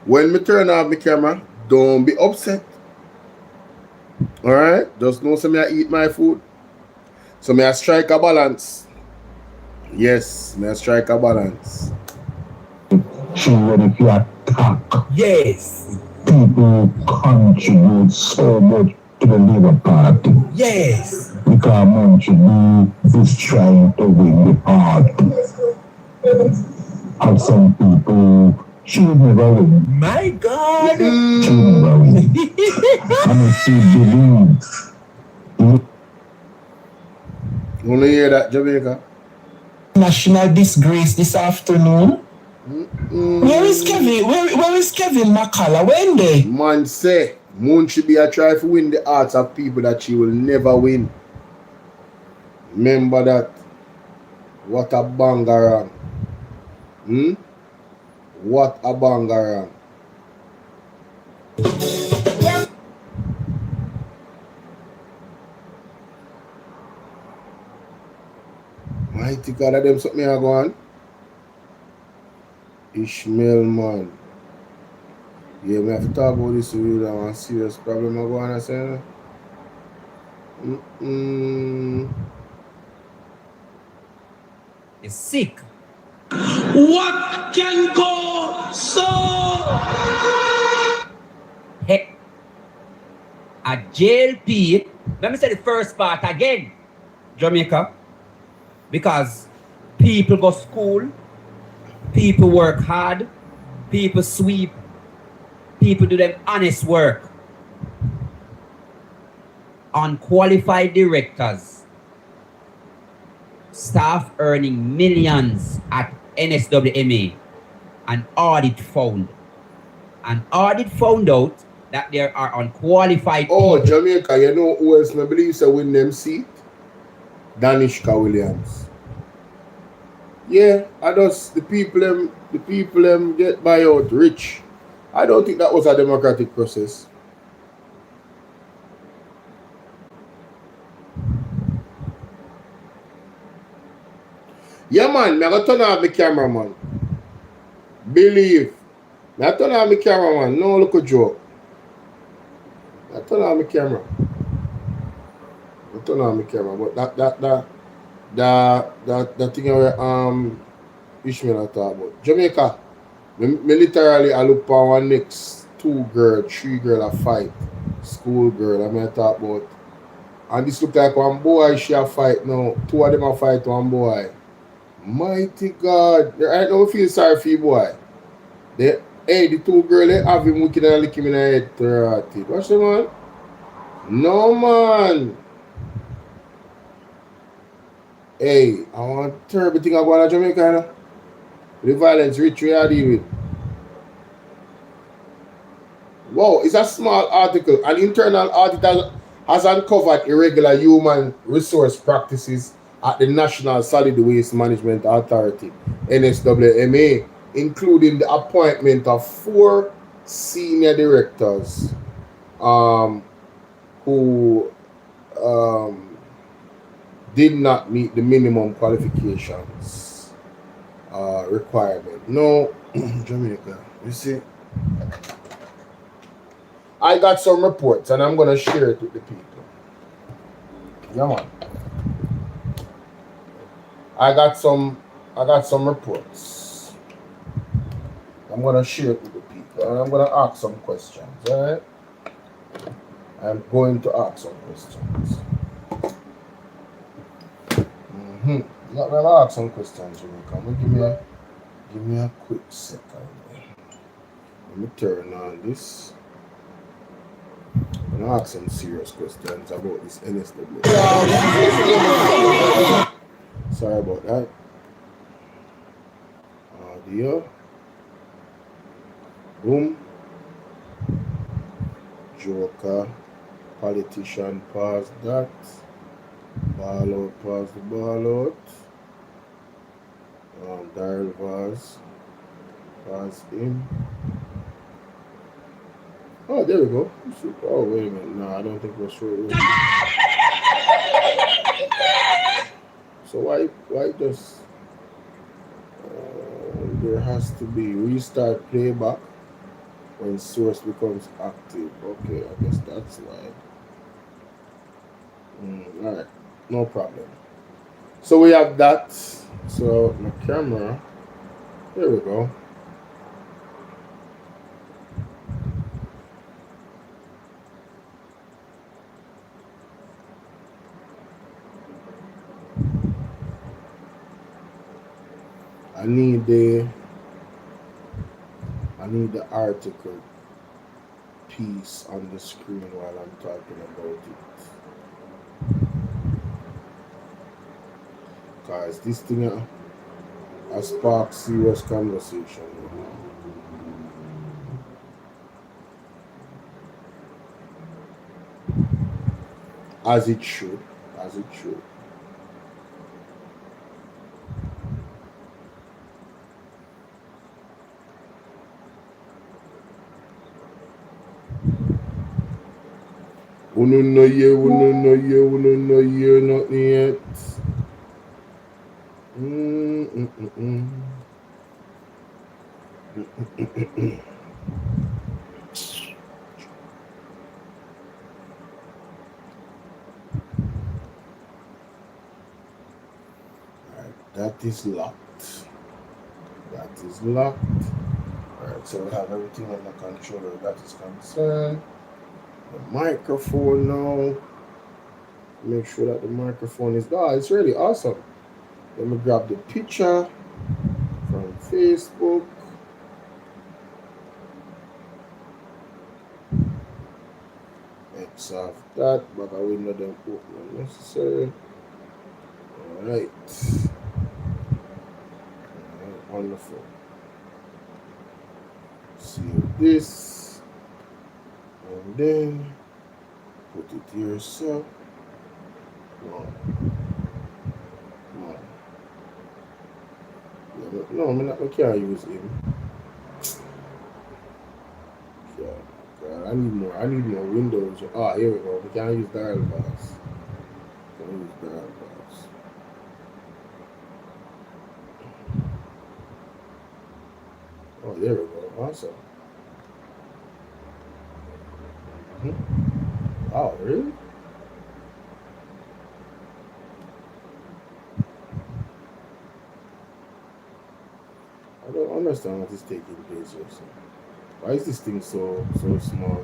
when I turn off my camera, don't be upset. Alright? Just know so I eat my food. So I strike a balance. Yes, I strike a balance. She ready to attack. Yes. People contribute so much to the Labour Party. Yes. Because Montreal is trying to win the party. And some people should never win. My God. Should never win. And if you believe. You want to hear that, Jamaica? National disgrace this afternoon. Where is Kevin? Where is Kevin McCullough? When they? Man say, Moon should be a try to win the hearts of people that she will never win. Remember that. What a bangarang. What a bangarang. Mighty God of them something are going. Ishmael man. Yeah, we have to talk about this with a serious problem I'm going to say. You're sick. What can go so? Hey, a JLP. Let me say the first part again, Jamaica. Because people go to school, people work hard, people sweep, people do them honest work. Unqualified directors, staff earning millions at NSWMA. An audit found out that there are unqualified people. Oh, Jamaica, you know who else I believe so win them seat? Danishka Williams. Yeah, I just the people get buy out rich. I don't think that was a democratic process. Yeah man, I gotta turn off the camera, man. Believe. I turn off the camera, man. No look a joke. I turn off the camera. But that thing where Ishmael I talk about. Jamaica. Me literally I look for one next 3 girl a fight. School girl I talk about. And this look like one boy she a fight now. 2 of them a fight one boy. Mighty God. I don't feel sorry for you boy. The 2 girls they have him looking and licking in the head to rot it. Watch the man. No man. Hey, I want terrible thing I go on Jamaica. The violence rich we are dealing with. Wow, it's a small article. An internal audit has uncovered irregular human resource practices at the National Solid Waste Management Authority, NSWMA, including the appointment of 4 senior directors who did not meet the minimum qualifications requirement. No, Jamaica, you see, I got some reports and I'm gonna share it with the people. Yeah, man. I got some reports. I'm gonna share it with the people and I'm gonna ask some questions, alright? I'm going to ask some questions. Not gonna ask some questions, Jamaica. Give me a quick second. Let me turn on this. I'm gonna ask some serious questions about this NSWMA. Sorry about that. Audio. Boom. Joker. Politician, pause that. Ball out, pause the ball out. Dial Vaz. Pause in. Oh, there we go. Oh, wait a minute. No, I don't think we're sure. So why does there has to be restart playback when source becomes active? Okay, I guess that's why. All right, no problem. So we have that. So my camera. There we go. I need the article piece on the screen while I'm talking about it. Guys, this thing has sparked serious conversation. As it should. As it should. Uno no hear nothing yet. Alright, that is locked. That is locked. Alright, so we have everything under control where that is concerned. The microphone now. Make sure that the microphone is it's really awesome. Let me grab the picture from Facebook. X off that, but I will not them open necessary. Alright. Wonderful. Save this. And then put it here, so. No, I can't use him. God, I need more windows. Ah, here we go. We can't use dial bars. Can't use dial bars. Oh, there we go. Awesome. Oh, really? I don't understand what is taking place here. So. Why is this thing so small?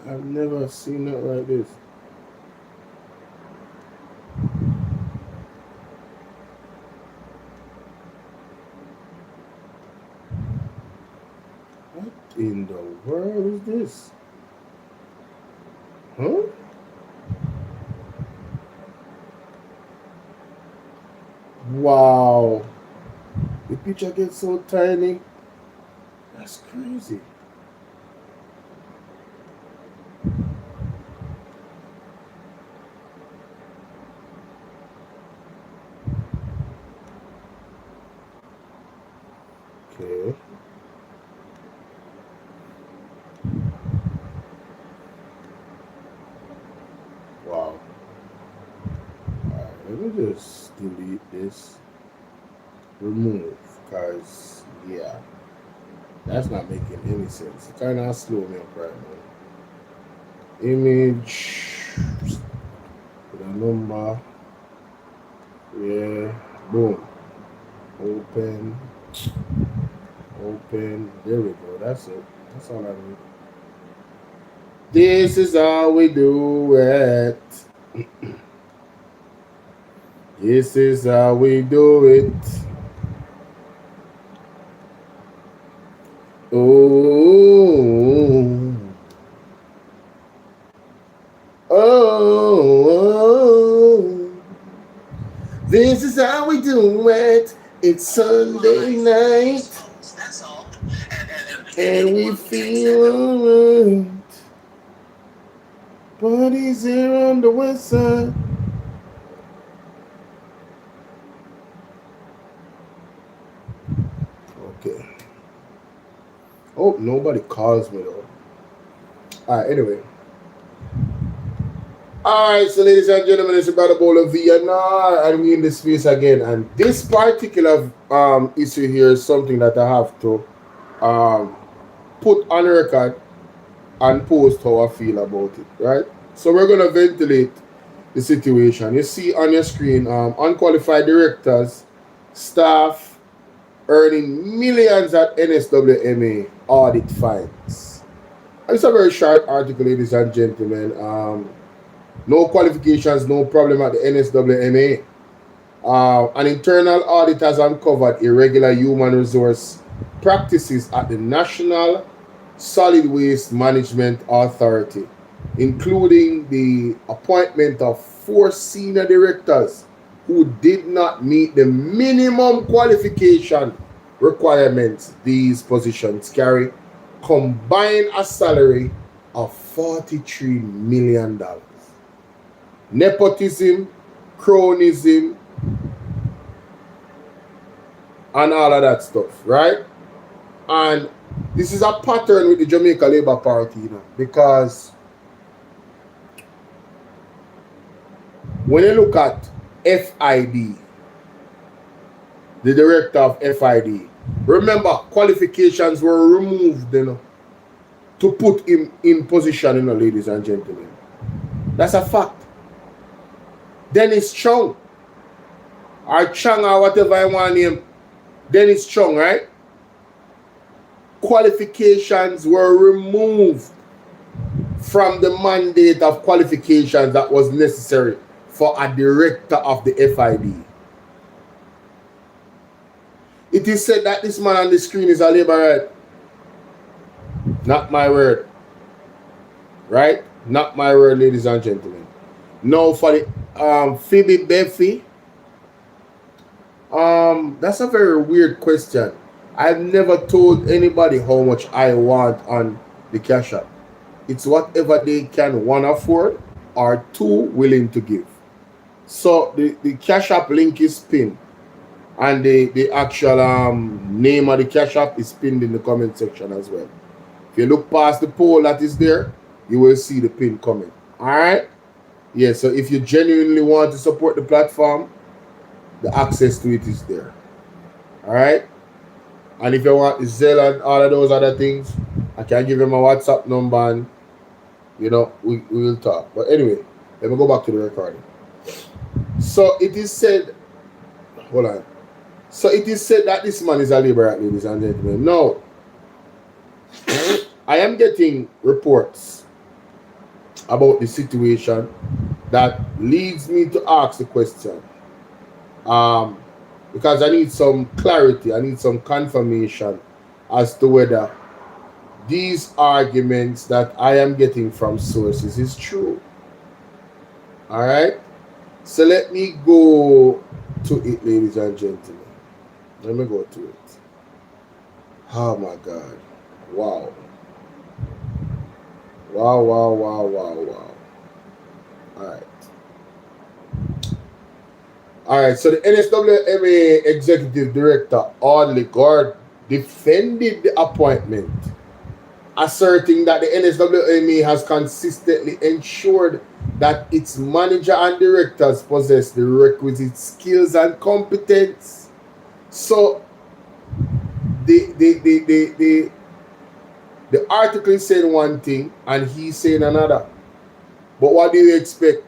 I've never seen it like this. What in the world is this? Huh? Wow. The picture gets so tiny. That's crazy. Okay. Wow. Alright, let me just delete this. Remove, because yeah, that's not making any sense. It kind of slow me up right now. Image, the number, yeah, boom, open, there we go, that's it, that's all I need. This is how we do it. This is how we do it. Oh, oh, this is how we do it. It's Sunday night, and we feel alright. Party's here on the west side. Okay. Oh, nobody calls me though. Alright, anyway. Alright, so ladies and gentlemen, it's about the BOLO V&R, and we in this space again. And this particular issue here is something that I have to put on record and post how I feel about it, right? So we're going to ventilate the situation. You see on your screen, unqualified directors, staff earning millions at NSWMA audit fines. It's a very short article, ladies and gentlemen. No qualifications, no problem at the NSWMA. An internal audit has uncovered irregular human resource practices at the National Solid Waste Management Authority, including the appointment of 4 senior directors who did not meet the minimum qualification requirements these positions carry, combined a salary of $43 million. Nepotism, cronyism, and all of that stuff, right? And this is a pattern with the Jamaica Labour Party, you know, because when you look at FID, the director of FID, remember qualifications were removed, you know, to put him in position, you know, ladies and gentlemen. That's a fact. Dennis Chung, or Chung, or whatever I want to name, Dennis Chung, right? Qualifications were removed from the mandate of qualifications that was necessary for a director of the FID. It is said that this man on the screen is a LABOURITE. Not my word. Right? Not my word, ladies and gentlemen. Now for the Phoebe Beffy. That's a very weird question. I've never told anybody how much I want on the Cash App. It's whatever they can, one, afford, or 2, willing to give. So the Cash App link is pinned, and the actual name of the Cash App is pinned in the comment section as well. If you look past the poll that is there, you will see the pin comment. Alright? Yeah, so if you genuinely want to support the platform, the access to it is there. Alright? And if you want the Zelle and all of those other things, I can give you my WhatsApp number and, you know, we will talk. But anyway, let me go back to the recording. So it is said, hold on. So it is said that this man is a LABOURITE, ladies and gentlemen. No. I am getting reports about the situation that leads me to ask the question. Because I need some clarity, I need some confirmation as to whether these arguments that I am getting from sources is true. Alright? So let me go to it, ladies and gentlemen. Let me go to it. Oh my God. Wow. Wow, wow, wow, wow, wow. Alright. Alright, so the NSWMA Executive Director, Audley defended the appointment, asserting that the NSWMA has consistently ensured that its manager and directors possess the requisite skills and competence. So the article is saying one thing and he's saying another. But what do you expect?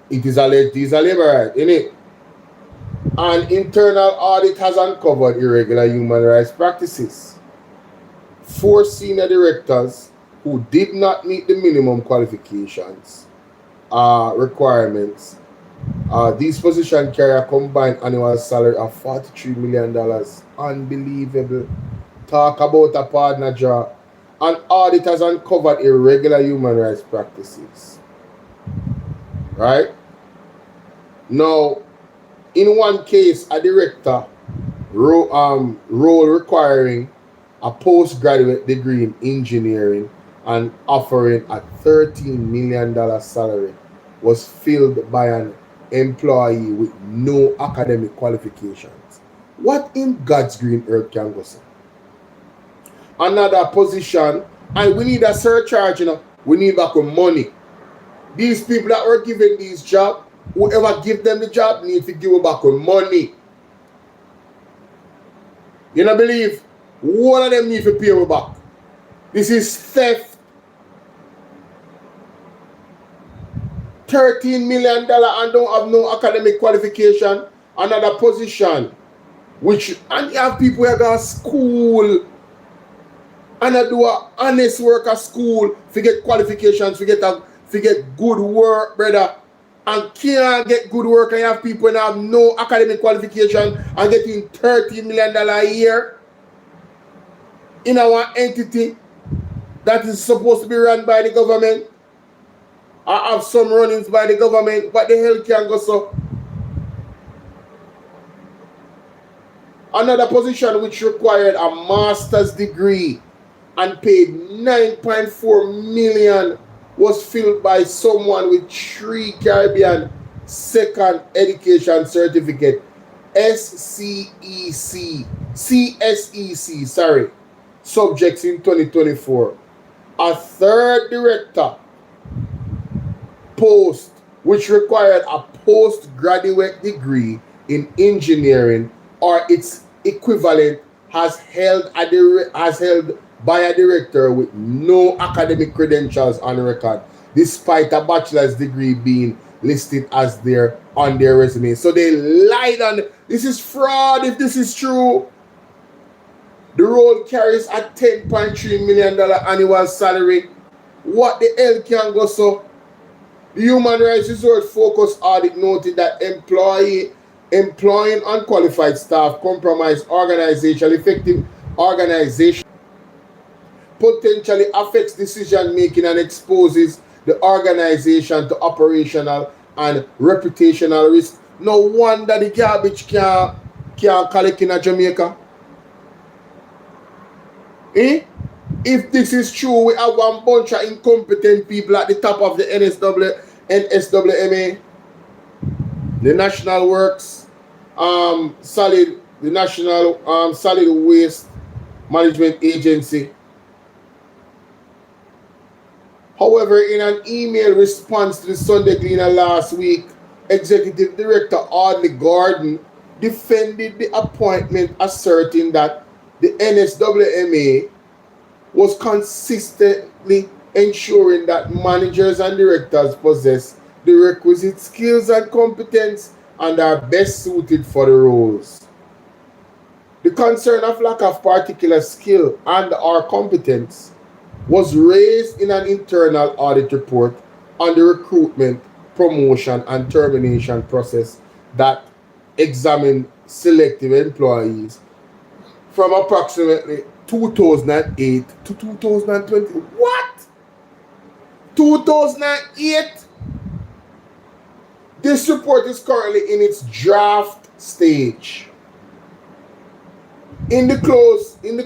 It is alleged he's a LABOURITE, isn't it? An internal audit has uncovered irregular human rights practices. 4 senior directors who did not meet the minimum qualifications requirements. These positions carry a combined annual salary of $43 million. Unbelievable. Talk about a partner job. An audit has uncovered irregular human rights practices. Right? Now, in one case, a director role requiring a postgraduate degree in engineering and offering a $13 million salary was filled by an employee with no academic qualifications. What in God's green earth can go say? Another position, and we need a surcharge, you know. We need back money. These people that were given these jobs, whoever give them the job need to give back money. You don't believe? One of them need to pay back. This is theft. $13 million and don't have no academic qualification. Another position, and you have people who go to school and do a honest work at school, to get qualifications, to get good work, brother. And can't get good work, and you have people who have no academic qualification and getting $30 million a year in our entity that is supposed to be run by the government. I have some run-ins by the government. What the hell can go so? Another position which required a master's degree and paid $9.4 million was filled by someone with 3 Caribbean second education certificate, CSEC, subjects in 2024. A third director post which required a postgraduate degree in engineering or its equivalent has held by a director with no academic credentials on record, despite a bachelor's degree being listed as on their resume. So they lied on this is fraud if this is true. The role carries a $10.3 million annual salary. What the hell can go so? The Human Rights Resource Focus audit noted that employing unqualified staff compromise effective organization, potentially affects decision making and exposes the organization to operational and reputational risk. No wonder the garbage can't collect in Jamaica. If this is true, we have one bunch of incompetent people at the top of the NSWMA, the National Works, the National Solid Waste Management Agency. However, in an email response to the Sunday Gleaner last week, Executive Director Audley Gordon defended the appointment, asserting that the NSWMA was consistently ensuring that managers and directors possess the requisite skills and competence and are best suited for the roles. The concern of lack of particular skill and or competence was raised in an internal audit report on the recruitment, promotion, and termination process that examined selective employees from approximately 2008 to 2020. What? 2008? This report is currently in its draft stage. In the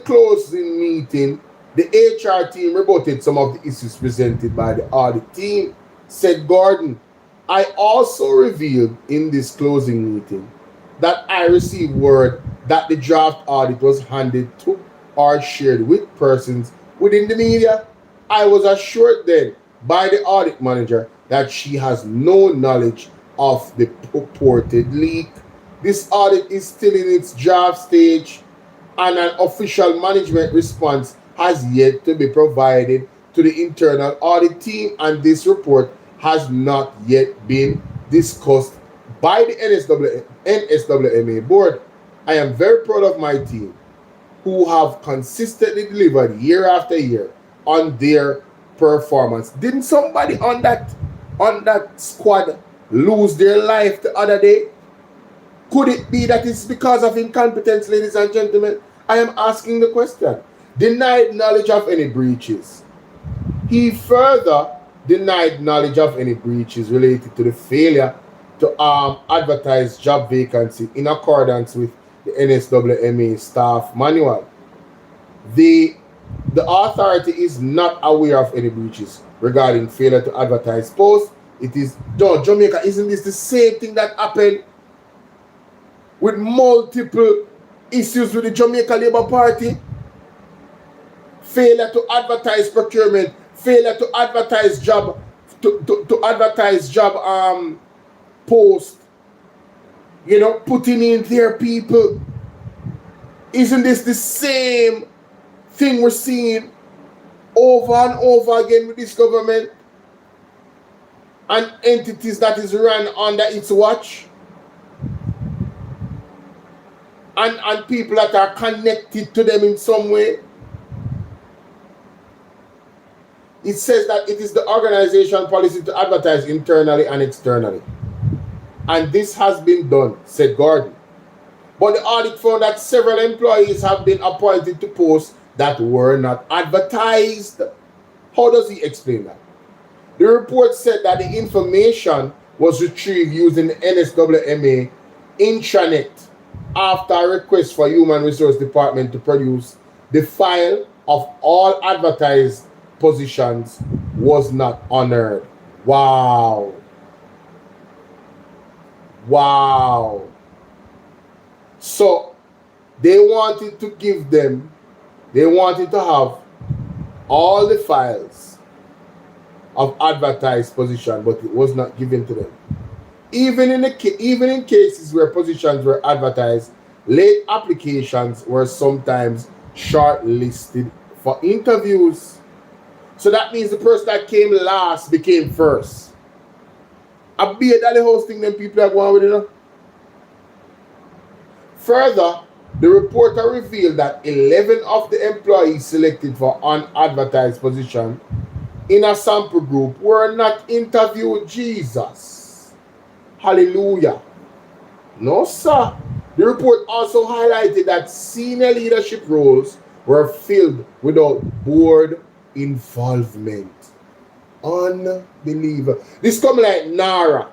closing meeting, the HR team rebutted some of the issues presented by the audit team, said Gordon. I also revealed in this closing meeting that I received word that the draft audit was handed to or shared with persons within the media. I was assured then by the audit manager that she has no knowledge of the purported leak. This audit is still in its draft stage, and an official management response has yet to be provided to the internal audit team, and this report has not yet been discussed by the NSWMA board. I am very proud of my team, who have consistently delivered year after year on their performance. Didn't somebody on that squad lose their life the other day? Could it be that it's because of incompetence, ladies and gentlemen? I am asking the question. Denied knowledge of any breaches. He further denied knowledge of any breaches related to the failure to advertise job vacancy in accordance with the NSWMA staff manual. The authority is not aware of any breaches regarding failure to advertise posts. It is done. Jamaica, isn't this the same thing that happened with multiple issues with the Jamaica Labour Party? Failure to advertise procurement, failure to advertise job, to advertise job post, you know, putting in their people. Isn't this the same thing we're seeing over and over again with this government and entities that is run under its watch, and people that are connected to them in some way? It says that it is the organization policy to advertise internally and externally. And this has been done, said Gordon. But the audit found that several employees have been appointed to posts that were not advertised. How does he explain that? The report said that the information was retrieved using the NSWMA intranet after a request for Human Resource Department to produce the file of all advertised positions was not honored. Wow. Wow. So they wanted to give them, they wanted to have all the files of advertised position, but it was not given to them. Even in cases where positions were advertised, late applications were sometimes shortlisted for interviews. So that means the person that came last became first. I be that the hosting them people are going with it. You know? Further, the reporter revealed that 11 of the employees selected for unadvertised position in a sample group were not interviewed. Jesus. Hallelujah. No, sir. The report also highlighted that senior leadership roles were filled without board involvement. Unbelievable. This come like Nara.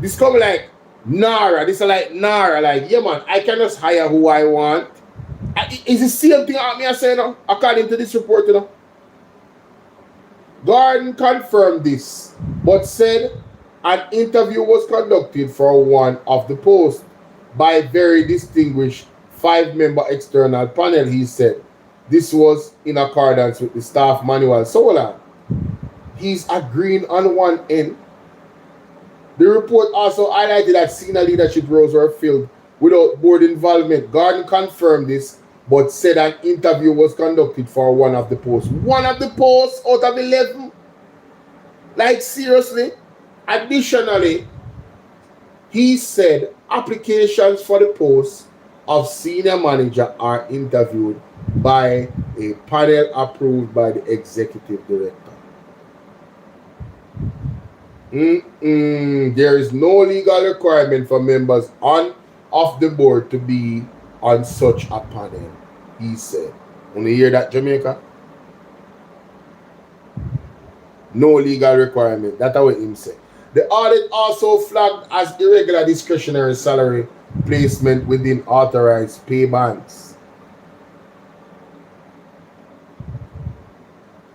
This come like Nara. This is like Nara. Like, yeah, man, I can just hire who I want. It's the same thing I say now, according to this report, you know. Gordon confirmed this, but said an interview was conducted for one of the posts by a very distinguished 5-member external panel. He said this was in accordance with the staff manual. So hold on. He's agreeing on one end. The report also highlighted that senior leadership roles were filled without board involvement. Gordon confirmed this, but said an interview was conducted for one of the posts. One of the posts out of 11? Like, seriously? Additionally, he said applications for the post of senior manager are interviewed by a panel approved by the executive director. There is no legal requirement for members of the board to be on such a panel, he said. Want to hear that, Jamaica? No legal requirement. That's what him said. The audit also flagged as irregular discretionary salary placement within authorized pay bands.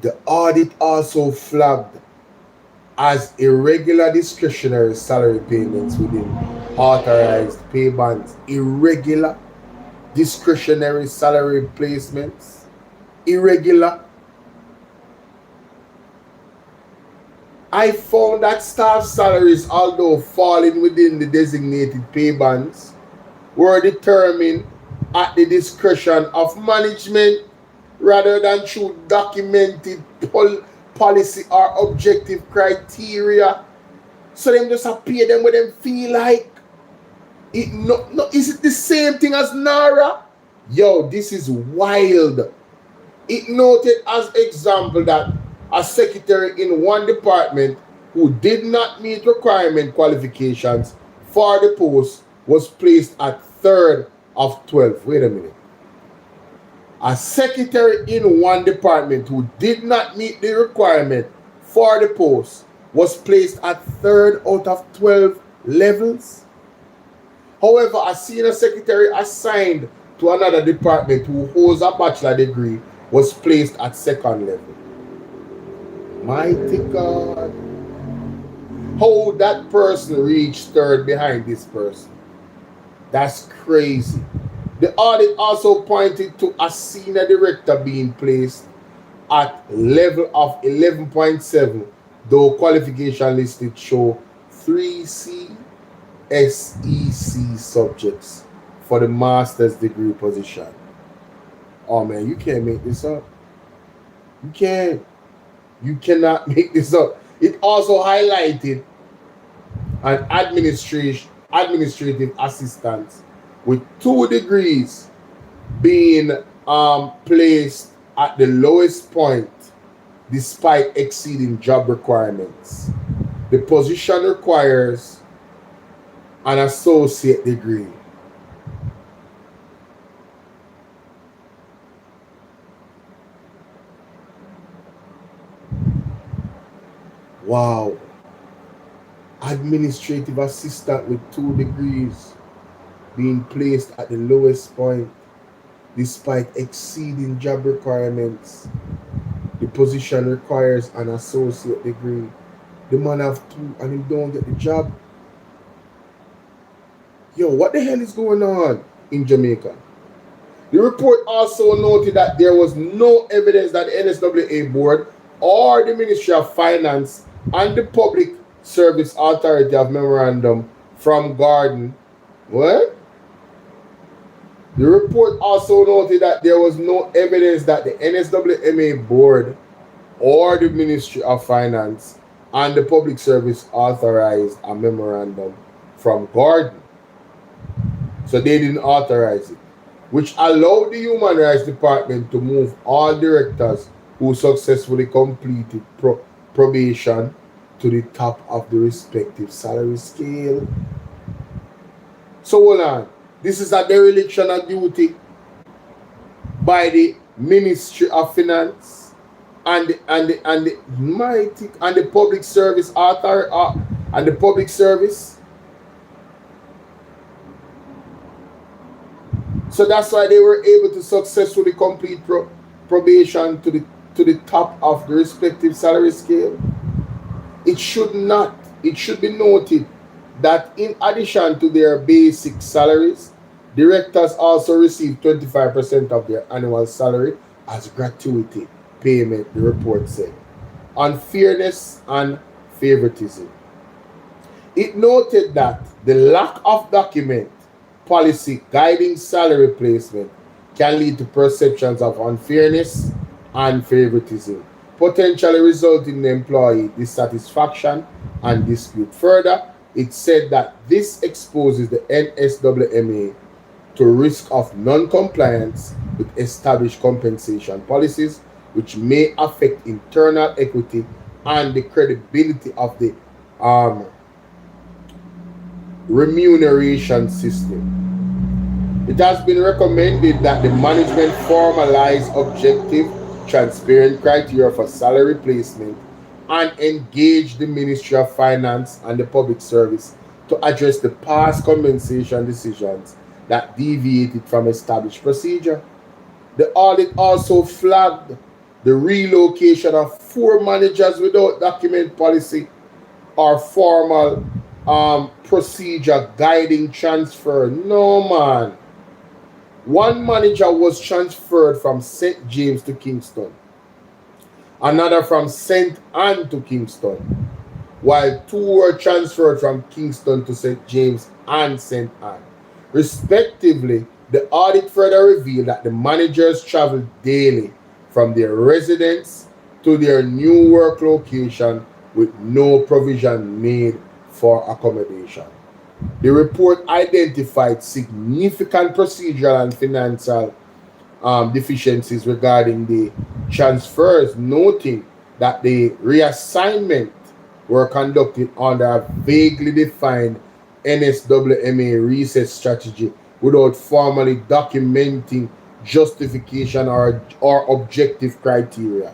The audit also flagged as irregular discretionary salary payments within authorized pay bands, irregular, discretionary salary placements, irregular. I found that staff salaries, although falling within the designated pay bands, were determined at the discretion of management rather than through documented policy or objective criteria. So them just pay them what them feel like. Is it the same thing as NARA? Yo, this is wild. It noted as example that a secretary in one department who did not meet requirement qualifications for the post was placed at 3rd of 12. Wait a minute. A secretary in one department who did not meet the requirement for the post was placed at 3rd out of 12 levels. However, a senior secretary assigned to another department who holds a bachelor degree was placed at 2nd level. Mighty God. How that person reached 3rd behind this person? That's crazy. The audit also pointed to a senior director being placed at level of 11.7, though qualification listed show 3C SEC subjects for the master's degree position. Oh man, you can't make this up. You can't. You cannot make this up. It also highlighted an administrative assistant with 2 degrees being placed at the lowest point despite exceeding job requirements. The position requires an associate degree. Wow. Administrative assistant with 2 degrees being placed at the lowest point despite exceeding job requirements. The position requires an associate degree. The man have 2 and he don't get the job. Yo, what the hell is going on in Jamaica? The report also noted that there was no evidence that the NSWMA board or the Ministry of Finance and the Public Service Authority of Memorandum from Garden. What? The report also noted that there was no evidence that the NSWMA board or the Ministry of Finance and the Public Service authorized a memorandum from Garden. So they didn't authorize it, which allowed the Human Rights Department to move all directors who successfully completed probation to the top of the respective salary scale. So hold on. This is a dereliction of duty by the Ministry of Finance and the Public Service Authority and the Public Service. So that's why they were able to successfully complete probation to the top of the respective salary scale. It should be noted that in addition to their basic salaries, directors also receive 25% of their annual salary as gratuity payment, the report said. Unfairness and favoritism. It noted that the lack of document policy guiding salary placement can lead to perceptions of unfairness and favoritism, potentially resulting in employee dissatisfaction and dispute. Further, it said that this exposes the NSWMA to risk of non-compliance with established compensation policies, which may affect internal equity and the credibility of the remuneration system. It has been recommended that the management formalize objective, transparent criteria for salary placement and engage the Ministry of Finance and the Public Service to address the past compensation decisions that deviated from established procedure. The audit also flagged the relocation of 4 managers without document policy or formal procedure guiding transfer. No, man. One manager was transferred from St. James to Kingston. Another from St. Anne to Kingston. While two were transferred from Kingston to St. James and St. Anne. Respectively, the audit further revealed that the managers traveled daily from their residence to their new work location with no provision made for accommodation. The report identified significant procedural and financial deficiencies regarding the transfers, noting that the reassignment were conducted under a vaguely defined NSWMA reset strategy without formally documenting justification or objective criteria.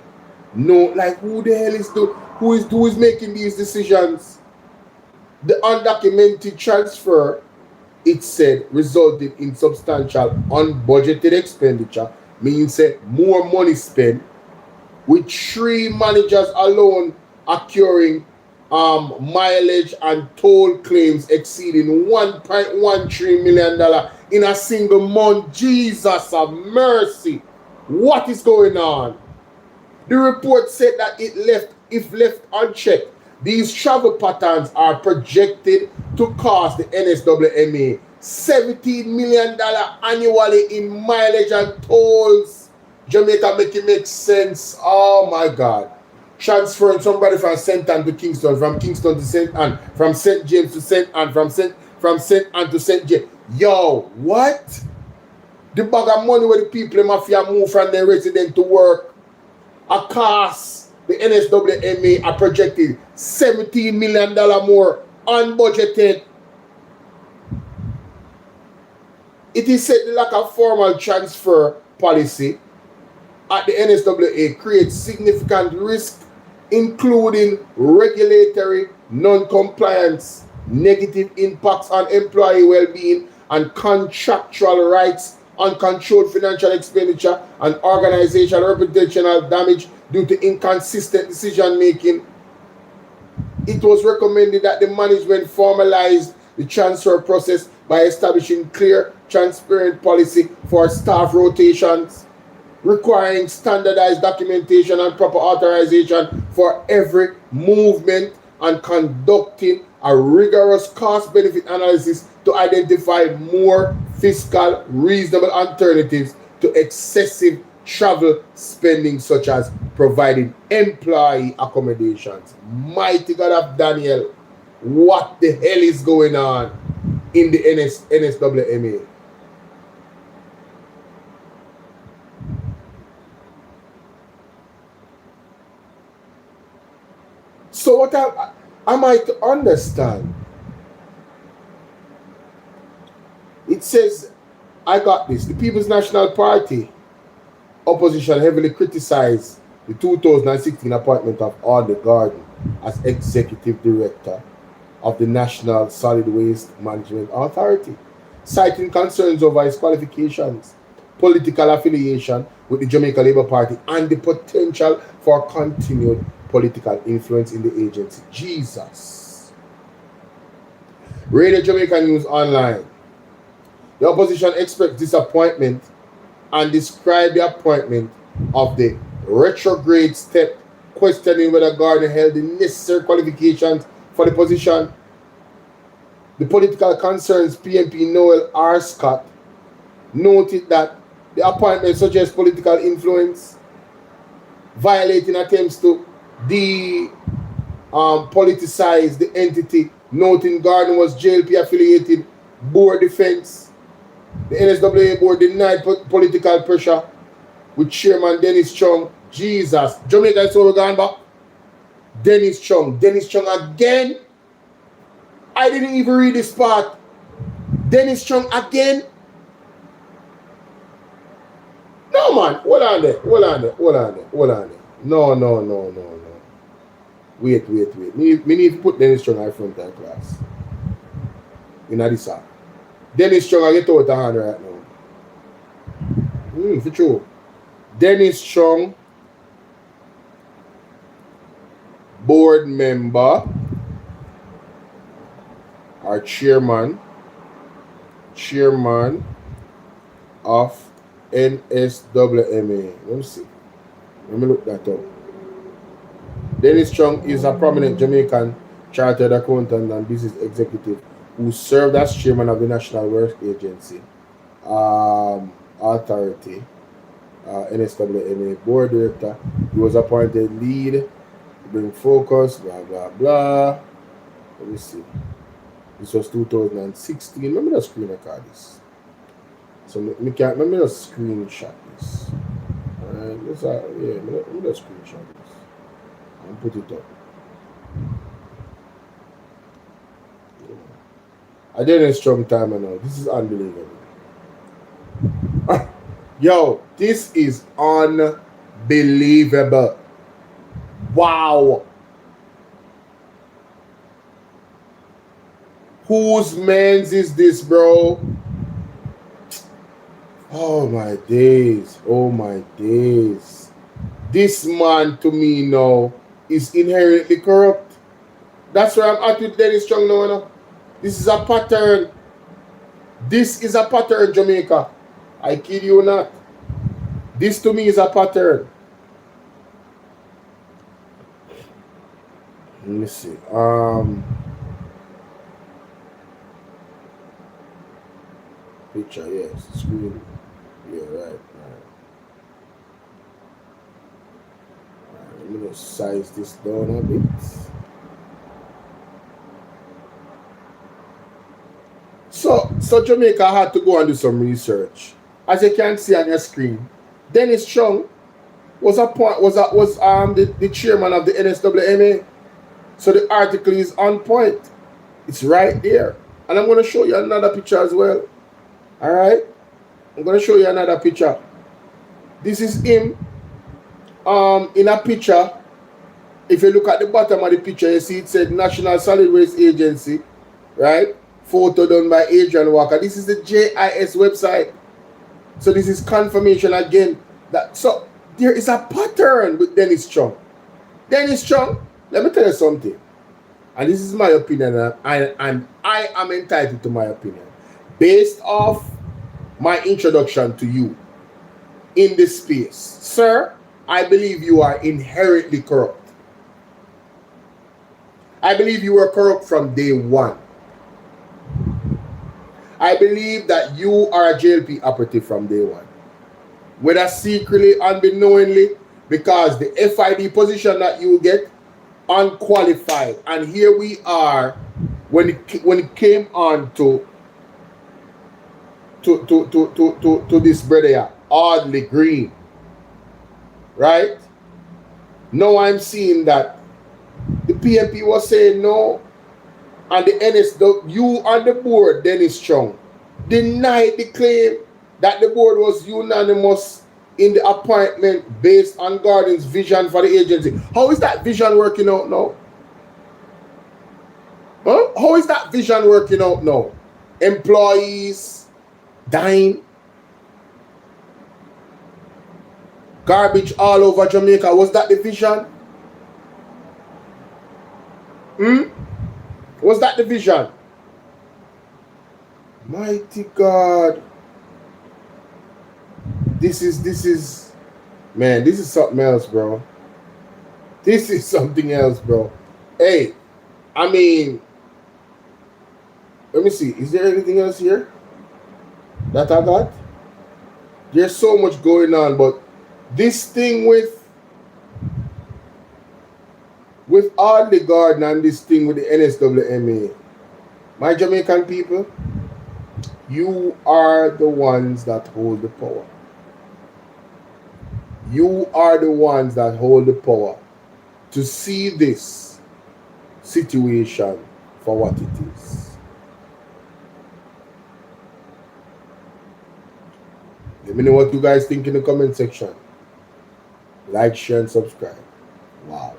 No, like who the hell is who is making these decisions? The undocumented transfer, it said, resulted in substantial unbudgeted expenditure, means more money spent, with 3 managers alone accruing mileage and toll claims exceeding $1.13 million in a single month. Jesus of mercy. What is going on? The report said that if left unchecked, these travel patterns are projected to cost the NSWMA $17 million annually in mileage and tolls. Jamaica make it make sense. Oh my God. Transferring somebody from St. Anne to Kingston, from Kingston to St. Anne, from St. James to St. Anne, from St. Anne to St. James. Yo, what? The bag of money where the people in Mafia move from their residence to work. A cost. The NSWMA are projected $17 million more unbudgeted. It is said the lack of formal transfer policy at the NSWMA creates significant risk, including regulatory non-compliance, negative impacts on employee well-being and contractual rights, uncontrolled financial expenditure, and organizational reputational damage due to inconsistent decision-making. It was recommended that the management formalize the transfer process by establishing clear, transparent policy for staff rotations, requiring standardized documentation and proper authorization for every movement, and conducting a rigorous cost-benefit analysis to identify more fiscal, reasonable alternatives to excessive travel spending, such as providing employee accommodations. Mighty God of Daniel, what the hell is going on in the NSWMA? So what am I to understand? It says, I got this. The People's National Party opposition heavily criticized the 2016 appointment of Audley Gordon as executive director of the National Solid Waste Management Authority, citing concerns over his qualifications, political affiliation with the Jamaica Labour Party, and the potential for continued political influence in the agency. Jesus. Radio Jamaica News Online. The opposition expressed disappointment and described the appointment of the retrograde step, questioning whether Gordon held the necessary qualifications for the position. The political concerns PMP Noel R. Scott noted that the appointment suggests political influence, violating attempts to politicize the entity, noting Gordon was JLP affiliated board defense. The NSWA board denied political pressure with Chairman Dennis Chung. Jesus. Jamaica is over gone back. Dennis Chung again. I didn't even read this part. Dennis Chung again. No man, hold on there. No. Wait. Me need to put Dennis Chung in front of the class. In this side. Dennis Chung, I get out of hand right now. For true. Dennis Chung, board member, our chairman of NSWMA. Let me see. Let me look that up. Dennis Chung is a prominent Jamaican chartered accountant and business executive who served as chairman of the National Work Agency Authority, NSWMA board director. He was appointed lead to bring focus, blah, blah, blah. Let me see. This was 2016. Let me just screen record this. So let me just screenshot this. Alright, let me just screenshot this and put it up. I did a strong time now. This is unbelievable. Yo, this is unbelievable. Wow. Whose man's is this, bro? Oh my days. Oh my days. This man to me now is inherently corrupt. That's where I'm at with Dennis Chung now. This is a pattern. This is a pattern, Jamaica. I kid you not. This to me is a pattern. Let me see. Picture, yes. Screen. Yeah, right. Let me just size this down a bit. So Jamaica had to go and do some research. As you can see on your screen, Dennis Chung was the chairman of the NSWMA. So the article is on point. It's right there. And I'm going to show you another picture as well. All right? I'm going to show you another picture. This is him in a picture. If you look at the bottom of the picture, you see it said National Solid Waste Agency, right? Photo done by Adrian Walker. This is the JIS website. So this is confirmation again. So there is a pattern with Dennis Chung. Dennis Chung, let me tell you something. And this is my opinion, and I am entitled to my opinion. Based off my introduction to you in this space. Sir, I believe you are inherently corrupt. I believe you were corrupt from day one. I believe that you are a JLP operative from day one. Whether secretly, unbeknowingly, because the FID position that you get, unqualified. And here we are, when it came on to this brother here, Audley Green. Right? Now I'm seeing that the PMP was saying no, and the you on the board, Dennis Chung, denied the claim that the board was unanimous in the appointment based on Gordon's vision for the agency. How is that vision working out now? Huh? How is that vision working out now? Employees dying, garbage all over Jamaica. Was that the vision? Was that the vision? Mighty God. This is man, this is something else, bro. This is something else, bro. Hey, I mean, let me see. Is there anything else here that I got? There's so much going on, but this thing with Audley Garden and this thing with the NSWMA, my Jamaican people, you are the ones that hold the power. You are the ones that hold the power to see this situation for what it is. Let me know what you guys think in the comment section. Like, share, and subscribe. Wow.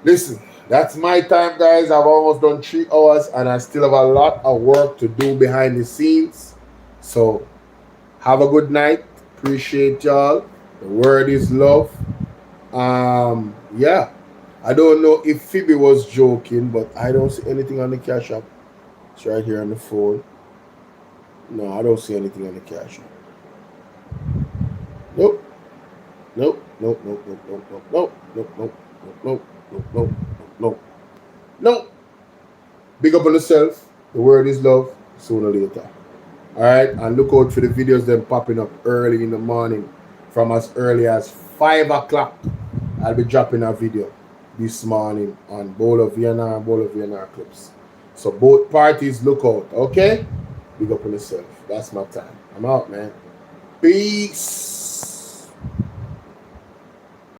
Listen, that's my time, guys. I've almost done 3 hours and I still have a lot of work to do behind the scenes. So have a good night. Appreciate y'all. The word is love. Yeah. I don't know if Phoebe was joking, but I don't see anything on the Cash App. It's right here on the phone. No, I don't see anything on the Cash App. Nope. Nope. Nope. Nope. Nope. Nope. Nope. Nope. Nope. Nope. Nope. Nope. Nope. Nope. Big up on yourself. The word is love. Sooner or later. Alright, and look out for the videos them popping up early in the morning. From as early as 5 o'clock. I'll be dropping a video this morning on BOLO V&R and BOLO V&R clips. So both parties look out, okay? Big up on yourself. That's my time. I'm out, man. Peace.